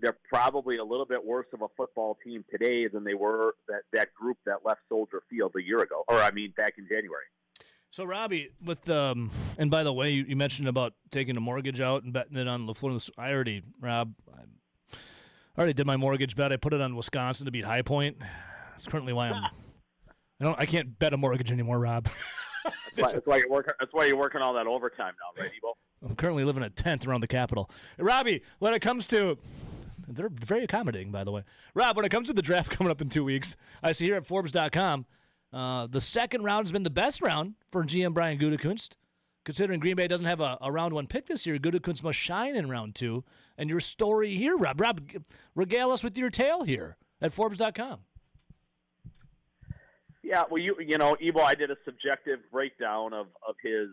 they're probably a little bit worse of a football team today than they were that group that left Soldier Field a year ago, back in January. So, Robbie, with and by the way, you mentioned about taking a mortgage out and betting it on LaFleur. I already did my mortgage bet. I put it on Wisconsin to beat High Point. That's currently why I can't bet a mortgage anymore, Rob. That's why you're working all that overtime now, right, Evo? I'm currently living a 10th around the Capitol. Robbie, when it comes to – they're very accommodating, by the way. Rob, when it comes to the draft coming up in 2 weeks, I see here at Forbes.com, the second round has been the best round for GM Brian Gutekunst. Considering Green Bay doesn't have a round 1 pick this year, Gutekunst must shine in round 2. And your story here, Rob. Rob, regale us with your tale here at Forbes.com. Yeah, well, Evo, I did a subjective breakdown of his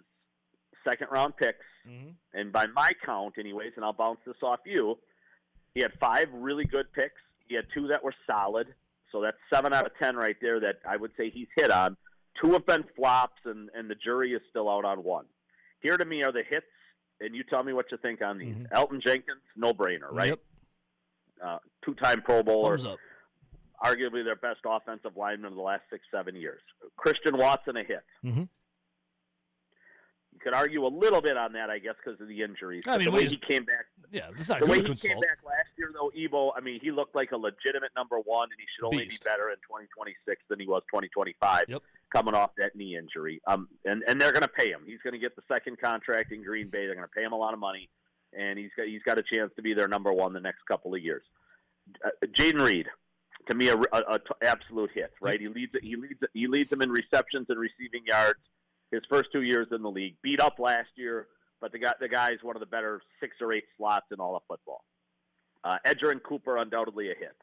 second-round picks, and by my count, anyways, and I'll bounce this off you, he had 5 really good picks. He had 2 that were solid, so that's 7 out of 10 right there that I would say he's hit on. 2 have been flops, and the jury is still out on 1. Here to me are the hits, and you tell me what you think on these. Elton Jenkins, no-brainer, right? Yep. 2-time Pro Bowler. Thumbs up. Arguably their best offensive lineman of the last 6-7 years. Christian Watson, a hit. You could argue a little bit on that, I guess, because of the injuries. I mean, the way he came back. Yeah, that's not the way he Gutekunst's came fault. back last year, though, Evo. I mean, he looked like a legitimate number 1, and he should only Beast. be better in 2026 than he was 2025. Yep. Coming off that knee injury, and they're going to pay him. He's going to get the second contract in Green Bay. They're going to pay him a lot of money, and he's got a chance to be their number 1 the next couple of years. Jaden Reed, to me, a absolute hit. Right, he leads them in receptions and receiving yards. His first 2 years in the league, beat up last year, but the guy is one of the better 6 or 8 slots in all of football. Edgerrin Cooper, undoubtedly a hit.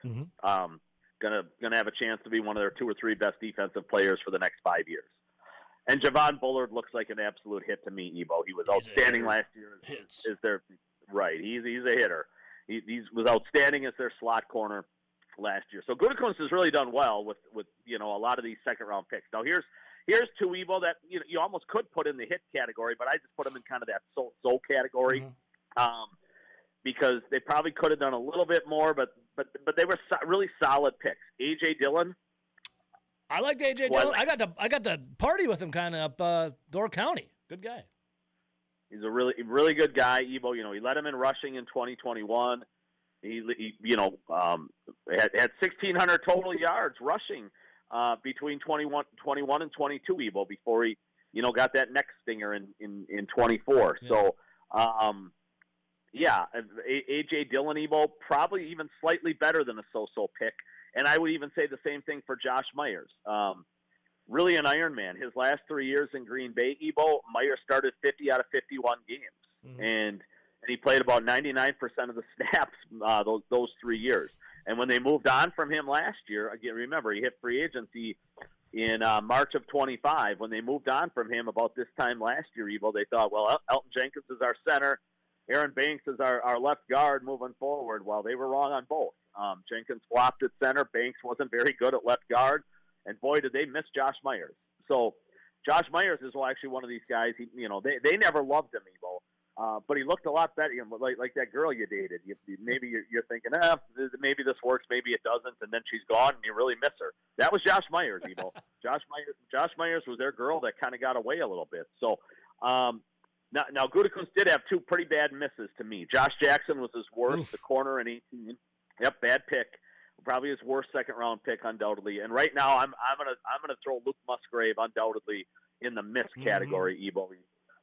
Gonna have a chance to be one of their 2 or 3 best defensive players for the next 5 years. And Javon Bullard looks like an absolute hit to me, Evo. He was outstanding last year. Right? He's a hitter. He was outstanding as their slot corner last year. So Gutekunst has really done well with a lot of these second round picks. Now here's 2, Evo, that you almost could put in the hit category, but I just put them in kind of that so category, because they probably could have done a little bit more, but they were really solid picks. A.J. Dillon. I liked A.J. Dillon. I got to party with him kind of up Door County. Good guy. He's a really, really good guy, Evo. He led him in rushing in 2021. He had 1,600 total yards rushing between 21 and 22, Evo, before he, got that neck stinger in 24. Yeah. So, A.J. Dillon, Evo, probably even slightly better than a so-so pick. And I would even say the same thing for Josh Myers. Really an Iron Man. His last 3 years in Green Bay, Evo, Myers started 50 out of 51 games. And he played about 99% of the snaps those 3 years. And when they moved on from him last year, again, remember, he hit free agency in March of 25. When they moved on from him about this time last year, Evo, they thought, well, Elton Jenkins is our center. Aaron Banks is our left guard moving forward. Well, they were wrong on both. Jenkins flopped at center. Banks wasn't very good at left guard. And, boy, did they miss Josh Myers. So Josh Myers is actually one of these guys. They never loved him, Evo. But he looked a lot better, like that girl you dated. Maybe you're thinking, maybe this works, maybe it doesn't, and then she's gone, and you really miss her. That was Josh Myers, Josh Myers was their girl that kind of got away a little bit. So now Gutekunst did have two pretty bad misses to me. Josh Jackson was his worst, the corner in 18. Yep, bad pick. Probably his worst second-round pick, undoubtedly. And right now, I'm gonna throw Luke Musgrave undoubtedly in the miss category. Ebo,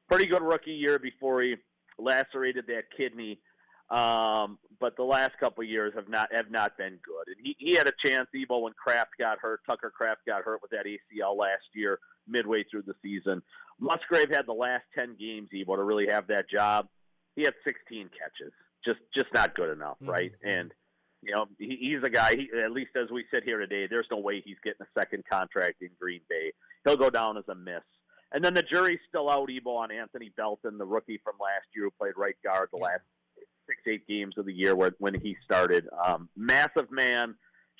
pretty good rookie year before he lacerated that kidney, but the last couple of years have not been good. And he had a chance, Ebo, when Kraft got hurt. Tucker Kraft got hurt with that ACL last year, midway through the season. Musgrave had the last 10 games, Ebo, to really have that job. He had 16 catches, just not good enough, right? And he's a guy, at least as we sit here today, there's no way he's getting a second contract in Green Bay. He'll go down as a miss. And then the jury's still out, Ebo, on Anthony Belton, the rookie from last year who played right guard the last 6-8 games of the year when he started. Massive man,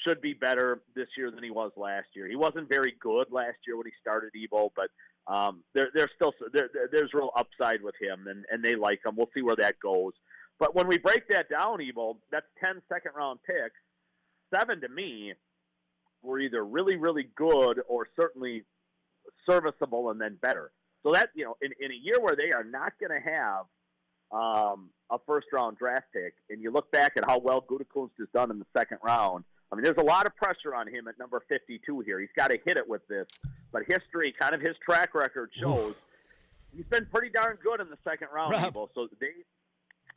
should be better this year than he was last year. He wasn't very good last year when he started, Ebo, but there's real upside with him, and they like him. We'll see where that goes. But when we break that down, Ebo, that's 10 second-round picks. 7 to me were either really, really good or certainly serviceable and then better. So that, in a year where they are not going to have a first-round draft pick, and you look back at how well Gutekunst has done in the second round, I mean, there's a lot of pressure on him at number 52 here. He's got to hit it with this. But history, kind of his track record shows he's been pretty darn good in the second round, Ebo. So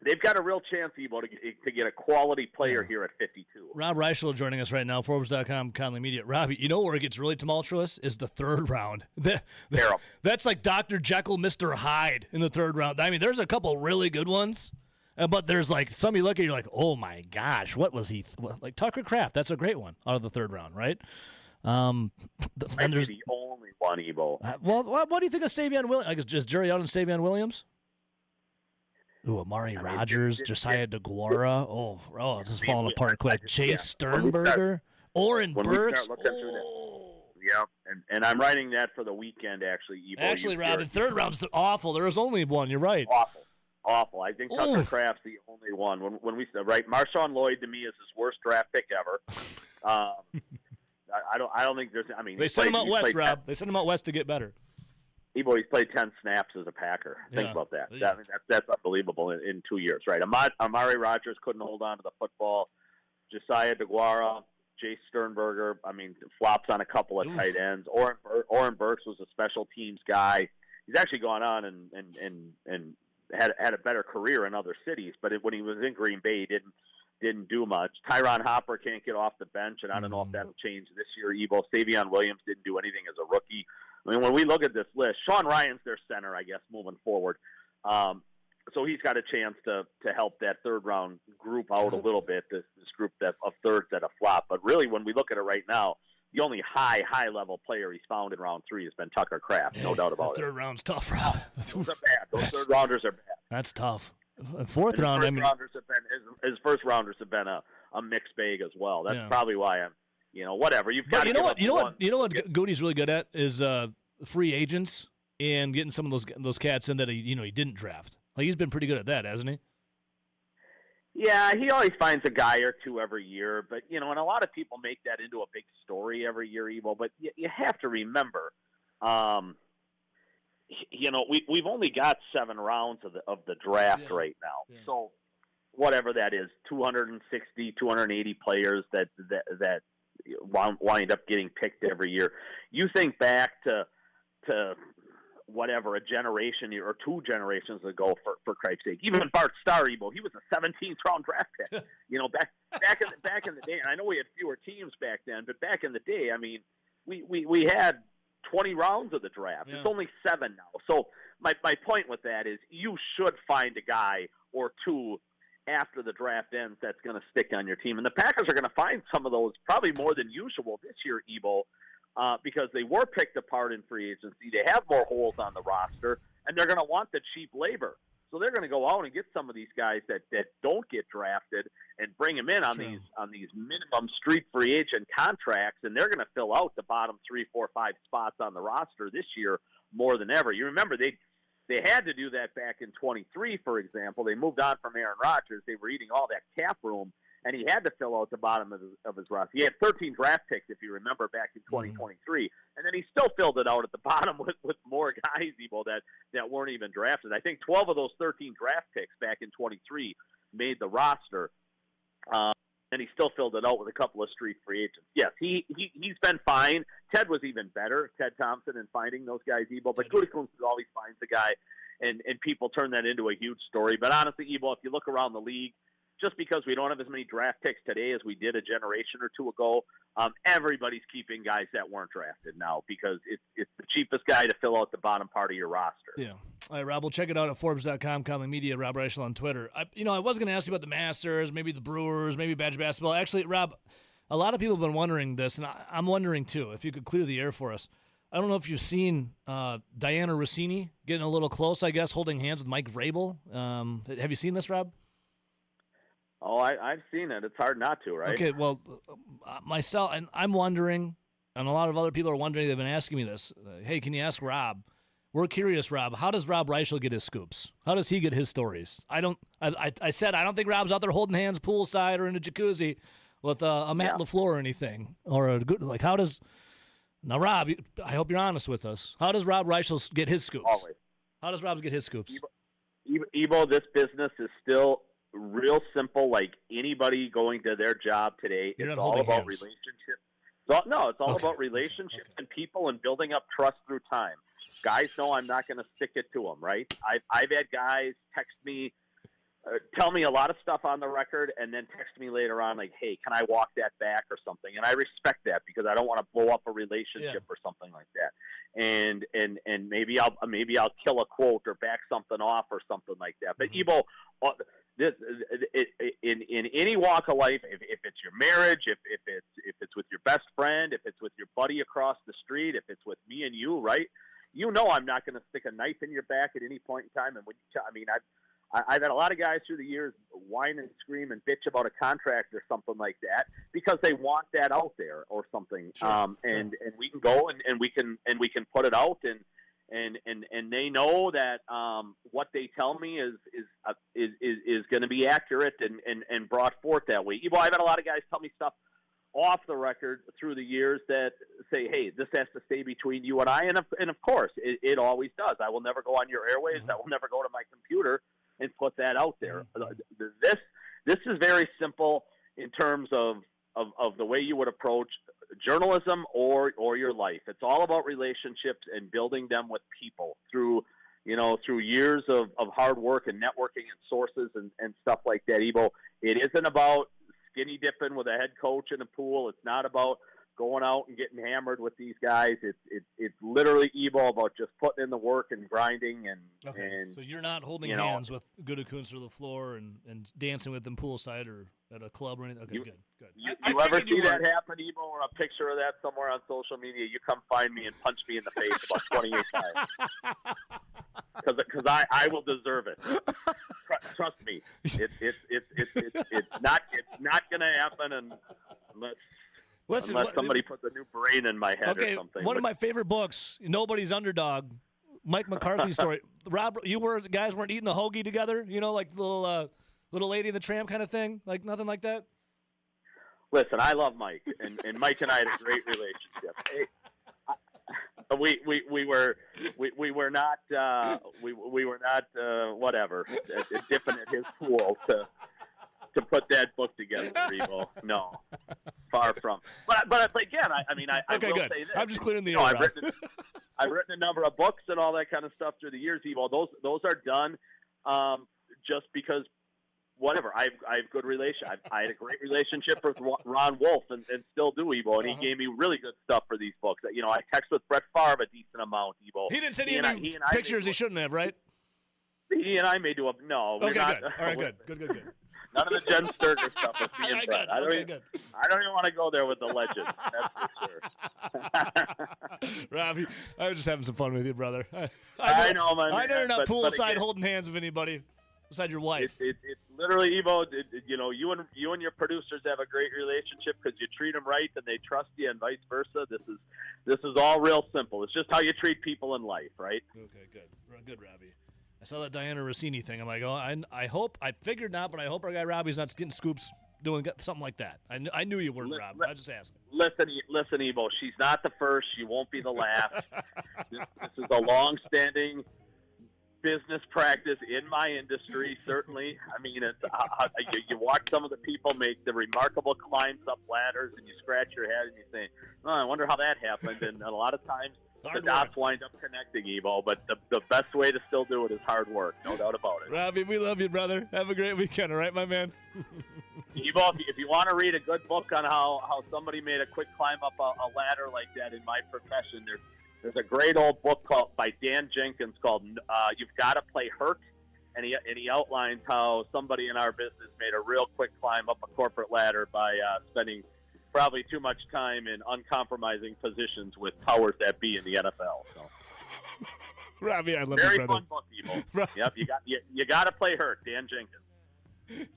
they've got a real chance, Ebo, to get a quality player here at 52. Rob Reichel joining us right now, Forbes.com, Conley Media. Robbie, you know where it gets really tumultuous is the third round. That's like Dr. Jekyll, Mr. Hyde in the third round. I mean, there's a couple really good ones, but there's like some you look at, you're like, oh my gosh, what was he? Like Tucker Kraft, that's a great one out of the third round, right? And there's the only one, Ebo. Well, what do you think of Savion Williams? Like, is Jerry out on Savion Williams? Ooh, Amari Rogers, Josiah DeGuara. Oh, this is falling apart quick. Chase Sternberger, Oren Burks. Yeah, and I'm writing that for the weekend, actually. Ebo, actually, Robin, third round's awful. There was only one. You're right. Awful. I think Tucker Kraft's the only one. When we said, right, Marshawn Lloyd to me is his worst draft pick ever. I don't think there's. I mean, they sent him out west, Rob. They sent him out west to get better. Ebo, he's played 10 snaps as a Packer. Think about that. That's unbelievable in 2 years, right? Amari Rogers couldn't hold on to the football. Josiah DeGuara, Jay Sternberger, I mean, flops on a couple of tight ends. Oren Burks was a special teams guy. He's actually gone on and had a better career in other cities, but when he was in Green Bay, he didn't do much. Tyron Hopper can't get off the bench, and I don't know if that'll change this year, Ebo. Savion Williams didn't do anything as a rookie. I mean, when we look at this list, Sean Ryan's their center, I guess, moving forward. So he's got a chance to help that third-round group out a little bit, this group of thirds that have flopped. But really, when we look at it right now, the only high-level player he's found in round 3 has been Tucker Kraft, no doubt about it. Third round's tough, Rob. Those are bad. Those third-rounders are bad. That's tough. Fourth round, I mean, his first rounders have been a mixed bag as well. That's probably why I'm, whatever. You've got. You know what Goody's really good at is free agents and getting some of those cats in that he didn't draft. Like he's been pretty good at that, hasn't he? Yeah, he always finds a guy or two every year, but and a lot of people make that into a big story every year, Evo. But you have to remember. We've only got 7 rounds of the draft right now. Yeah. So whatever that is, 260, 280 players that wind up getting picked every year. You think back to whatever, a generation or 2 generations ago, for Christ's sake. Even Bart Starr, Ebo, he was a 17th round draft pick. Back in the day, and I know we had fewer teams back then, but back in the day, I mean, we had 20 rounds of the draft. Yeah. It's only 7 now. So my point with that is you should find a guy or 2 after the draft ends that's going to stick on your team. And the Packers are going to find some of those, probably more than usual this year, Ebo, because they were picked apart in free agency. They have more holes on the roster, and they're going to want the cheap labor. So they're going to go out and get some of these guys that don't get drafted and bring them in on these minimum street free agent contracts, and they're going to fill out the bottom 3, 4, 5 spots on the roster this year more than ever. You remember they They had to do that back in 23, for example. They moved on from Aaron Rodgers. They were eating all that cap room, and he had to fill out the bottom of his roster. He had 13 draft picks, if you remember, back in 2023. And then he still filled it out at the bottom with more guys, Ebo, that weren't even drafted. I think 12 of those 13 draft picks back in 23 made the roster. And he still filled it out with a couple of street free agents. Yes, he's been fine. Ted was even better, Ted Thompson, in finding those guys, Ebo. But Gutekunst always finds the guy, and people turn that into a huge story. But honestly, Ebo, if you look around the league, just because we don't have as many draft picks today as we did a generation or two ago, everybody's keeping guys that weren't drafted now because it's the cheapest guy to fill out the bottom part of your roster. Yeah. All right, Rob, we'll check it out at Forbes.com, Conley Media, Rob Reichel on Twitter. I was going to ask you about the Masters, maybe the Brewers, maybe Badger basketball. Actually, Rob, a lot of people have been wondering this, and I'm wondering too, if you could clear the air for us. I don't know if you've seen Diana Rossini getting a little close, I guess, holding hands with Mike Vrabel. Have you seen this, Rob? Oh, I've seen it. It's hard not to, right? Okay, well, myself, and I'm wondering, and a lot of other people are wondering, they've been asking me this. Hey, can you ask Rob? We're curious, Rob. How does Rob Reichel get his scoops? How does he get his stories? I said I don't think Rob's out there holding hands poolside or in a jacuzzi with a Matt LaFleur or anything. Or a good, like, how does... Now, Rob, I hope you're honest with us. How does Rob Reichel get his scoops? Always. How does Rob get his scoops? Ebo, this business is still real simple, like anybody going to their job today. It's all about relationships. It's all about relationships and people and building up trust through time. Guys know I'm not going to stick it to them, right? I've had guys text me, tell me a lot of stuff on the record, and then text me later on like, hey, can I walk that back or something? And I respect that because I don't want to blow up a relationship or something like that. And maybe I'll kill a quote or back something off or something like that. But Ebo, in any walk of life, if it's your marriage, if it's with your best friend, if it's with your buddy across the street, if it's with me and you, right? You know I'm not going to stick a knife in your back at any point in time. And I've had a lot of guys through the years whine and scream and bitch about a contract or something like that because they want that out there or something. And we can go and we can put it out and they know that what they tell me is going to be accurate and brought forth that way. I've had a lot of guys tell me stuff off the record through the years that say, hey, this has to stay between you and I. And of course, it always does. I will never go on your airwaves. I will never go to my computer and put that out there. This is very simple in terms of the way you would approach journalism or your life. It's all about relationships and building them with people through years of hard work and networking and sources and stuff like that, Ebo. It isn't about skinny dipping with a head coach in a pool. It's not about going out and getting hammered with these guys. It's literally, Ebo, about just putting in the work and grinding and so you're not holding hands with Gutekunst or LaFleur and dancing with them poolside or at a club or anything. Okay, good. You ever see that happen, Ebo, or a picture of that somewhere on social media? You come find me and punch me in the face about 28 times. Because I will deserve it. Trust me, it's not going to happen unless somebody puts a new brain in my head or something. One of my favorite books, Nobody's Underdog, Mike McCarthy's story. Rob, guys weren't eating a hoagie together, like the little Lady and the Tramp kind of thing, like nothing like that. Listen, I love Mike, and Mike and I had a great relationship. Hey, we were not whatever dipping at his pool to put that book together, Revo. No, far from. But again, I okay, will good. say this. I'm just clearing the air. I've written a number of books and all that kind of stuff through the years, Evo. Those are done just because. Whatever. I have good relation. I had a great relationship with Ron Wolf and still do, Evo, and he gave me really good stuff for these books. I text with Brett Favre a decent amount, Evo. He didn't send any pictures he shouldn't have, right? He and I may do no. Okay, we're not, good. All right, good. None of the Jen Sturger stuff with me and Brett. I don't even want to go there with the legend. That's for sure. Rob, I was just having some fun with you, brother. I know, man. I know you're not poolside holding hands with anybody besides your wife. It's literally, Evo. You and your producers have a great relationship because you treat them right and they trust you, and vice versa. This is all real simple. It's just how you treat people in life, right? Okay, good, Robbie. I saw that Diana Rossini thing. I'm like, oh, I hope, I figured not, but I hope our guy Robbie's not getting scoops doing something like that. I knew you weren't, Rob. I just asking. Listen, Evo. She's not the first. She won't be the last. This is a long-standing business practice in my industry. Certainly, I mean, it's you watch some of the people make the remarkable climbs up ladders, and you scratch your head and you say, "Oh, I wonder how that happened." And a lot of times, the dots wind up connecting, Evo. But the best way to still do it is hard work, no doubt about it. Robbie, we love you, brother. Have a great weekend, all right, my man? Evo, if you want to read a good book on how somebody made a quick climb up a ladder like that in my profession, there's a great old book by Dan Jenkins called "You've Got to Play Hurt," and he outlines how somebody in our business made a real quick climb up a corporate ladder by spending probably too much time in uncompromising positions with powers that be in the NFL. So, Robbie, I love very you, brother. fun book, Evo. Yep, you got to play hurt, Dan Jenkins.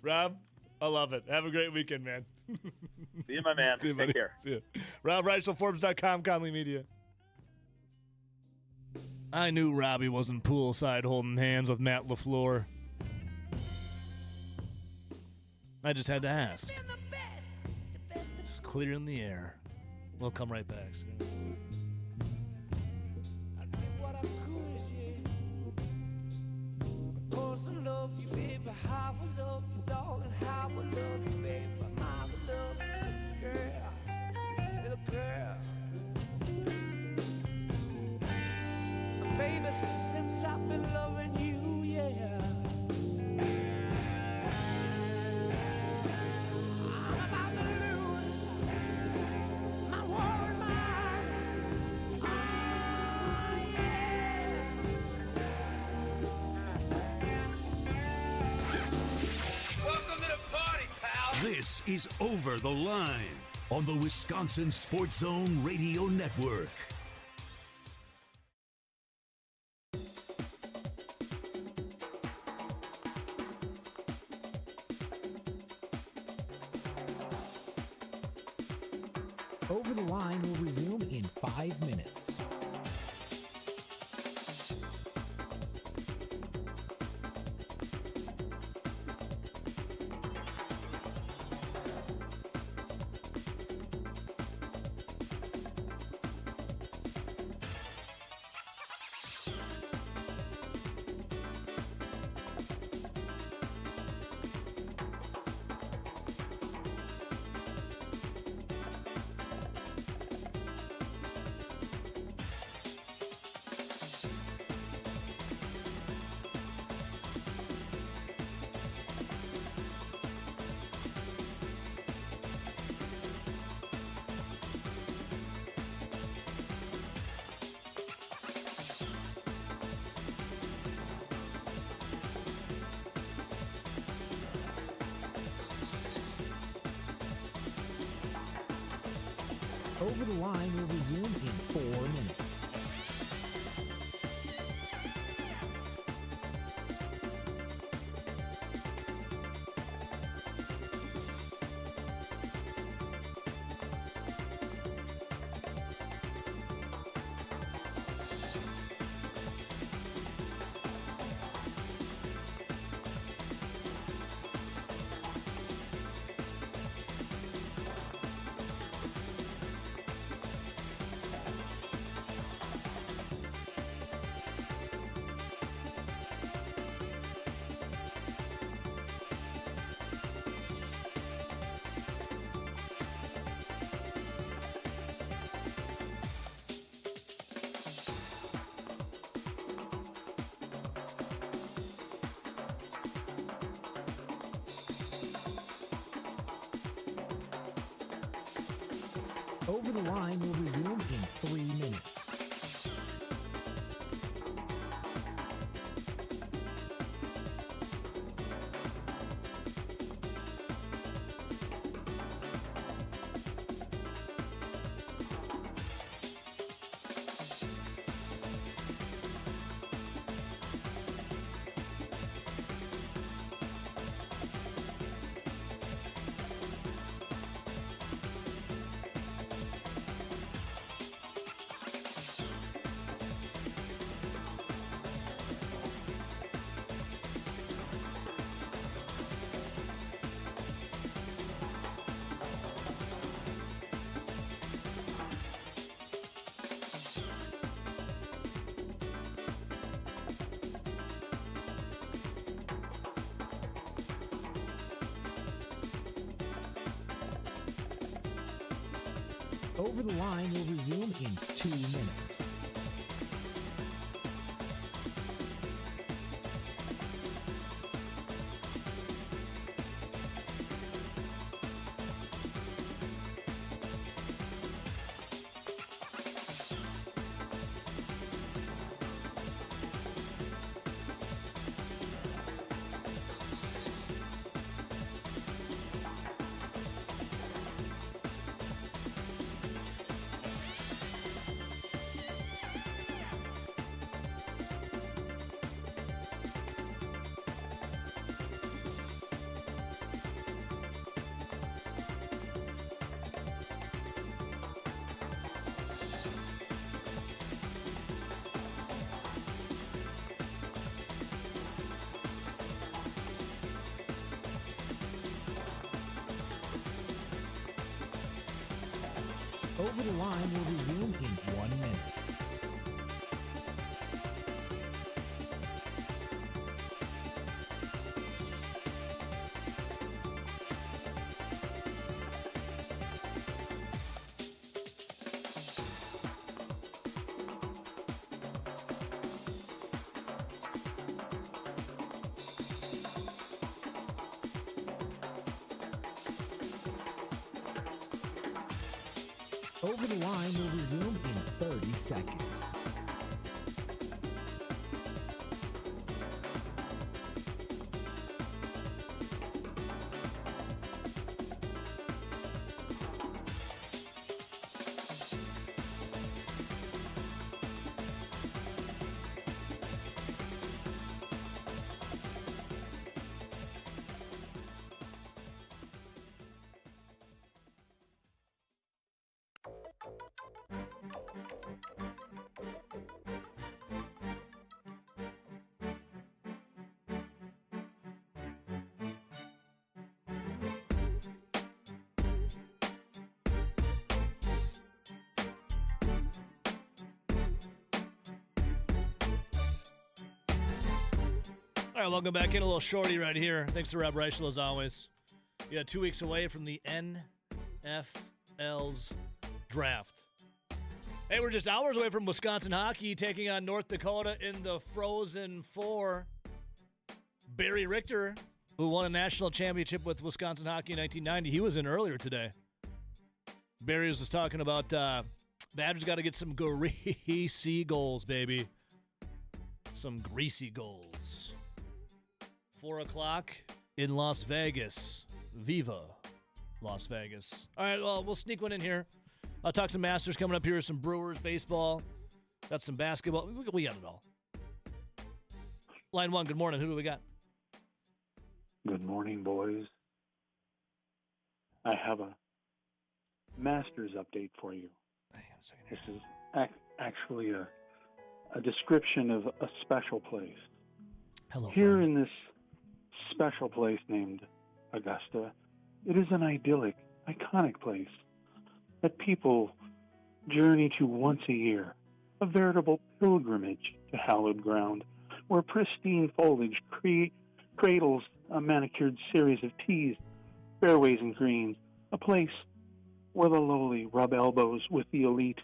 Rob, I love it. Have a great weekend, man. See you, my man. See you, Take buddy. care. See you. Rob Reichel, Forbes.com, Conley Media. I knew Robbie wasn't poolside holding hands with Matt LaFleur. I just had to ask. It's clear in the air. We'll come right back soon. Cause I love you, baby, how I love you, darling, how I love you, baby, how I love you, girl, little girl. Baby, since I've been loving you, yeah, I'm about to lose my world mind. Oh, yeah. Welcome to the party, pal. This is Over the Line on the Wisconsin Sports Zone Radio Network. Over the Line will resume in 5 minutes. Over the Line will resume in 4 minutes. Over the Line will resume in 3 minutes. Over the Line will resume in 2 minutes. Over the Line will resume in 1 minute. Over the Line will resume in 30 seconds. All right, welcome back in. A little shorty right here. Thanks to Rob Reichel, as always. Yeah, 2 weeks away from the NFL's draft. Hey, we're just hours away from Wisconsin hockey taking on North Dakota in the Frozen Four. Barry Richter, who won a national championship with Wisconsin hockey in 1990, he was in earlier today. Barry was talking about Badgers got to get some greasy goals, baby. Some greasy goals. 4 o'clock in Las Vegas. Viva Las Vegas. All right, well, we'll sneak one in here. I'll talk some Masters coming up here, some Brewers, baseball. Got some basketball. We got it all. Line 1, good morning. Who do we got? Good morning, boys. I have a Masters update for you. Hang on a second here. This is actually a description of a special place. Hello, Here in this special place named Augusta, it is an idyllic, iconic place that people journey to once a year, a veritable pilgrimage to hallowed ground, where pristine foliage cradles a manicured series of tees, fairways and greens, a place where the lowly rub elbows with the elite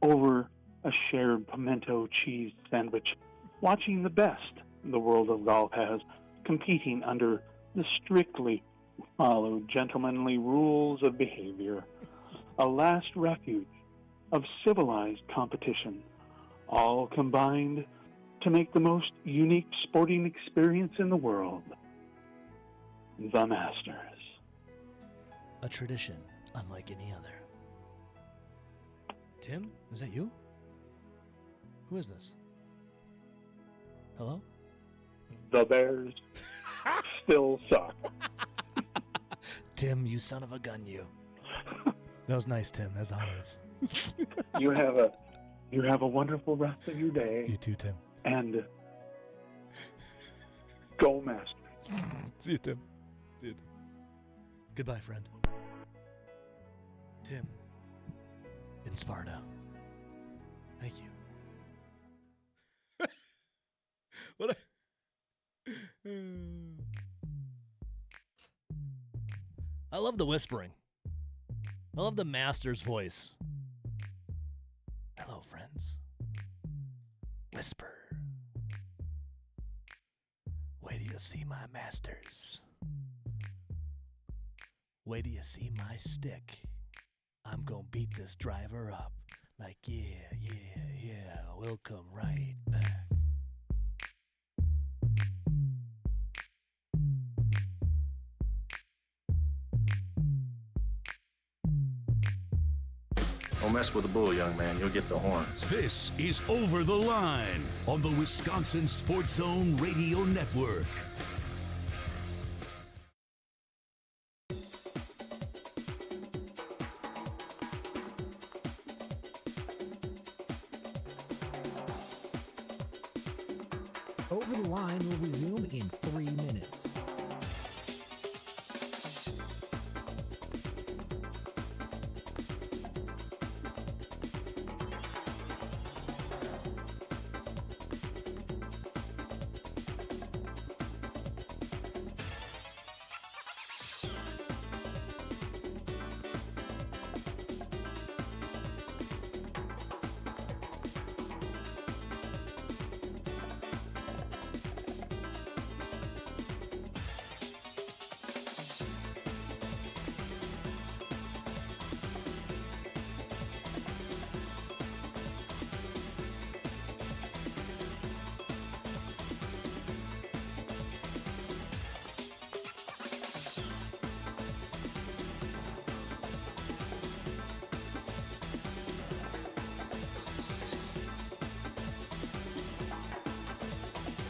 over a shared pimento cheese sandwich, watching the best the world of golf has, competing under the strictly followed gentlemanly rules of behavior, a last refuge of civilized competition, all combined to make the most unique sporting experience in the world. The Masters. A tradition unlike any other. Tim, is that you? Who is this? Hello? The Bears still suck. Tim, you son of a gun, you. That was nice, Tim, as always. You have a wonderful rest of your day. You too, Tim. And go Masters. See you, Tim. See you, Tim. Goodbye, friend. Tim in Sparta. Thank you. What? I love the whispering. I love the master's voice. Hello, friends. Whisper. Wait till you see my masters. Wait till you see my stick. I'm gonna beat this driver up. Like, yeah, we'll come right back. Don't mess with the bull, young man. You'll get the horns. This is Over the Line on the Wisconsin Sports Zone Radio Network. Over the Line will resume in 3 minutes.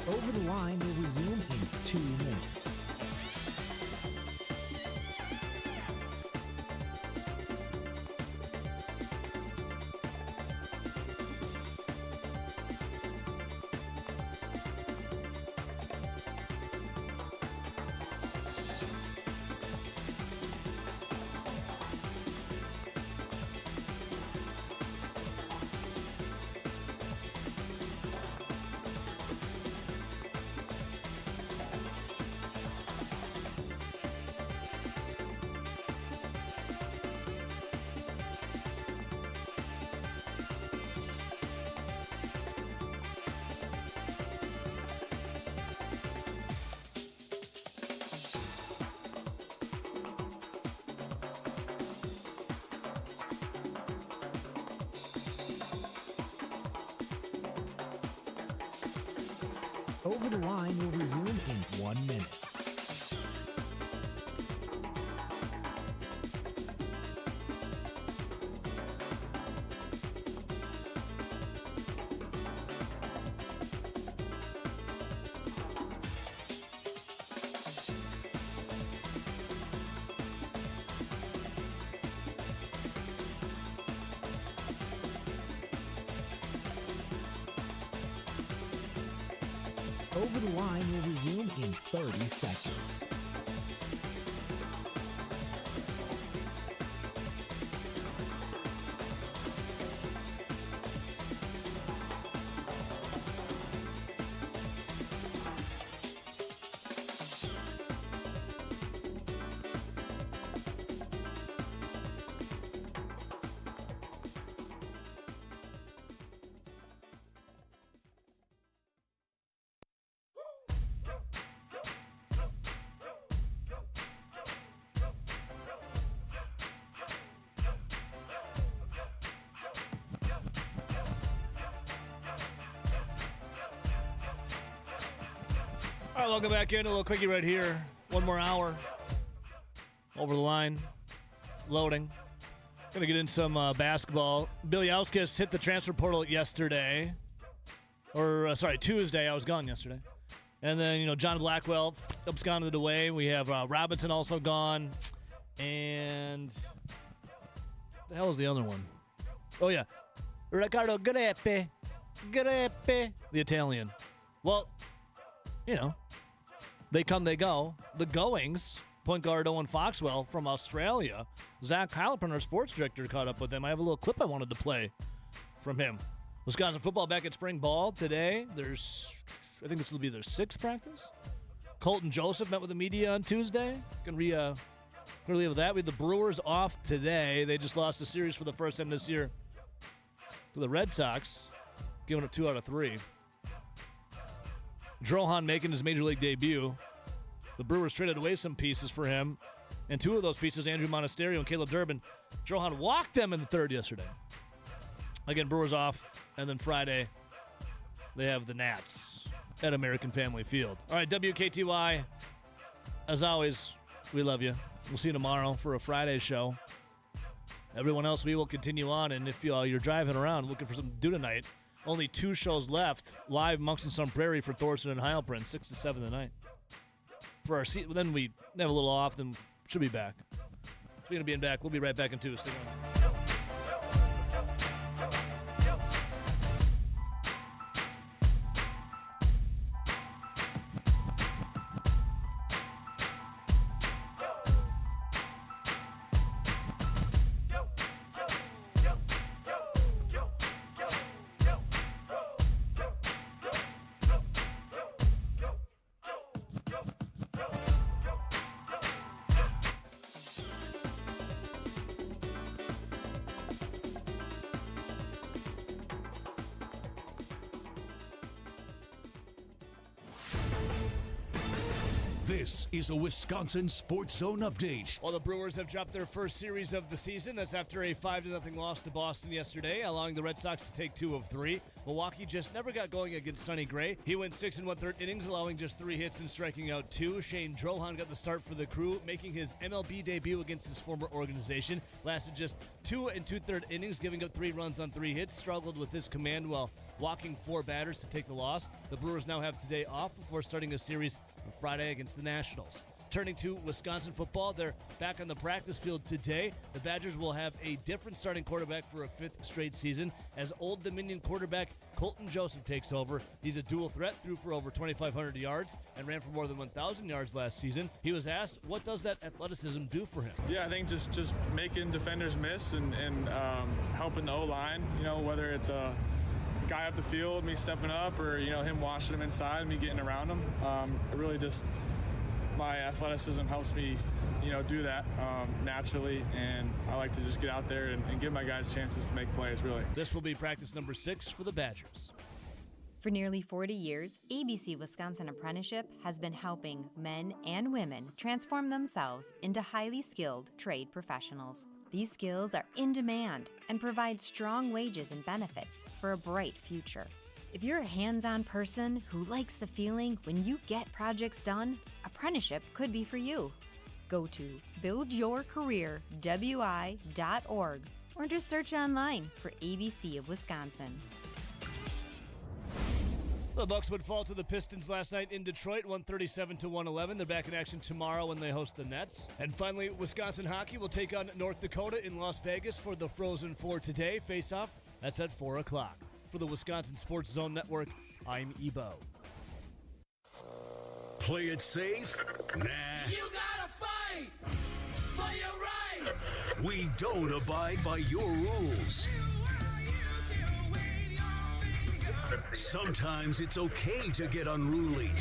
Over the Line will resume in 2 minutes. Over the Line will resume in 1 minute. Over the Line will resume in 30 seconds. All right, welcome back in. A little quickie right here. One more hour. Over the Line. Loading. Gonna get in some basketball. Billy Auskis hit the transfer portal yesterday. Tuesday. I was gone yesterday. And then, John Blackwell absconded away. We have Robinson also gone. And the hell is the other one? Oh, yeah. Riccardo Grepe. The Italian. Well, they come, they go. The Goings, point guard Owen Foxwell from Australia. Zach Heilprin, our sports director, caught up with them. I have a little clip I wanted to play from him. Wisconsin football back at spring ball today. I think this will be their 6th practice. Colton Joseph met with the media on Tuesday. Can Clearly with that, we have the Brewers off today. They just lost the series for the first time this year to the Red Sox, giving up 2 out of 3. Drohan making his major league debut. The Brewers traded away some pieces for him, and 2 of those pieces, Andrew Monasterio and Caleb Durbin, Drohan walked them in the 3rd yesterday. Again, Brewers off, and then Friday they have the Nats at American Family Field. All right, WKTY, as always, we love you. We'll see you tomorrow for a Friday show. Everyone else, we will continue on, and if you're driving around looking for something to do tonight, only 2 shows left, live Monks and Sun Prairie for Thorson and Heilprin, 6 to 7 tonight. For our seat, then we have a little off, then should be back. Speaking of being back, we'll be right back in 2. Stick on. This is a Wisconsin Sports Zone update. Well, the Brewers have dropped their first series of the season. That's after a 5-0 loss to Boston yesterday, allowing the Red Sox to take 2 of 3. Milwaukee just never got going against Sonny Gray. He went 6 1/3 innings, allowing just 3 hits and striking out 2. Shane Drohan got the start for the Crew, making his MLB debut against his former organization. Lasted just 2 2/3 innings, giving up 3 runs on 3 hits. Struggled with his command while walking 4 batters to take the loss. The Brewers now have today off before starting a series on Friday against the Nationals. Turning to Wisconsin football, they're back on the practice field today. The Badgers will have a different starting quarterback for a 5th straight season as Old Dominion quarterback Colton Joseph takes over. He's a dual threat, threw for over 2,500 yards and ran for more than 1,000 yards last season. He was asked, what does that athleticism do for him? Yeah, I think just making defenders miss and helping the O-line, whether it's a guy up the field, me stepping up, or, him washing him inside, me getting around him. It really just... my athleticism helps me, do that naturally, and I like to just get out there and give my guys chances to make plays, really. This will be practice number 6 for the Badgers. For nearly 40 years, ABC Wisconsin Apprenticeship has been helping men and women transform themselves into highly skilled trade professionals. These skills are in demand and provide strong wages and benefits for a bright future. If you're a hands-on person who likes the feeling when you get projects done, apprenticeship could be for you. Go to buildyourcareerwi.org or just search online for ABC of Wisconsin. The Bucks would fall to the Pistons last night in Detroit, 137-111. They're back in action tomorrow when they host the Nets. And finally, Wisconsin hockey will take on North Dakota in Las Vegas for the Frozen Four today. Face-off, that's at 4 o'clock. For the Wisconsin Sports Zone Network, I'm Ebo. Play it safe? Nah. You gotta fight for your right. We don't abide by your rules. Sometimes it's okay to get unruly.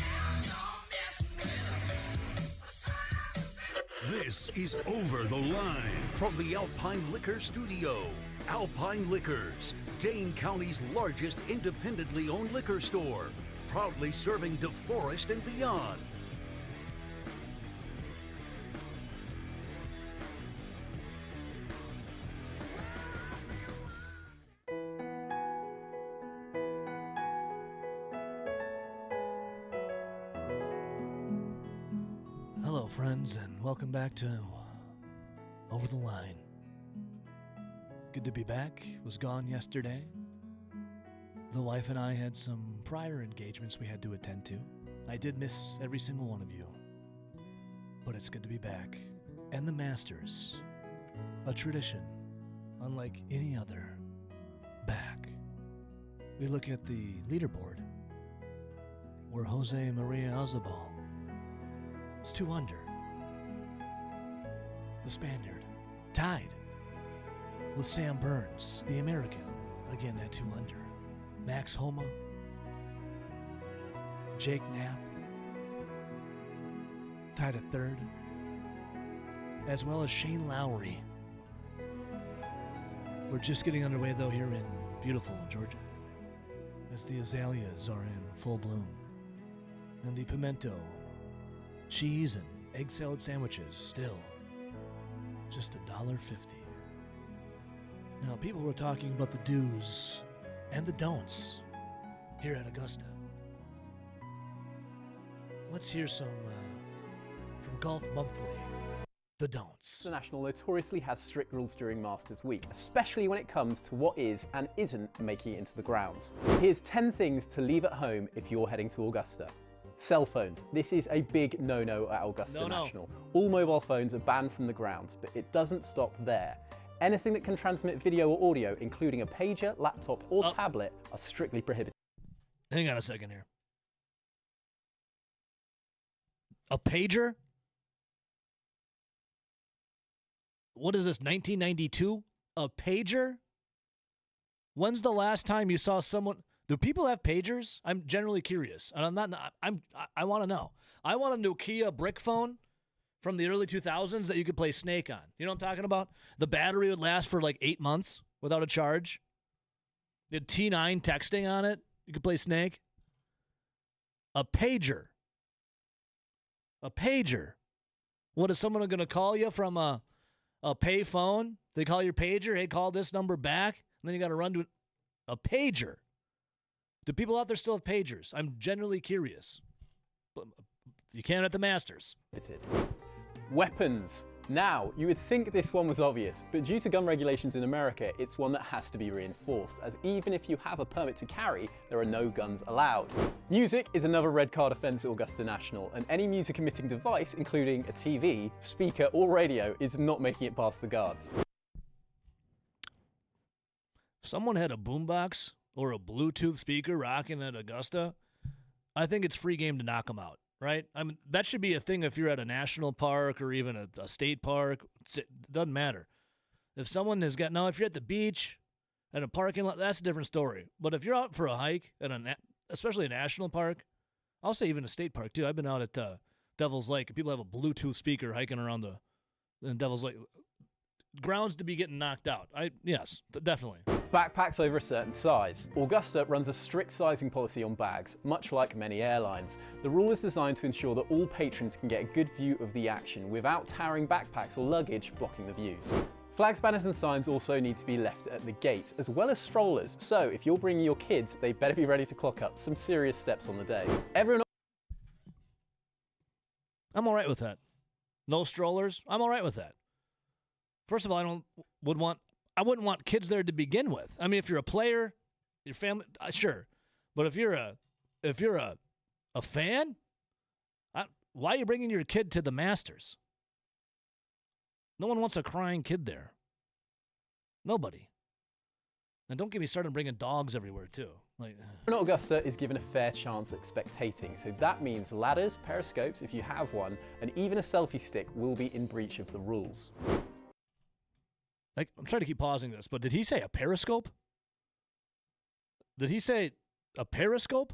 This is Over the Line from the Alpine Liquor Studio. Alpine Liquors, Dane County's largest independently owned liquor store, proudly serving DeForest and beyond. Hello, friends, and welcome back to Over the Line. Good to be back. Was gone yesterday. The wife and I had some prior engagements we had to attend to. I did miss every single one of you. But it's good to be back. And the Masters, a tradition unlike any other, back. We look at the leaderboard where Jose Maria Azabal is 2 under. The Spaniard tied with Sam Burns, the American, again at 2 under. Max Homa, Jake Knapp, tied at 3rd. as well as Shane Lowry. We're just getting underway, though, here in beautiful Georgia, as the azaleas are in full bloom, and the pimento, cheese, and egg salad sandwiches still just $1.50. Now, people were talking about the do's and the don'ts here at Augusta. Let's hear some from Golf Monthly. The don'ts. The National notoriously has strict rules during Masters Week, especially when it comes to what is and isn't making it into the grounds. Here's 10 things to leave at home if you're heading to Augusta. Cell phones. This is a big no-no at Augusta National. All mobile phones are banned from the grounds, but it doesn't stop there. Anything that can transmit video or audio, including a pager, laptop, or tablet, are strictly prohibited. Hang on a second here. A pager? What is this, 1992? A pager? When's the last time you saw someone... Do people have pagers? I'm generally curious. And I want to know. I want a Nokia brick phone from the early 2000s that you could play Snake on. You know what I'm talking about? The battery would last for like 8 months without a charge. You had T9 texting on it. You could play Snake. A pager. A pager. What, is someone going to call you from a pay phone? They call your pager. Hey, call this number back. And then you got to run to a pager. Do people out there still have pagers? I'm genuinely curious. But you can at the Masters. Weapons. Now, you would think this one was obvious, but due to gun regulations in America, it's one that has to be reinforced, as even if you have a permit to carry, there are no guns allowed. Music is another red card offence at Augusta National, and any music-emitting device, including a TV, speaker, or radio, is not making it past the guards. If someone had a boombox or a Bluetooth speaker rocking at Augusta, I think it's free game to knock them out. Right? I mean, that should be a thing if you're at a national park or even a state park. It doesn't matter. If someone has got... Now, if you're at the beach, at a parking lot, that's a different story. But if you're out for a hike, at especially a national park, I'll say even a state park, too. I've been out at Devil's Lake, and people have a Bluetooth speaker hiking around the Devil's Lake. Grounds to be getting knocked out. Yes, definitely. Backpacks over a certain size. Augusta runs a strict sizing policy on bags, much like many airlines. The rule is designed to ensure that all patrons can get a good view of the action without towering backpacks or luggage blocking the views. Flags, banners and signs also need to be left at the gate, as well as strollers, so if you're bringing your kids, they better be ready to clock up some serious steps on the day. I'm all right with that. No strollers, I'm all right with that. First of all, I wouldn't want kids there to begin with. I mean, if you're a player, your family, sure. But if you're a fan, why are you bringing your kid to the Masters? No one wants a crying kid there. Nobody. And don't get me started bringing dogs everywhere, too. Augusta is given a fair chance at spectating, so that means ladders, periscopes, if you have one, and even a selfie stick will be in breach of the rules. I'm trying to keep pausing this, but did he say a periscope? Did he say a periscope?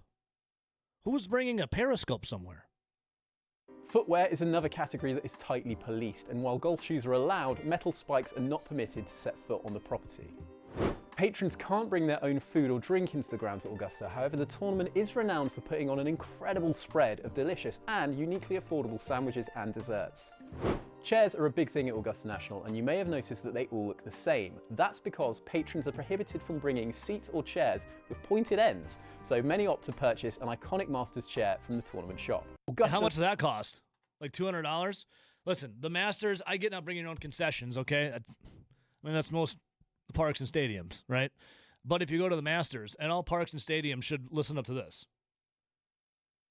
Who's bringing a periscope somewhere? Footwear is another category that is tightly policed, and while golf shoes are allowed, metal spikes are not permitted to set foot on the property. Patrons can't bring their own food or drink into the grounds at Augusta, however the tournament is renowned for putting on an incredible spread of delicious and uniquely affordable sandwiches and desserts. Chairs are a big thing at Augusta National, and you may have noticed that they all look the same. That's because patrons are prohibited from bringing seats or chairs with pointed ends, so many opt to purchase an iconic Masters chair from the tournament shop. How much does that cost? Like $200? Listen, the Masters, I get not bringing your own concessions, okay? That's most parks and stadiums, right? But if you go to the Masters, and all parks and stadiums should listen up to this.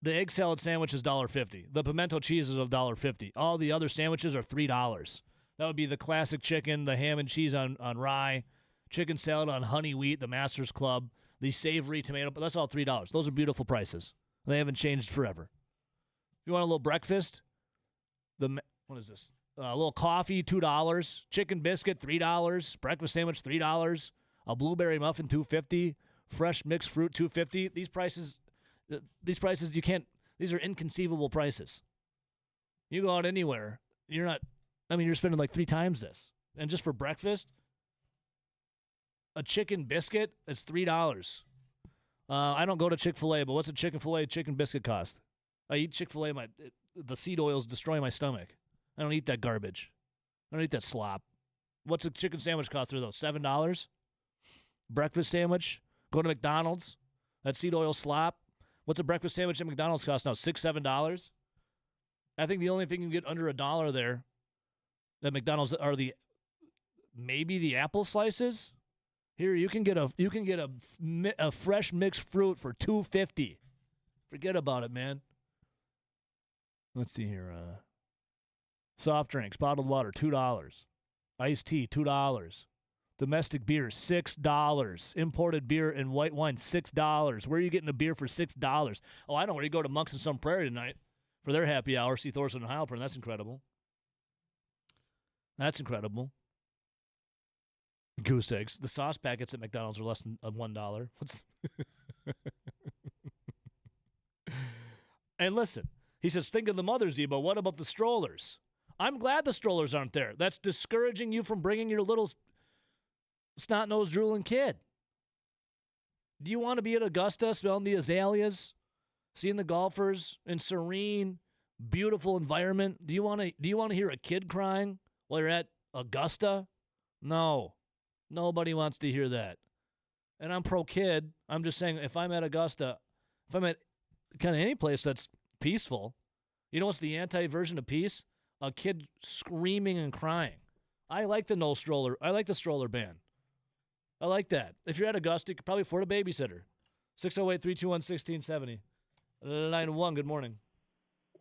The egg salad sandwich is $1.50. The pimento cheese is $1.50. All the other sandwiches are $3. That would be the classic chicken, the ham and cheese on rye, chicken salad on honey wheat, the Masters Club, the savory tomato, but that's all $3. Those are beautiful prices. They haven't changed forever. If you want a little breakfast, what is this? A little coffee, $2. Chicken biscuit, $3. Breakfast sandwich, $3. A blueberry muffin, $2.50. Fresh mixed fruit, $2.50. These prices you can't. These are inconceivable prices. You go out anywhere, you're not. I mean, you're spending like 3 times this. And just for breakfast, a chicken biscuit, it's $3. I don't go to Chick-fil-A, but what's a Chick-fil-A chicken biscuit cost? I eat Chick-fil-A, the seed oils destroy my stomach. I don't eat that garbage. I don't eat that slop. What's a chicken sandwich cost there, though? $7? Breakfast sandwich? Go to McDonald's? That seed oil slop? What's a breakfast sandwich at McDonald's cost now? $6, $7? I think the only thing you can get under $1 there at McDonald's are maybe the apple slices. Here you can get a fresh mixed fruit for $2.50. Forget about it, man. Let's see here. Soft drinks, bottled water, $2. Iced tea, $2. Domestic beer, $6. Imported beer and white wine, $6. Where are you getting a beer for $6? Oh, I know where you go to Monks and Sun Prairie tonight for their happy hour. See Thorson and Heilprin. That's incredible. That's incredible. Goose eggs. The sauce packets at McDonald's are less than $1. And listen, he says, think of the mothers, Ebo. What about the strollers? I'm glad the strollers aren't there. That's discouraging you from bringing your little snot-nosed drooling kid. Do you want to be at Augusta smelling the azaleas, seeing the golfers in serene, beautiful environment? Do you want to hear a kid crying while you're at Augusta? No. Nobody wants to hear that. And I'm pro-kid. I'm just saying if I'm at Augusta, if I'm at kind of any place that's peaceful, you know what's the anti-version of peace? A kid screaming and crying. I like the no stroller. I like the stroller ban. I like that. If you're at Augusta, you could probably afford a babysitter. 608-321-1670. Line 1, good morning.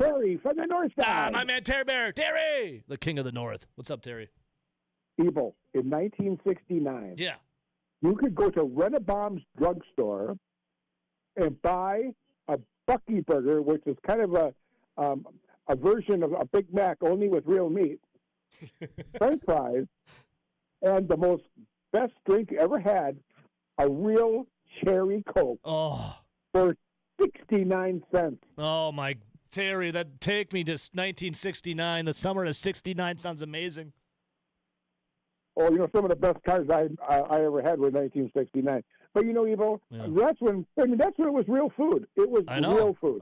Terry from the North Side. My man Terry Bear. Terry! The king of the North. What's up, Terry? Evil. In 1969, yeah, you could go to Renabaum's drugstore and buy a Bucky burger, which is kind of a version of a Big Mac, only with real meat, French fries, and the most best drink you ever had, a real cherry Coke for 69 cents. Oh, my Terry, that take me to 1969. The summer of 69 sounds amazing. Oh, some of the best cars I ever had were 1969. But Evo, that's when it was real food. It was real food.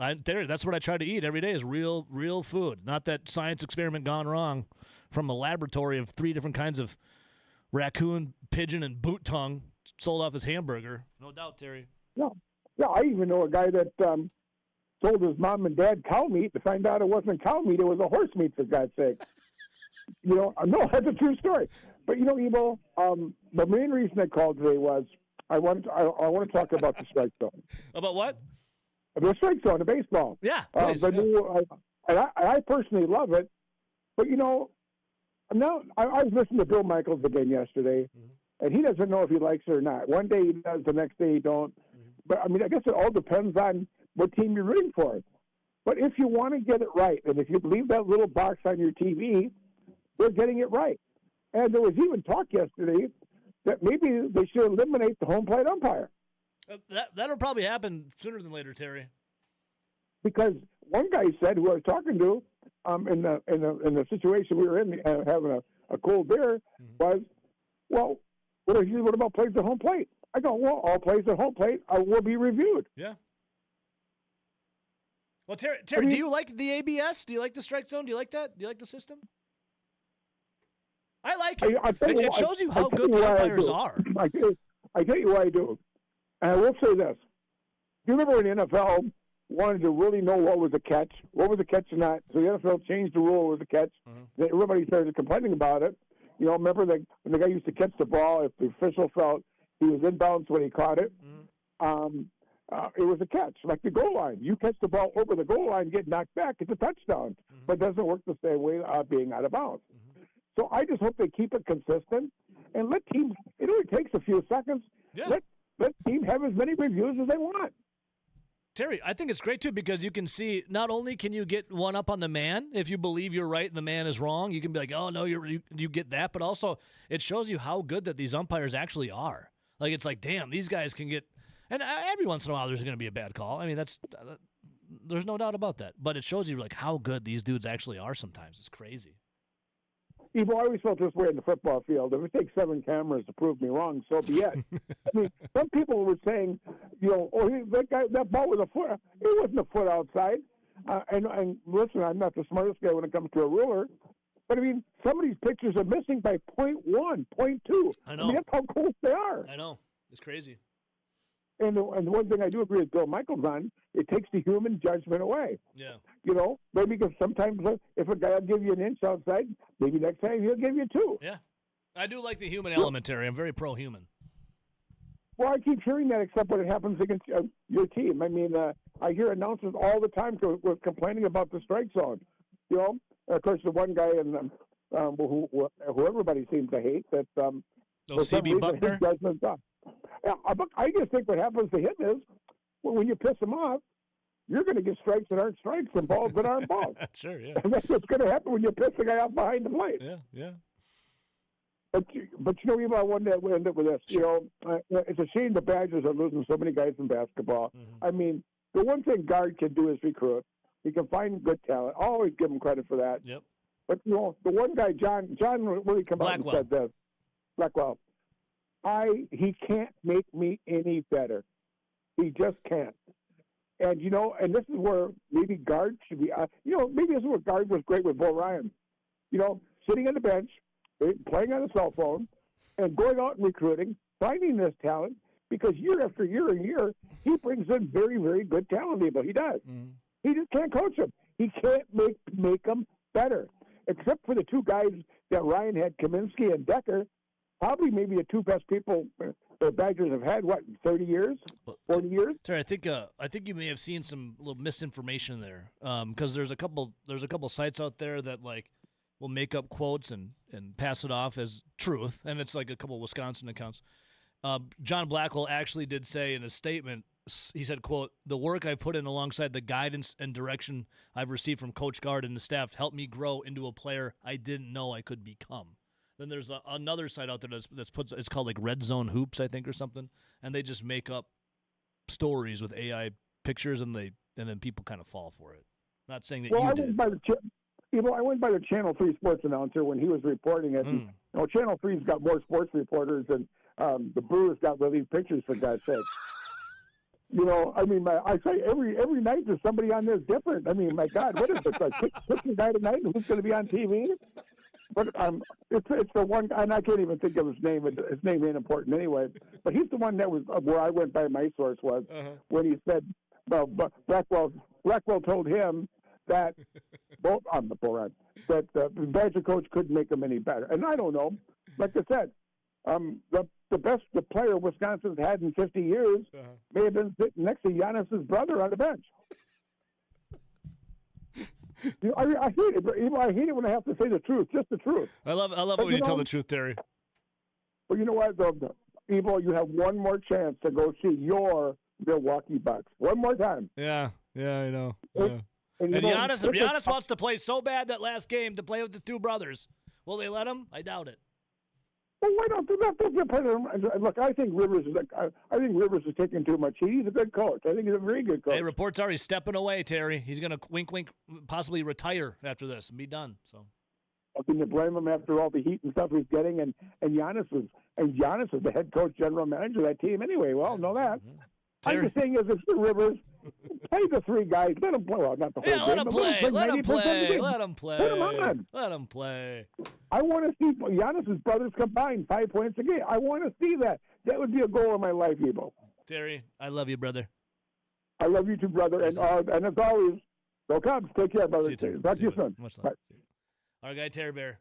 That's what I try to eat every day is real food. Not that science experiment gone wrong from a laboratory of 3 different kinds of raccoon, pigeon, and boot tongue sold off as hamburger. No doubt, Terry. Yeah, I even know a guy that sold his mom and dad cow meat to find out it wasn't cow meat, it was a horse meat, for God's sake. No, that's a true story. But Evo, the main reason I called today was I want to talk about the strike zone. About what? The strike zone, the baseball. Yeah, the new. I personally love it, but now I was listening to Bill Michaels again yesterday, and he doesn't know if he likes it or not. One day he does, the next day he don't. But I guess it all depends on what team you're rooting for. But if you want to get it right, and if you leave that little box on your TV, they're getting it right. And there was even talk yesterday that maybe they should eliminate the home plate umpire. That'll probably happen sooner than later, Terry. Because one guy said, who I was talking to, in the situation we were in, having a cold beer, was, well, what about plays at home plate? I go, well, all plays at home plate will be reviewed. Yeah. Well, Terry, do you like the ABS? Do you like the strike zone? Do you like that? Do you like the system? I like it. It shows you how good the umpires are. I tell you why I do. And I will say this. Do you remember when the NFL wanted to really know what was a catch? What was a catch or not? So the NFL changed the rule, what was a catch. Everybody started complaining about it. Remember when the guy used to catch the ball, if the official felt he was inbounds when he caught it, it was a catch, like the goal line. You catch the ball over the goal line, get knocked back, it's a touchdown. But it doesn't work the same way being out of bounds. So I just hope they keep it consistent and let teams, it only takes a few seconds. Yeah. Let teams have as many reviews as they want. Terry, I think it's great, too, because you can see not only can you get one up on the man if you believe you're right and the man is wrong. You can be like, oh, no, you get that. But also it shows you how good that these umpires actually are. Like, it's like, damn, these guys can get – and every once in a while there's going to be a bad call. I mean, there's no doubt about that. But it shows you, like, how good these dudes actually are sometimes. It's crazy. Evo, I always felt this way in the football field. If it takes 7 cameras to prove me wrong, so be it. I mean, some people were saying, that ball was a foot. It wasn't a foot outside. And listen, I'm not the smartest guy when it comes to a ruler. But, I mean, some of these pictures are missing by 0.1, 0.2. I know. I mean, that's how close they are. I know. It's crazy. And the one thing I do agree with Bill Michaels on, it takes the human judgment away. Yeah. Maybe because sometimes if a guy will give you an inch outside, maybe next time he'll give you 2. Yeah. I do like the human element, Terry. I'm very pro-human. Well, I keep hearing that, except when it happens against your team. I mean, I hear announcers all the time complaining about the strike zone. Of course, the one guy who everybody seems to hate that. CB Buckner. I just think what happens to him is when you piss him off, you're going to get strikes that aren't strikes and balls that aren't balls. Sure, yeah. And that's what's going to happen when you piss the guy off behind the plate. Yeah. But I wanted to end up with this. It's a shame the Badgers are losing so many guys in basketball. Mm-hmm. I mean, the one thing guard can do is recruit. He can find good talent. I always give him credit for that. Yep. But the one guy, John really come out and said this. Blackwell. He can't make me any better. He just can't. And and this is where maybe guard should be. Maybe this is where guard was great with Bo Ryan. Sitting on the bench, playing on a cell phone, and going out and recruiting, finding this talent, because year after year and year, he brings in very, very good talent people. He does. Mm-hmm. He just can't coach them. He can't make them better. Except for the 2 guys that Ryan had, Kaminsky and Decker, probably maybe the 2 best people the Badgers have had, 30 years, 40 years? Terry, I think you may have seen some little misinformation there, because there's a couple sites out there that will make up quotes and pass it off as truth, and it's like a couple Wisconsin accounts. John Blackwell actually did say in a statement, he said, quote, "The work I've put in alongside the guidance and direction I've received from Coach Gard and the staff helped me grow into a player I didn't know I could become." Then there's another site out there it's called Red Zone Hoops, I think, or something, and they just make up stories with AI pictures, and then people kind of fall for it. Not saying that you did. I went by the Channel 3 sports announcer when he was reporting it. And, Channel 3's got more sports reporters than the Brewers got with these pictures, for God's sake. I say every night there's somebody on there different. I mean, my God, what is it? Pick the guy tonight who's going to be on TV? But it's the one, and I can't even think of his name. His name ain't important anyway. But he's the one that was where I went by. My source was when he said, Blackwell told him that that the Badger coach couldn't make him any better. And I don't know. Like I said, the player Wisconsin's had in 50 years may have been sitting next to Giannis's brother on the bench. I hate it. I hate it when I have to say the truth, just the truth. I love it when you tell the truth, Terry. Well, you know what, though, Evo, you have one more chance to go see your Milwaukee Bucks. One more time. Yeah, I know. Yeah. And Giannis wants to play so bad that last game to play with the 2 brothers. Will they let him? I doubt it. Well, why don't they? Look, I think Rivers is taking too much heat. He's a good coach. I think he's a very good coach. Hey, reports are he's stepping away, Terry. He's going to wink, possibly retire after this and be done. So, can you blame him after all the heat and stuff he's getting? And Giannis is the head coach, general manager of that team anyway. Well, know that. I'm just saying, if Rivers play the 3 guys, let them play. Well, not the whole game. Let them play. Let them play. Let them on. Let them play. I want to see Giannis's brothers combined 5 points a game. I want to see that. That would be a goal in my life, Evo. Terry, I love you, brother. I love you too, brother. And as always, go Cubs. Take care, brother. Talk to you soon. Much love. Our guy, Terry Bear.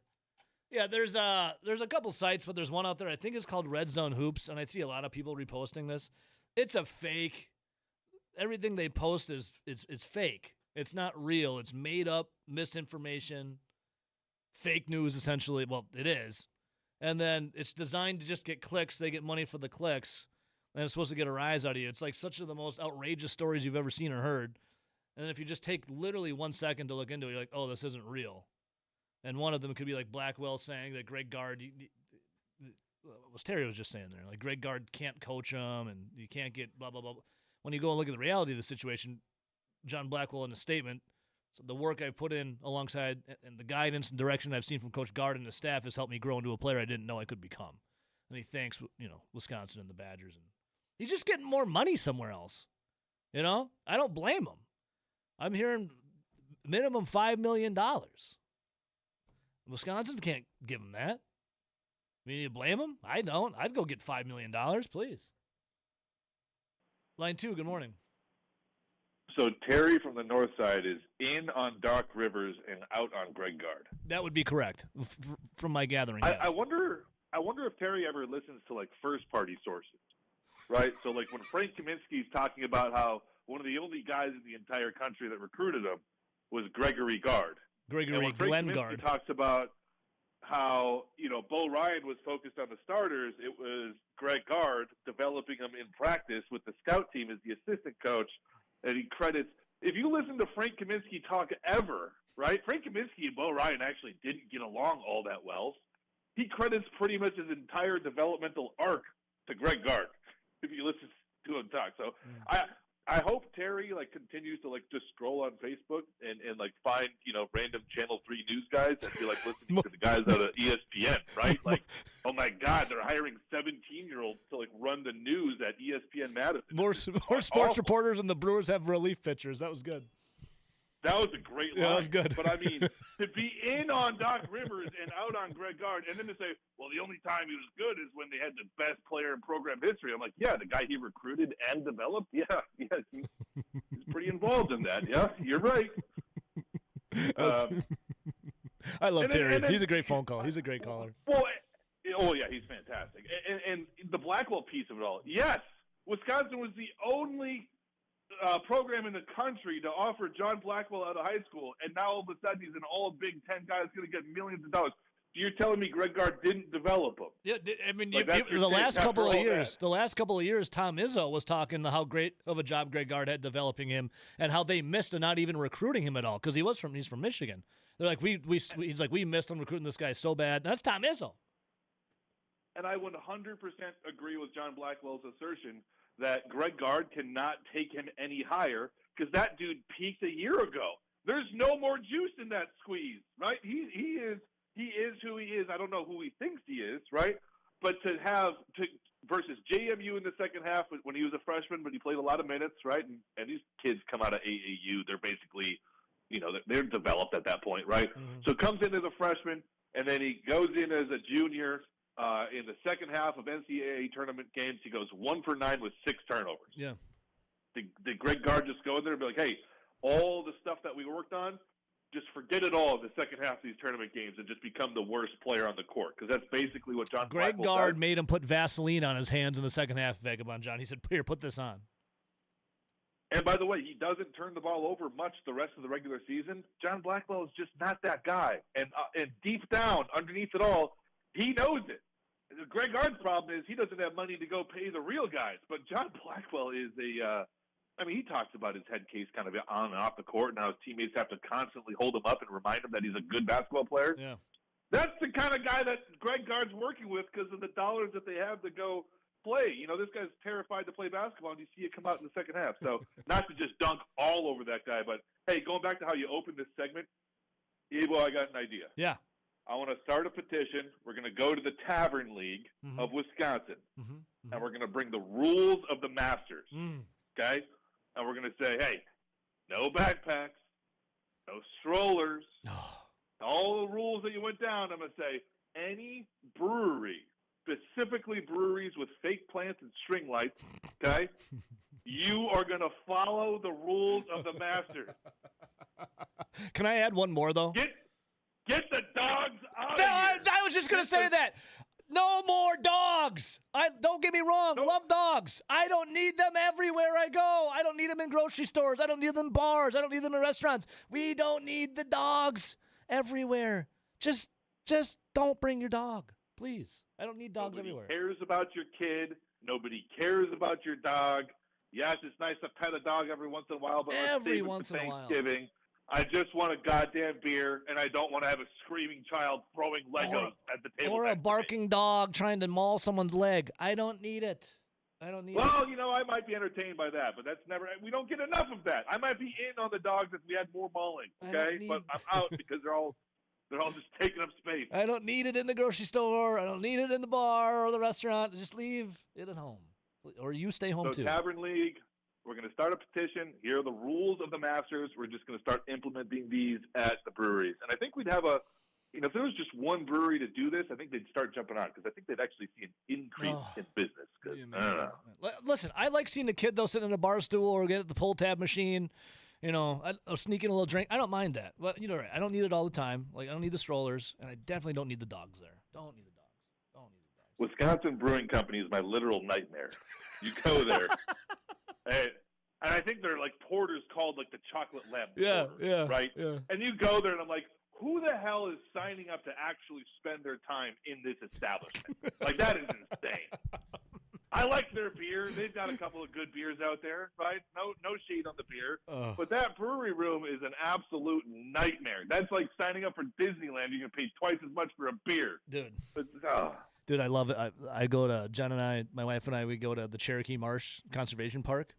Yeah, there's a couple sites, but there's one out there. I think it's called Red Zone Hoops, and I see a lot of people reposting this. It's a fake. Everything they post is fake. It's not real. It's made up misinformation, fake news, essentially. Well, it is. And then it's designed to just get clicks. They get money for the clicks, and it's supposed to get a rise out of you. It's like such of the most outrageous stories you've ever seen or heard. And then if you just take literally 1 second to look into it, you're like, oh, this isn't real. And one of them could be like Blackwell saying that Greg Gard, what Terry was just saying there, like Greg Gard can't coach him and you can't get blah, blah, blah. When you go and look at the reality of the situation, John Blackwell in a statement So the work I put in alongside and the guidance and direction I've seen from Coach Gard and the staff has helped me grow into a player I didn't know I could become. And he thanks, Wisconsin and the Badgers. And he's just getting more money somewhere else. I don't blame him. I'm hearing minimum $5 million. Wisconsin can't give him that. I mean, you blame him? I don't. I'd go get $5 million, please. Line 2, good morning. So Terry from the north side is in on Doc Rivers and out on Greg Gard. That would be correct, from my gathering. I wonder if Terry ever listens to like first-party sources, right? So like when Frank Kaminsky's talking about how one of the only guys in the entire country that recruited him was Gregory Gard. And when Frank Kaminsky talks about how Bo Ryan was focused on the starters, it was Greg Gard developing them in practice with the scout team as the assistant coach. And he credits, if you listen to Frank Kaminsky talk ever, right? Frank Kaminsky and Bo Ryan actually didn't get along all that well. He credits pretty much his entire developmental arc to Greg Gard, if you listen to him talk. So I hope Terry continues to just scroll on Facebook and find random Channel 3 news guys and be listening to the guys out of ESPN, right? Oh my God, they're hiring 17-year-olds to run the news at ESPN Madison. More sports reporters and the Brewers have relief pitchers. That was good. That was a great line. Yeah, that was good. But I mean, to be in on Doc Rivers and out on Greg Gard, and then to say, well, the only time he was good is when they had the best player in program history. I'm like, yeah, the guy he recruited and developed. Yeah, he's pretty involved in that. Yeah, you're right. I love Terry. He's a great phone call. He's a great caller. Well, yeah, he's fantastic. And the Blackwell piece of it all. Yes, Wisconsin was the only program in the country to offer John Blackwell out of high school, and now all of a sudden he's an all Big Ten guy that's going to get millions of dollars. You're telling me Greg Gard didn't develop him? Yeah, I mean, the last couple of years, Tom Izzo was talking how great of a job Greg Gard had developing him, and how they missed and not even recruiting him at all because he's from Michigan. They're like we missed on recruiting this guy so bad. That's Tom Izzo. And I would 100% agree with John Blackwell's assertion that Greg Gard cannot take him any higher because that dude peaked a year ago. There's no more juice in that squeeze, right? He is who he is. I don't know who he thinks he is, right? But versus JMU in the second half when he was a freshman, but he played a lot of minutes, right? And these kids come out of AAU, they're basically, they're developed at that point, right? Mm-hmm. So comes in as a freshman, and then he goes in as a junior. In the second half of NCAA tournament games, he goes 1 for 9 with 6 turnovers. Yeah. Did Greg Gard just go in there and be like, hey, all the stuff that we worked on, just forget it all in the second half of these tournament games and just become the worst player on the court? Because that's basically what John Greg Gard made him put Vaseline on his hands in the second half, Vagabond John. He said, here, put this on. And by the way, he doesn't turn the ball over much the rest of the regular season. John Blackwell is just not that guy. And deep down, underneath it all, he knows it. Greg Gard's problem is he doesn't have money to go pay the real guys. But John Blackwell is he talks about his head case kind of on and off the court and how his teammates have to constantly hold him up and remind him that he's a good basketball player. Yeah. That's the kind of guy that Greg Gard's working with because of the dollars that they have to go play. This guy's terrified to play basketball, and you see it come out in the second half. So not to just dunk all over that guy, but, hey, going back to how you opened this segment, Ebo, I got an idea. Yeah. I want to start a petition. We're going to go to the Tavern League of Wisconsin, and we're going to bring the rules of the Masters, okay? And we're going to say, hey, no backpacks, no strollers, all the rules that you went down. I'm going to say any brewery, specifically breweries with fake plants and string lights, okay, you are going to follow the rules of the Masters. Can I add one more, though? Get the dogs out of here. I was just going to say that. No more dogs. Don't get me wrong. Love dogs. I don't need them everywhere I go. I don't need them in grocery stores. I don't need them in bars. I don't need them in restaurants. We don't need the dogs everywhere. Just don't bring your dog, please. I don't need dogs everywhere. Nobody cares about your kid. Nobody cares about your dog. Yes, it's nice to pet a dog every once in a while, but every once in a while. Thanksgiving. I just want a goddamn beer, and I don't want to have a screaming child throwing Legos at the table. Or a barking dog trying to maul someone's leg. I don't need it. I don't need. Well, I might be entertained by that, but that's never. We don't get enough of that. I might be in on the dogs if we had more mauling. Okay, but I'm out because they're all just taking up space. I don't need it in the grocery store. I don't need it in the bar or the restaurant. Just leave it at home, or you stay home too. Tavern League. We're going to start a petition. Here are the rules of the Masters. We're just going to start implementing these at the breweries. And I think we'd have if there was just one brewery to do this, I think they'd start jumping on because I think they'd actually see an increase in business. Cause, I don't know. Listen, I like seeing the kid, though, sitting in a bar stool or get at the pull tab machine, I'll sneak in a little drink. I don't mind that. But, right, I don't need it all the time. Like, I don't need the strollers, and I definitely don't need the dogs there. Don't need the dogs. Wisconsin Brewing Company is my literal nightmare. You go there. And I think they're like porters called like the Chocolate Lab. Porter, right? Yeah. And you go there, and I'm like, who the hell is signing up to actually spend their time in this establishment? Like, that is insane. I like their beer. They've got a couple of good beers out there, right? No shade on the beer. But that brewery room is an absolute nightmare. That's like signing up for Disneyland. You can pay twice as much for a beer. Dude. Dude, I love it. I go to, Jen and I, my wife and I, we go to the Cherokee Marsh Conservation Park,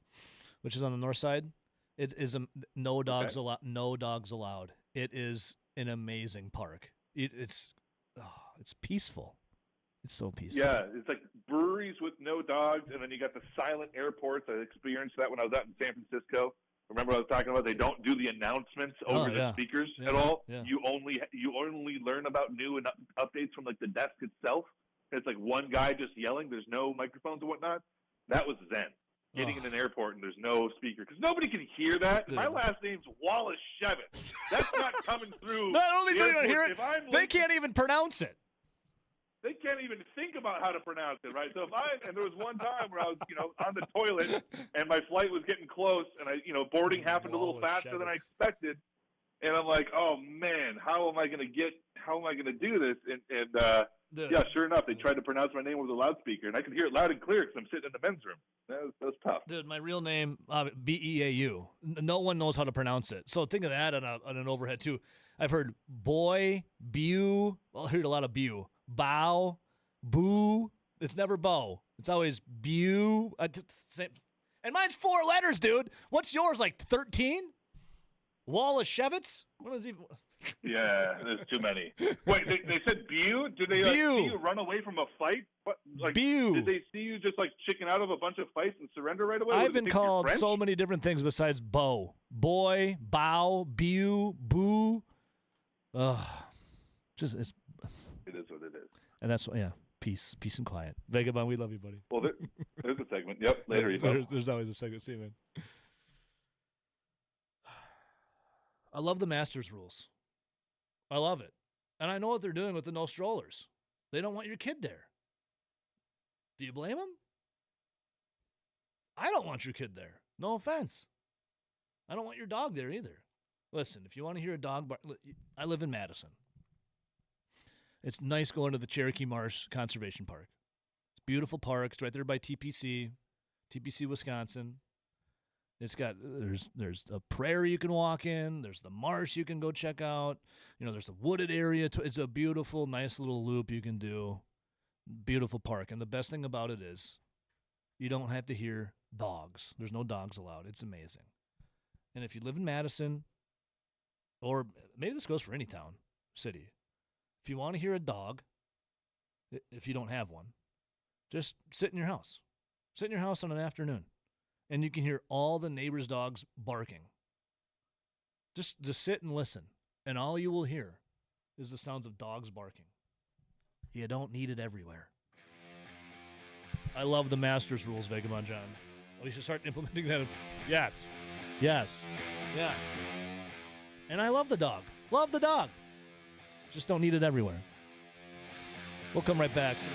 which is on the north side. It is no dogs allowed. It is an amazing park. It's peaceful. It's so peaceful. Yeah, it's like breweries with no dogs, and then you got the silent airports. I experienced that when I was out in San Francisco. Remember what I was talking about? They don't do the announcements over the speakers at all. Yeah. You only learn about new and updates from like the desk itself. It's like one guy just yelling. There's no microphones and whatnot. That was zen. Getting in an airport and there's no speaker because nobody can hear that. Dude. My last name's Wallace Shevitz. That's not coming through. Not only do they not hear it, they can't even pronounce it. They can't even think about how to pronounce it, right? So and there was one time where I was, on the toilet and my flight was getting close and boarding happened a little faster than I expected. And I'm like, oh man, how am I going to do this? And yeah, sure enough, they tried to pronounce my name over the loudspeaker and I could hear it loud and clear because I'm sitting in the men's room. That was tough. Dude, my real name, Beau. No one knows how to pronounce it. So think of that on an overhead too. I've heard boy, bew. Well, I heard a lot of bew. Bow, boo. It's never bow. It's always bew. And mine's 4 letters, dude. What's yours, like 13? Wallace Shevitz? What is he? Yeah, there's too many. Wait, they said bew? Did they see you run away from a fight? What, like, bew. Did they see you just like chicken out of a bunch of fights and surrender right away? I've been called so many different things besides bow. Boy, bow, bew, boo. It is what it is. And that's peace and quiet. Vagabond, we love you, buddy. Well, there's a segment. Yep, later you go. There's always a segment. See you, man. I love the Masters rules. I love it. And I know what they're doing with the no strollers. They don't want your kid there. Do you blame them? I don't want your kid there. No offense. I don't want your dog there either. Listen, if you want to hear a dog bark, I live in Madison. It's nice going to the Cherokee Marsh Conservation Park. It's a beautiful park. It's right there by TPC, Wisconsin. It's got there's a prairie you can walk in. There's the marsh you can go check out. There's a wooded area. It's a beautiful, nice little loop you can do. Beautiful park. And the best thing about it is you don't have to hear dogs. There's no dogs allowed. It's amazing. And if you live in Madison, or maybe this goes for any town, city, if you want to hear a dog, if you don't have one, just sit in your house. Sit in your house on an afternoon, and you can hear all the neighbors' dogs barking. Just sit and listen, and all you will hear is the sounds of dogs barking. You don't need it everywhere. I love the Masters rules, Vagabond John. We should start implementing that. Yes. And I love the dog. Love the dog. Just don't need it everywhere. We'll come right back. To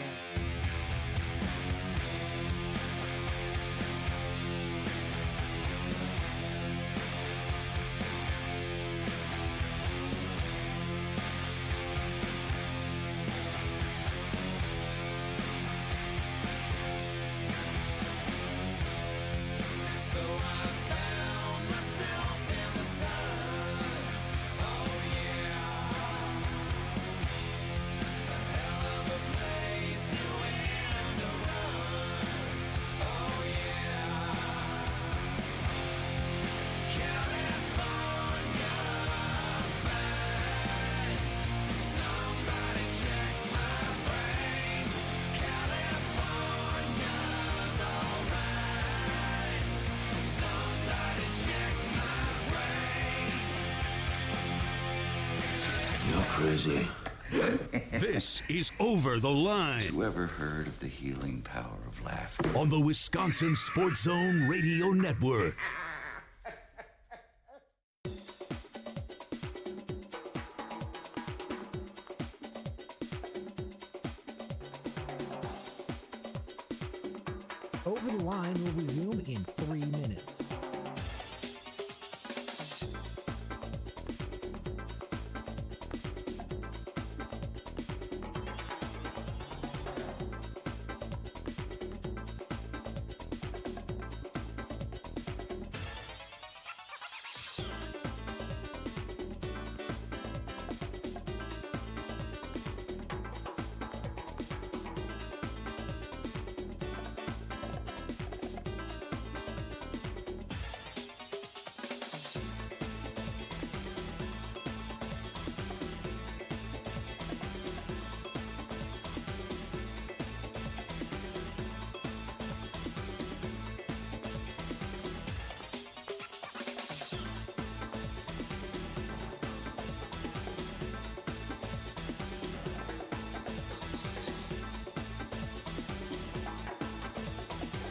crazy. This is Over the Line. You ever heard of the healing power of laughter? On the Wisconsin Sports Zone Radio Network. Over the Line will resume in 3 minutes.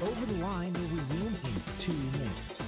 Over the Line will resume in 2 minutes.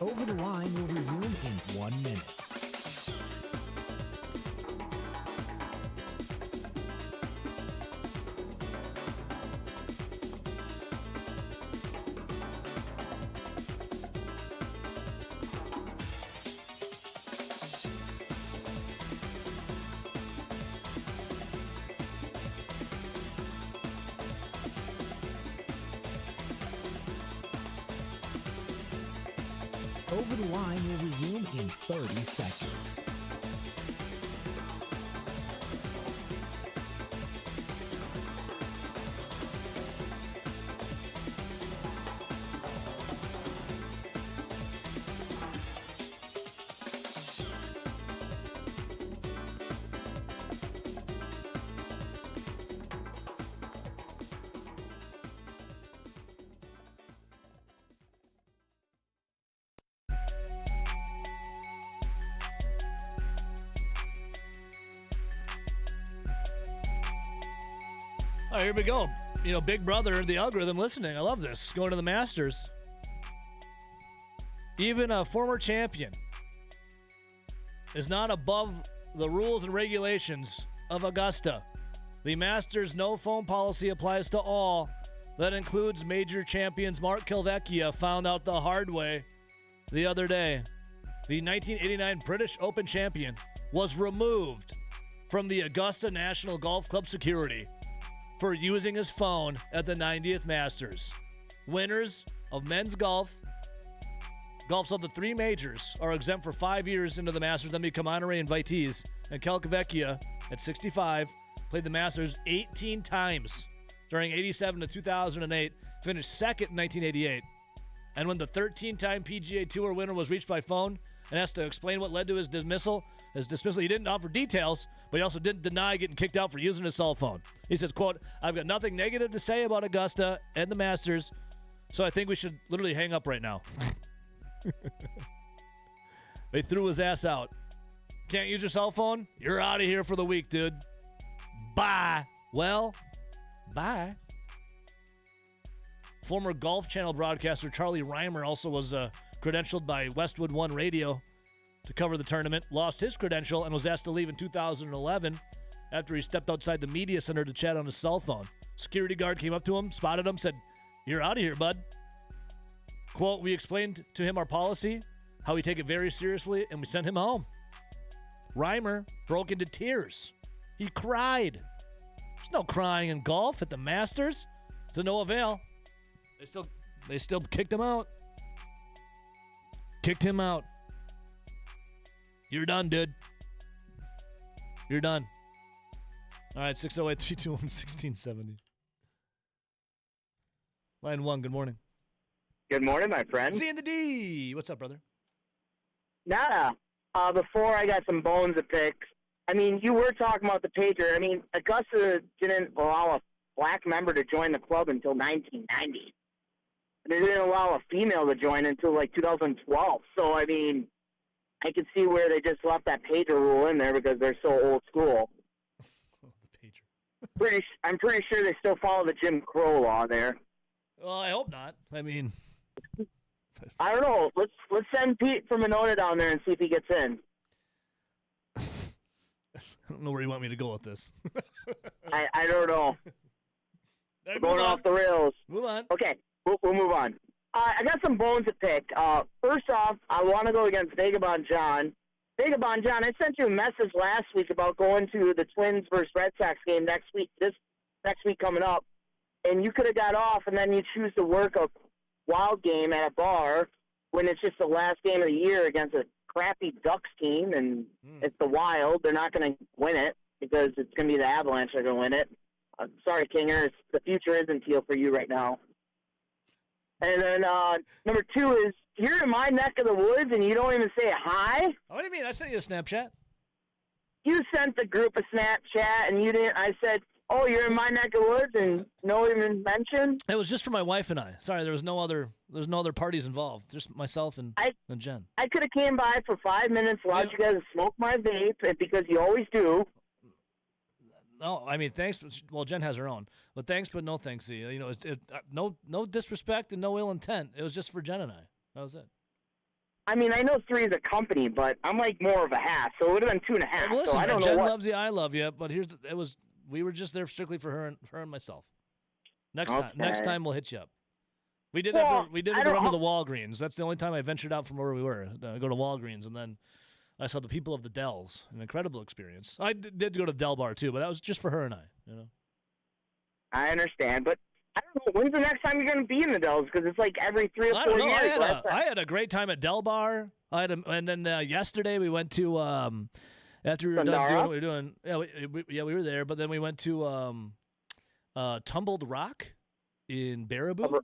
Over the Line will resume in 1 minute. Over the Line will resume in 30 seconds. All right, here we go. You know, Big Brother, the algorithm listening. I love this. Going to the Masters. Even a former champion is not above the rules and regulations of Augusta. The Masters no phone policy applies to all. That includes major champions. Mark Calvecchia found out the hard way the other day. The 1989 British Open champion was removed from the Augusta National Golf Club security for using his phone at the 90th Masters. Winners of men's golf's of the 3 majors are exempt for 5 years into the Masters, then become honorary invitees. And Calvecchia, at 65, played the Masters 18 times during 87 to 2008, finished second in 1988. And when the 13-time PGA Tour winner was reached by phone and asked to explain what led to his dismissal, he didn't offer details, but he also didn't deny getting kicked out for using his cell phone. He says, quote, "I've got nothing negative to say about Augusta and the Masters, so I think we should literally hang up right now." They threw his ass out. Can't use your cell phone? You're out of here for the week, dude. Bye. Well, bye. Former Golf Channel broadcaster Charlie Reimer also was credentialed by Westwood One Radio to cover the tournament, lost his credential, and was asked to leave in 2011 after he stepped outside the media center to chat on his cell phone. Security guard came up to him, spotted him, said, "You're out of here, bud." Quote, "We explained to him our policy, how we take it very seriously, and we sent him home." Reimer broke into tears. He cried. There's no crying in golf at the Masters. To no avail. They still kicked him out. Kicked him out. You're done, dude. You're done. All right, 608-321-1670. Line 1, good morning. Good morning, my friend. C and the D. What's up, brother? Nada. Before I got some bones to pick. I mean, you were talking about the pager. I mean, Augusta didn't allow a black member to join the club until 1990. They didn't allow a female to join until like 2012. So, I mean, I could see where they just left that pager rule in there because they're so old school. The pager. I'm pretty sure they still follow the Jim Crow law there. Well, I hope not. I mean, I don't know. Let's send Pete from Monona down there and see if he gets in. I don't know where you want me to go with this. I don't know. Right, going off the rails. Move on. Okay, we'll move on. I got some bones to pick. First off, I want to go against Vagabond John. Vagabond John, I sent you a message last week about going to the Twins versus Red Sox game next week coming up, and you could have got off, and then you choose to work a Wild game at a bar when it's just the last game of the year against a crappy Ducks team, and it's the Wild. They're not going to win it because it's going to be the Avalanche that are going to win it. Sorry, Kingers. The future isn't teal for you right now. And then number 2 is you're in my neck of the woods and you don't even say hi. What do you mean? I sent you a Snapchat. You sent the group a Snapchat and you didn't. I said, "Oh, you're in my neck of the woods," and no even mention. It was just for my wife and I. Sorry, there was no other parties involved. Just myself and Jen. I could have came by for 5 minutes, watched you guys smoke my vape, because you always do. No, I mean, thanks. Well, Jen has her own, but thanks, but no thanks. You know, no disrespect and no ill intent. It was just for Jen and I. That was it. I mean, I know 3 is a company, but I'm like more of a half, so it would have been 2.5. Well, listen, so I don't Jen know what. loves you, I love you, but we were just there strictly for her and myself. Next time we'll hit you up. We did it to run to the Walgreens. That's the only time I ventured out from where we were. Go to Walgreens, and then I saw the people of the Dells. An incredible experience. I did go to Del Bar too, but that was just for her and I. You know. I understand, but I don't know. When's the next time you're going to be in the Dells? Because it's like every 3 or 4 years. I had a great time at Del Bar. And then yesterday we went to after we were done doing what we were doing. Yeah, we were there. But then we went to Tumbled Rock in Baraboo.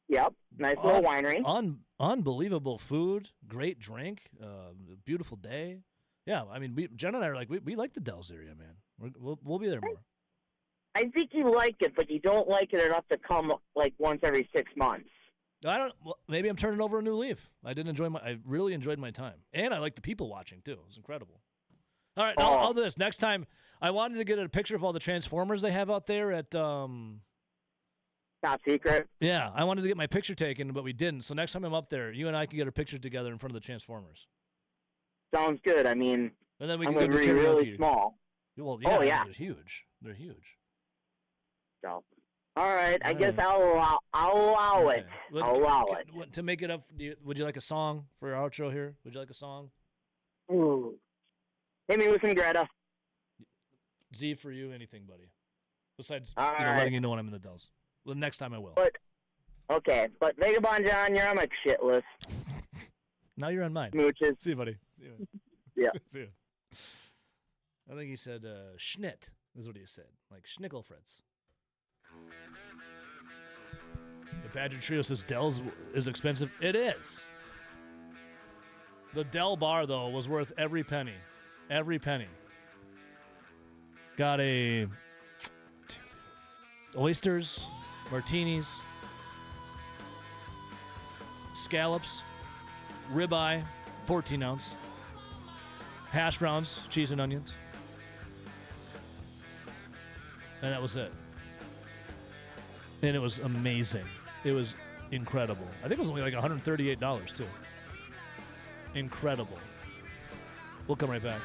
Yep, nice little winery. Unbelievable food, great drink, beautiful day. Yeah, I mean, Jen and I are like, we like the Dells area, man. We'll be there more. I think you like it, but you don't like it enough to come like once every 6 months. Well, maybe I'm turning over a new leaf. I really enjoyed my time, and I like the people watching too. It was incredible. All right, I'll do this next time. I wanted to get a picture of all the Transformers they have out there at. Top secret. Yeah, I wanted to get my picture taken, but we didn't. So next time I'm up there, you and I can get a picture together in front of the Transformers. Sounds good. I mean, and then we I'm can go going to be really small. Well, yeah, yeah, they're huge. They're huge. So, all right. I guess I'll allow it. I'll allow it. To make it up, would you like a song for our outro here? Would you like a song? Ooh. Hit me with some Greta. Z for you, anything, buddy. Besides right. letting you know when I'm in the Dells. Well, next time I will. Okay, but Vagabond John, you're on my shit list. Now you're on mine. Smooches. See you, buddy. See you. Yeah. See you. I think he said Schnit is what he said. Like Schnickelfritz. The Badger Trio says Dells is expensive. It is. The Del Bar, though, was worth every penny. Every penny. Got oysters, martinis, scallops, ribeye, 14-ounce, hash browns, cheese and onions. And that was it. And it was amazing. It was incredible. I think it was only like $138 too. Incredible. We'll come right back.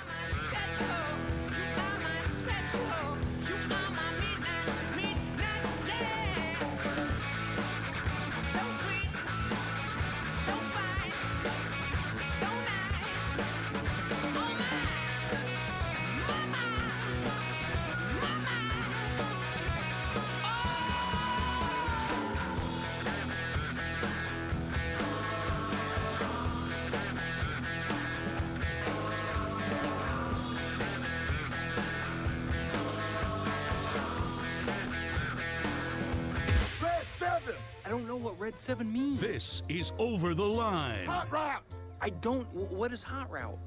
that 7 mean? This is Over the Line. Hot route! I don't. What is hot route?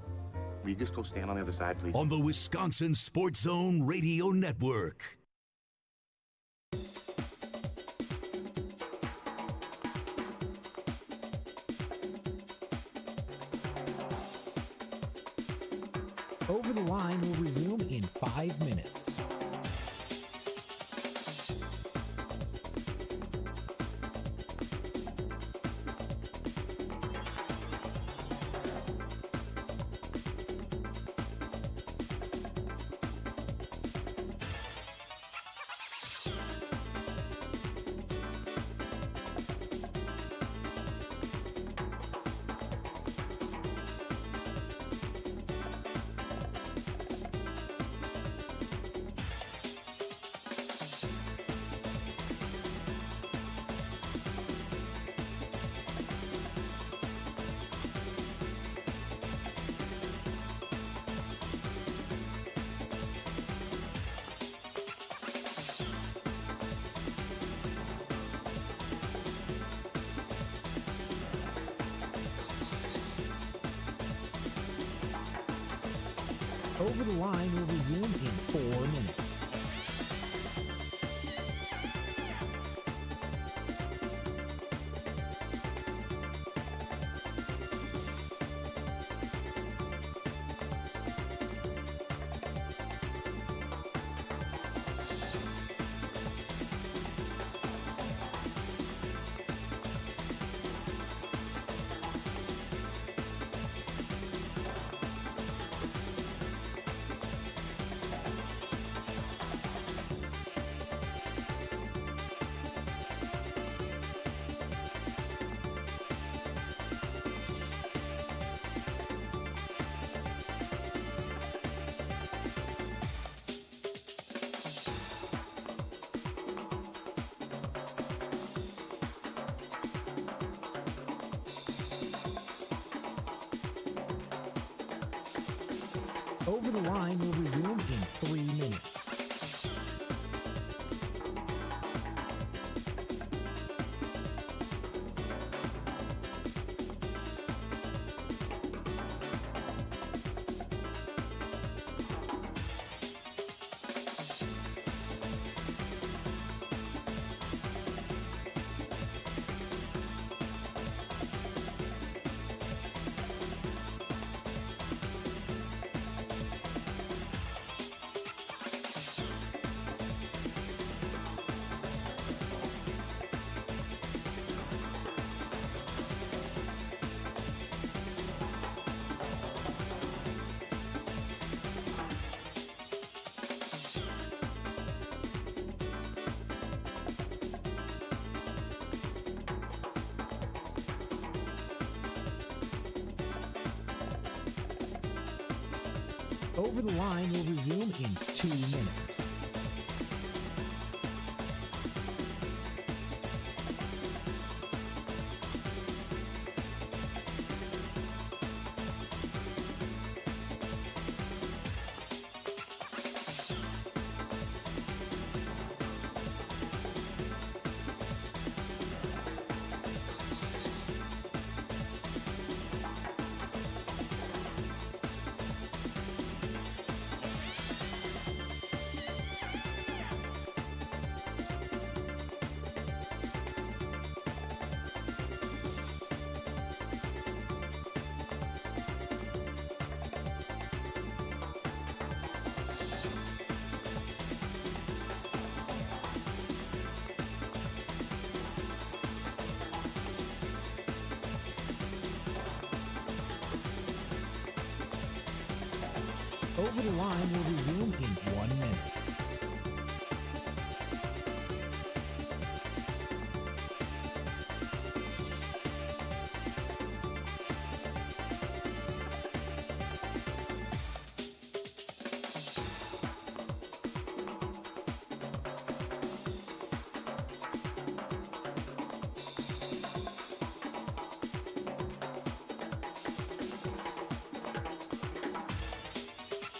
Will you just go stand on the other side, please? On the Wisconsin Sports Zone Radio Network. Over the Line will resume in 5 minutes. Over the Line will resume in 4 minutes. Over the Line will resume in 3 minutes. Over the Line will resume in 2 minutes. Over the Line will resume in 1 minute.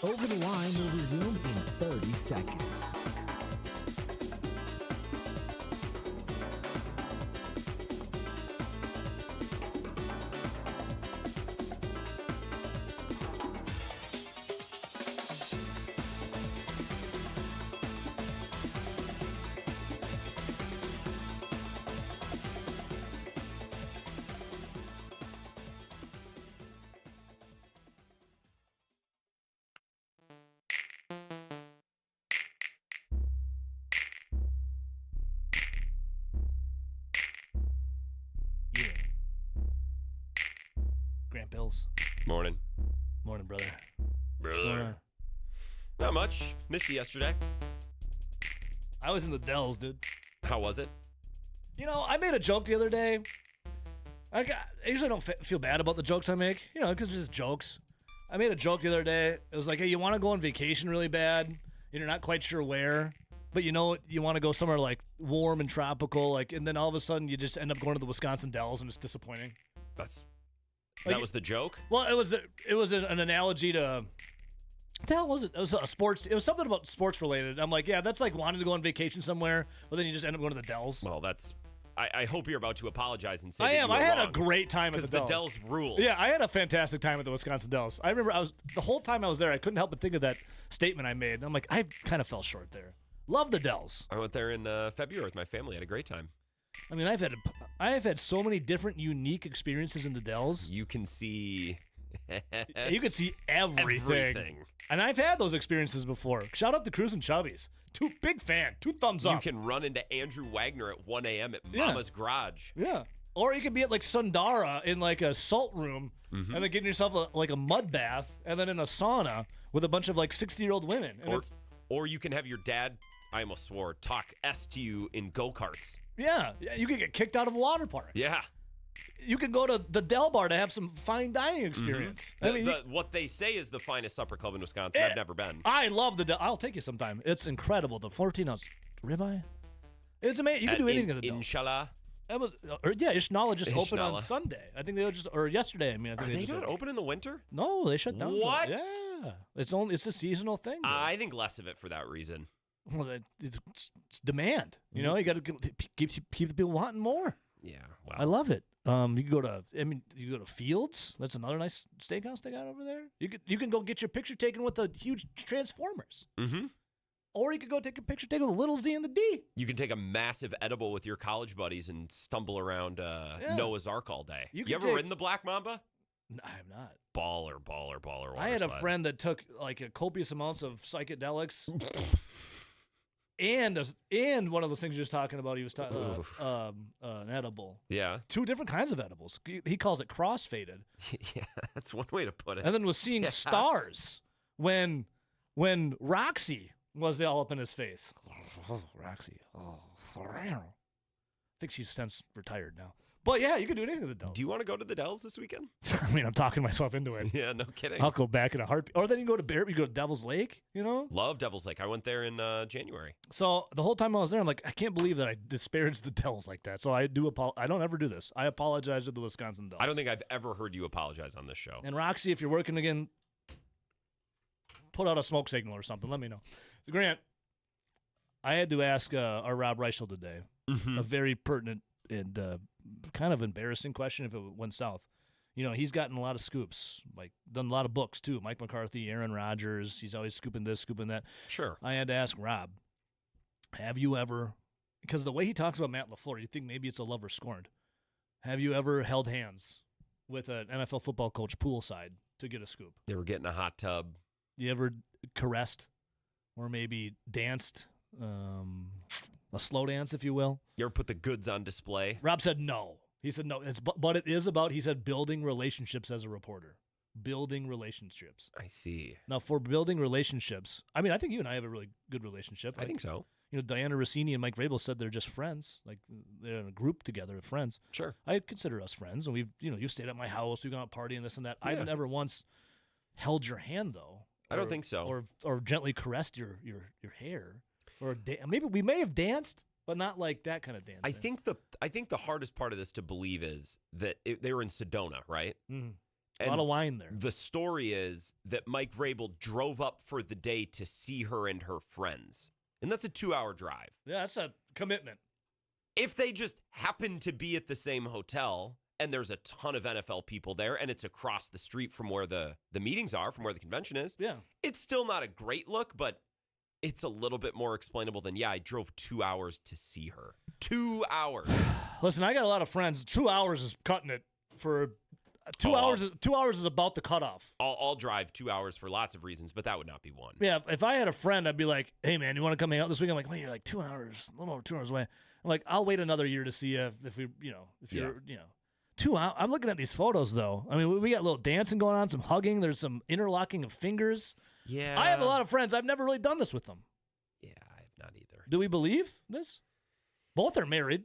Over the Line will resume in 30 seconds. Bills. Morning. Morning, brother. What's going Brother. on? Not much. Missed you yesterday. I was in the Dells, dude. How was it? You know, I made a joke the other day. I usually don't feel bad about the jokes I make, you know, because it's just jokes. I made a joke the other day. It was like, hey, you want to go on vacation really bad, and you're not quite sure where, but you know you want to go somewhere like warm and tropical, like, and then all of a sudden you just end up going to the Wisconsin Dells, and it's disappointing. That was the joke? Well, it was an analogy to. What the hell was it? It was a sports. It was something about sports related. I'm like, yeah, that's like wanting to go on vacation somewhere, but then you just end up going to the Dells. Well, that's. I hope you're about to apologize and say I that am. you were I had wrong, a great time at the because Dells. the Dells rules. Yeah, I had a fantastic time at the Wisconsin Dells. I remember the whole time I was there, I couldn't help but think of that statement I made. I'm like, I kind of fell short there. Love the Dells. I went there in February with my family. Had a great time. I mean, I've had so many different unique experiences in the Dells. You can see. You can see everything. And I've had those experiences before. Shout out to Cruz and Chubbies. Big fan. 2 thumbs up. You can run into Andrew Wagner at 1 a.m. at Mama's Garage. Yeah. Or you could be at like Sundara in like a salt room Mhm. and then getting yourself like a mud bath and then in a sauna with a bunch of like 60-year-old women. And Or you can have your dad, I almost swore, talk S to you in go-karts. yeah, you could get kicked out of a water park. Yeah. You can go to the Del Bar to have some fine dining experience. I mean, What they say is the finest supper club in Wisconsin. I've never been. I love the Del. I'll take you sometime. It's incredible. The 14-ounce ribeye. It's amazing. You can do anything at the Del. Inshallah. That was, Ishnala just opened on Ishnala. Sunday. I think they were or yesterday. I mean, I think Are they just not opened. open in the winter? No, they shut down. What? Yeah, it's a seasonal thing. I think less of it for that reason. Well, it's demand. You know, you got to keep the people wanting more. Yeah, wow. I love it. You can go to Fields. That's another nice steakhouse they got over there. You can go get your picture taken with the huge Transformers. Mm-hmm. Or you could go take a picture taken with Little Z and the D. You can take a massive edible with your college buddies and stumble around Noah's Ark all day. You ever ridden the Black Mamba? No, I have not. Baller. I had a slide. friend that took like a copious amounts of psychedelics. And one of those things you're just talking about, he was talking an edible. Yeah. 2 different kinds of edibles. He calls it cross-faded. Yeah, that's one way to put it. And then was seeing stars when Roxy was all up in his face. Oh, Roxy. Oh, I think she's since retired now. But yeah, you can do anything with the Dells. Do you want to go to the Dells this weekend? I mean, I'm talking myself into it. Yeah, no kidding. I'll go back in a heartbeat. Or then you go to Devil's Lake, you know? Love Devil's Lake. I went there in January. So the whole time I was there, I'm like, I can't believe that I disparaged the Dells like that. So I don't ever do this. I apologize to the Wisconsin Dells. I don't think I've ever heard you apologize on this show. And Roxy, if you're working again, put out a smoke signal or something. Let me know. So Grant, I had to ask our Rob Reichel today a very pertinent and kind of embarrassing question if it went south. You know, he's gotten a lot of scoops, like done a lot of books too. Mike McCarthy, Aaron Rodgers, he's always scooping this, scooping that. Sure. I had to ask Rob, have you ever, because the way he talks about Matt LaFleur, you think maybe it's a love or scorned. Have you ever held hands with an NFL football coach poolside to get a scoop? They were getting a hot tub. You ever caressed or maybe danced, a slow dance, if you will? You ever put the goods on display? Rob said no. He said no. But it is about, he said, building relationships as a reporter. Building relationships. I see. Now, for building relationships, I mean, I think you and I have a really good relationship. I think so. You know, Diana Rossini and Mike Vrabel said they're just friends. Like, they're in a group together of friends. Sure. I consider us friends. And you've stayed at my house. We've gone out partying, this and that. Yeah. I've never once held your hand, though. I don't think so. Or gently caressed your hair. Or maybe we may have danced, but not like that kind of dancing. I think the hardest part of this to believe is that they were in Sedona, right? Mm. A lot of wine there. The story is that Mike Vrabel drove up for the day to see her and her friends. And that's a 2-hour drive. Yeah, that's a commitment. If they just happen to be at the same hotel and there's a ton of NFL people there and it's across the street from where the meetings are, from where the convention is, yeah, it's still not a great look, but it's a little bit more explainable than, I drove 2 hours to see her. 2 hours. Listen, I got a lot of friends. 2 hours is cutting it for 2 hours. 2 hours is about the cutoff. I'll drive 2 hours for lots of reasons, but that would not be one. Yeah, if I had a friend, I'd be like, hey, man, you want to come hang out this week? I'm like, wait, you're like 2 hours, a little over 2 hours away. I'm like, I'll wait another year to see you if we, if you're, I'm looking at these photos, though. I mean, we got a little dancing going on, some hugging. There's some interlocking of fingers. Yeah. I have a lot of friends. I've never really done this with them. Yeah, I have not either. Do we believe this? Both are married.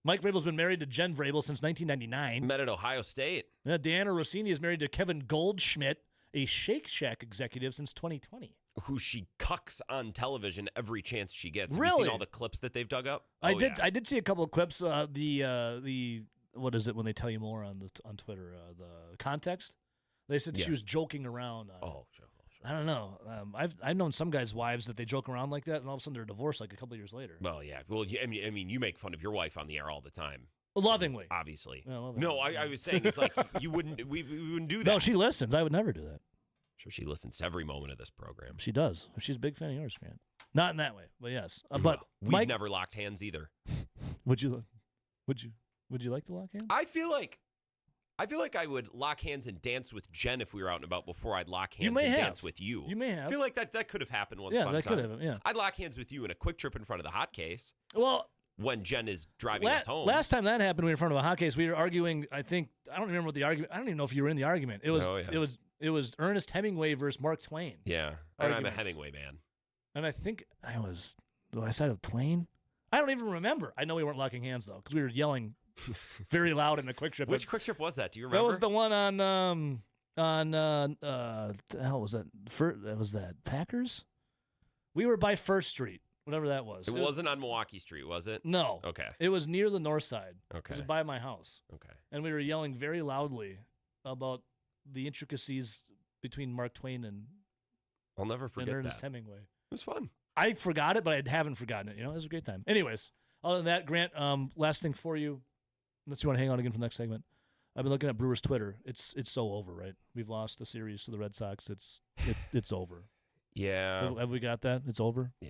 Mike Vrabel's been married to Jen Vrabel since 1999. Met at Ohio State. Yeah, Deanna Rossini is married to Kevin Goldschmidt, a Shake Shack executive since 2020. Who she cucks on television every chance she gets. Have Really? you seen all the clips that they've dug up? I did see a couple of clips. The what is it when they tell you more on Twitter? The context. They said she was joking around. Sure. I don't know. I've known some guys' wives that they joke around like that, and all of a sudden they're divorced like a couple of years later. Well, yeah. Well, I mean, you make fun of your wife on the air all the time. Lovingly, obviously. Yeah, lovingly. No, I was saying it's like we wouldn't do that. No, she listens. I would never do that. Sure, she listens to every moment of this program. She does. She's a big fan of yours, man. Not in that way, but yes. But Well, we've Mike, never locked hands either. Would you like to lock hands? I feel like I would lock hands and dance with Jen if we were out and about before I'd lock hands and dance with you. You may have. I feel like that could have happened once Yeah, upon a that time. could have, yeah. I'd lock hands with you in a quick trip in front of the hot case. Well, when Jen is driving us home. Last time that happened, we were in front of a hot case. We were arguing. I don't remember what the argument. I don't even know if you were in the argument. It was. Oh, yeah. It was Ernest Hemingway versus Mark Twain. Yeah, and I'm a Arguments. Hemingway man. And I think I was. I sided with Twain. I don't even remember. I know we weren't locking hands though, because we were yelling very loud in the quick trip. Which quick trip was that? Do you remember? That was the one on the hell was that? That was that Packers. We were by First Street, whatever that was. It wasn't on Milwaukee Street, was it? No. Okay. It was near the north side. Okay. It was by my house. Okay. And we were yelling very loudly about the intricacies between Mark Twain and I'll never forget Ernest that. Hemingway. It was fun. I forgot it, but I haven't forgotten it. It was a great time. Anyways, other than that, Grant, last thing for you, unless you want to hang on again for the next segment. I've been looking at Brewers Twitter. It's so over, right? We've lost the series to the Red Sox. It's over. Yeah. Have we got that? It's over? Yeah.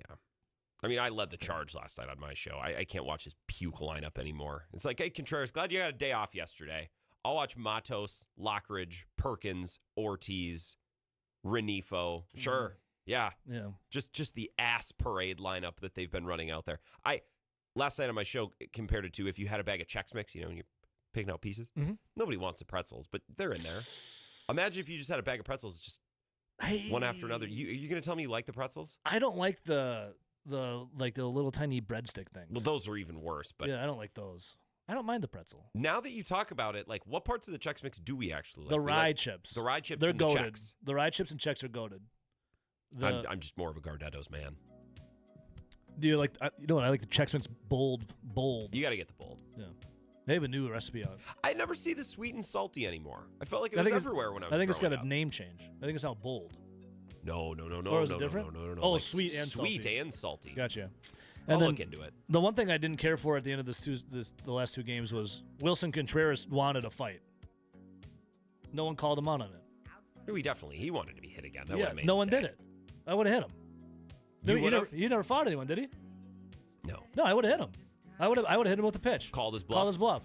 I mean, I led the charge last night on my show. I can't watch his puke lineup anymore. It's like, hey, Contreras, glad you got a day off yesterday. I'll watch Matos, Lockridge, Perkins, Ortiz, Renifo. Sure. Yeah. Yeah. Just the ass parade lineup that they've been running out there. Last night on my show compared it to if you had a bag of Chex Mix, and you're picking out pieces. Mm-hmm. Nobody wants the pretzels, but they're in there. Imagine if you just had a bag of pretzels, just one after another. Are you going to tell me you like the pretzels? I don't like the little tiny breadstick things. Well, those are even worse. But yeah, I don't like those. I don't mind the pretzel. Now that you talk about it, like what parts of the Chex Mix do we actually like? The rye chips. The rye chips They're and the goated. Chex. The rye chips and Chex are goated. I'm just more of a Gardetto's man. Do you like? You know what? I like the Chex Mix bold. You got to get the bold. Yeah, they have a new recipe out. I never see the sweet and salty anymore. I felt like it was everywhere when I was. I think it's got growing a name change. I think it's now bold. No. Or is it different? No. Oh, like sweet and salty. Sweet and salty. Gotcha. I'll then look into it. The one thing I didn't care for at the end of the last two games was Wilson Contreras wanted a fight. No one called him out on it. He wanted to be hit again. That yeah, would've made no his one day. did it. I would have hit him. He never fought anyone, did he? No. No, I would have hit him. I would have hit him with a pitch. Called his bluff.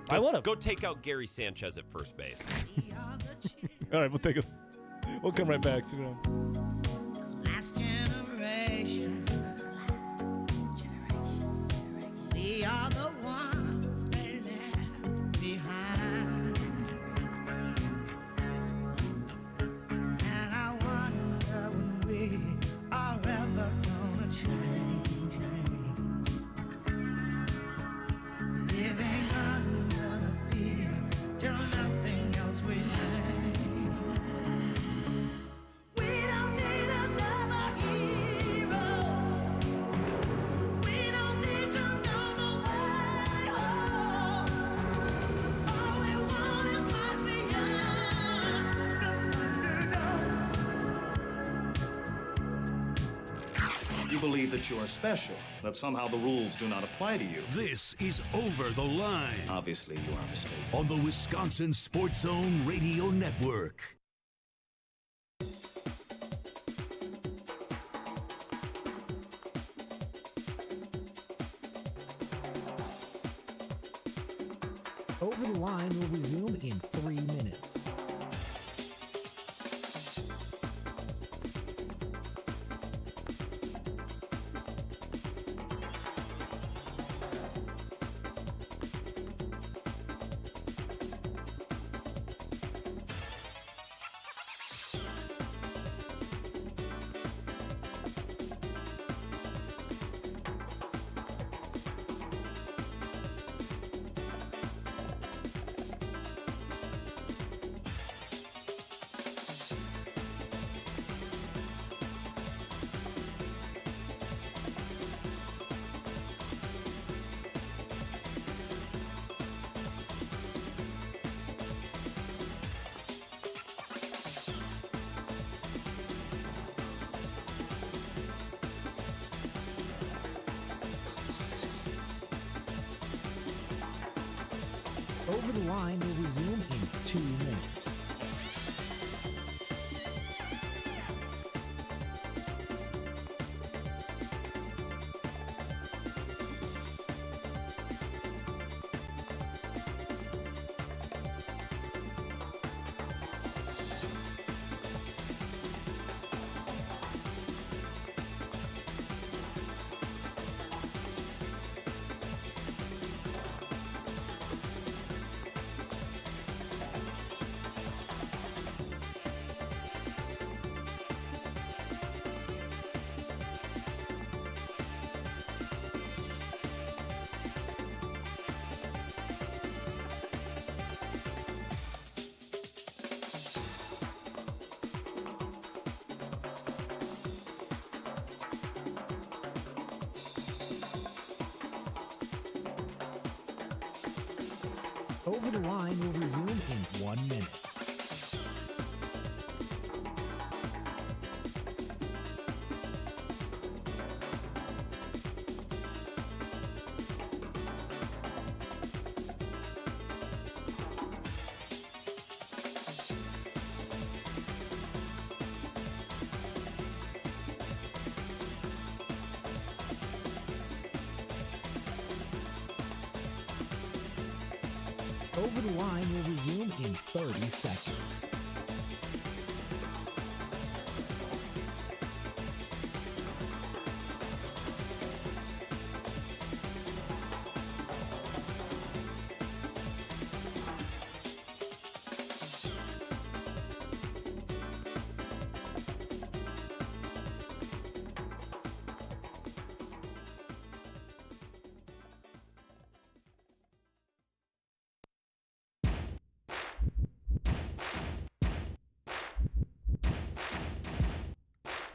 I would have. Go take out Gary Sanchez at first base. All right, we'll come right back. Sit down. Last generation. We are the ones they left behind. And I wonder when we are ever gonna change. Living under the fear till nothing else remains. We don't need another hero. We don't need to know the way home. All we want is life beyond the You believe that you are special, that somehow the rules do not apply to you. This is Over the Line. Obviously, you are mistaken. On the Wisconsin Sports Zone Radio Network. Over the Line will resume in 3 minutes. Over the Line will resume in 2 minutes. Over the Line will resume in 1 minute. Over the Line will resume in 30 seconds.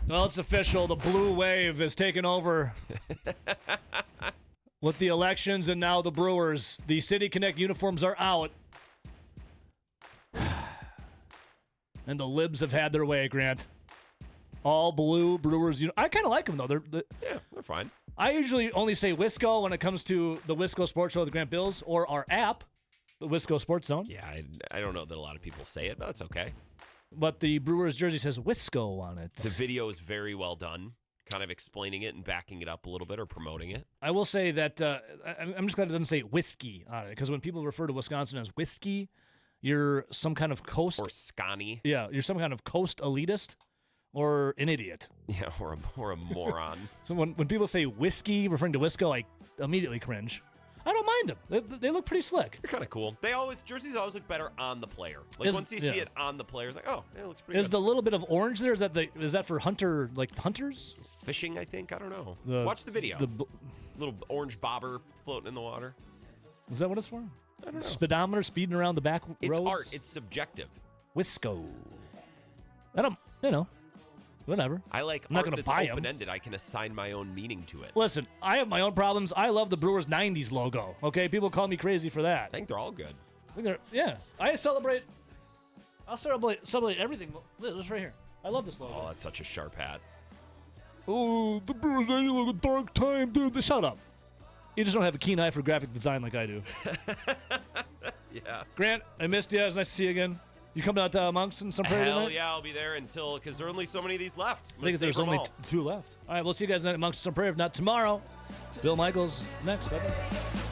Well, it's official. The blue wave has taken over with the elections and now the Brewers. The City Connect uniforms are out. And the libs have had their way, Grant. All blue Brewers. I kind of like them, though. Yeah, they're fine. I usually only say Wisco when it comes to the Wisco Sports Show with the Grant Bills or our app, the Wisco Sports Zone. Yeah, I don't know that a lot of people say it, but that's okay. But the Brewers jersey says Wisco on it. The video is very well done, kind of explaining it and backing it up a little bit or promoting it. I will say that I'm just glad it doesn't say whiskey on it, because when people refer to Wisconsin as whiskey, you're some kind of coast... Or scotty. Yeah, you're some kind of coast elitist or an idiot. Yeah, or a moron. So when people say whiskey, referring to Wisco, I immediately cringe. I don't mind them. They look pretty slick. They're kind of cool. Jerseys always look better on the player. Once you see it on the player, it's like, oh, it looks pretty good. Is the little bit of orange there? Is that for hunter, like hunters? Fishing, I think. I don't know. Watch the video. Little orange bobber floating in the water. Is that what it's for? I don't know. Speedometer speeding around the back It's roads? art. It's subjective. Wisco. Whatever. I like I'm not art gonna that's buy 'em. open-ended. I can assign my own meaning to it. Listen, I have my own problems. I love the Brewers 90s logo. Okay, people call me crazy for that. I think they're all good. Yeah, I'll celebrate everything. This right here. I love this logo. Oh, that's such a sharp hat. Oh, the Brewers 90 logo, dark time, dude. Shut up. You just don't have a keen eye for graphic design like I do. Yeah. Grant, I missed you. It's nice to see you again. You coming out to Monks and some Prairie Hell tonight? yeah, I'll be there because there are only so many of these left. I think there's only 2 left. All right, we'll see you guys tonight at Monks and some Prairie. If not tomorrow, Bill Michaels next. Bye-bye.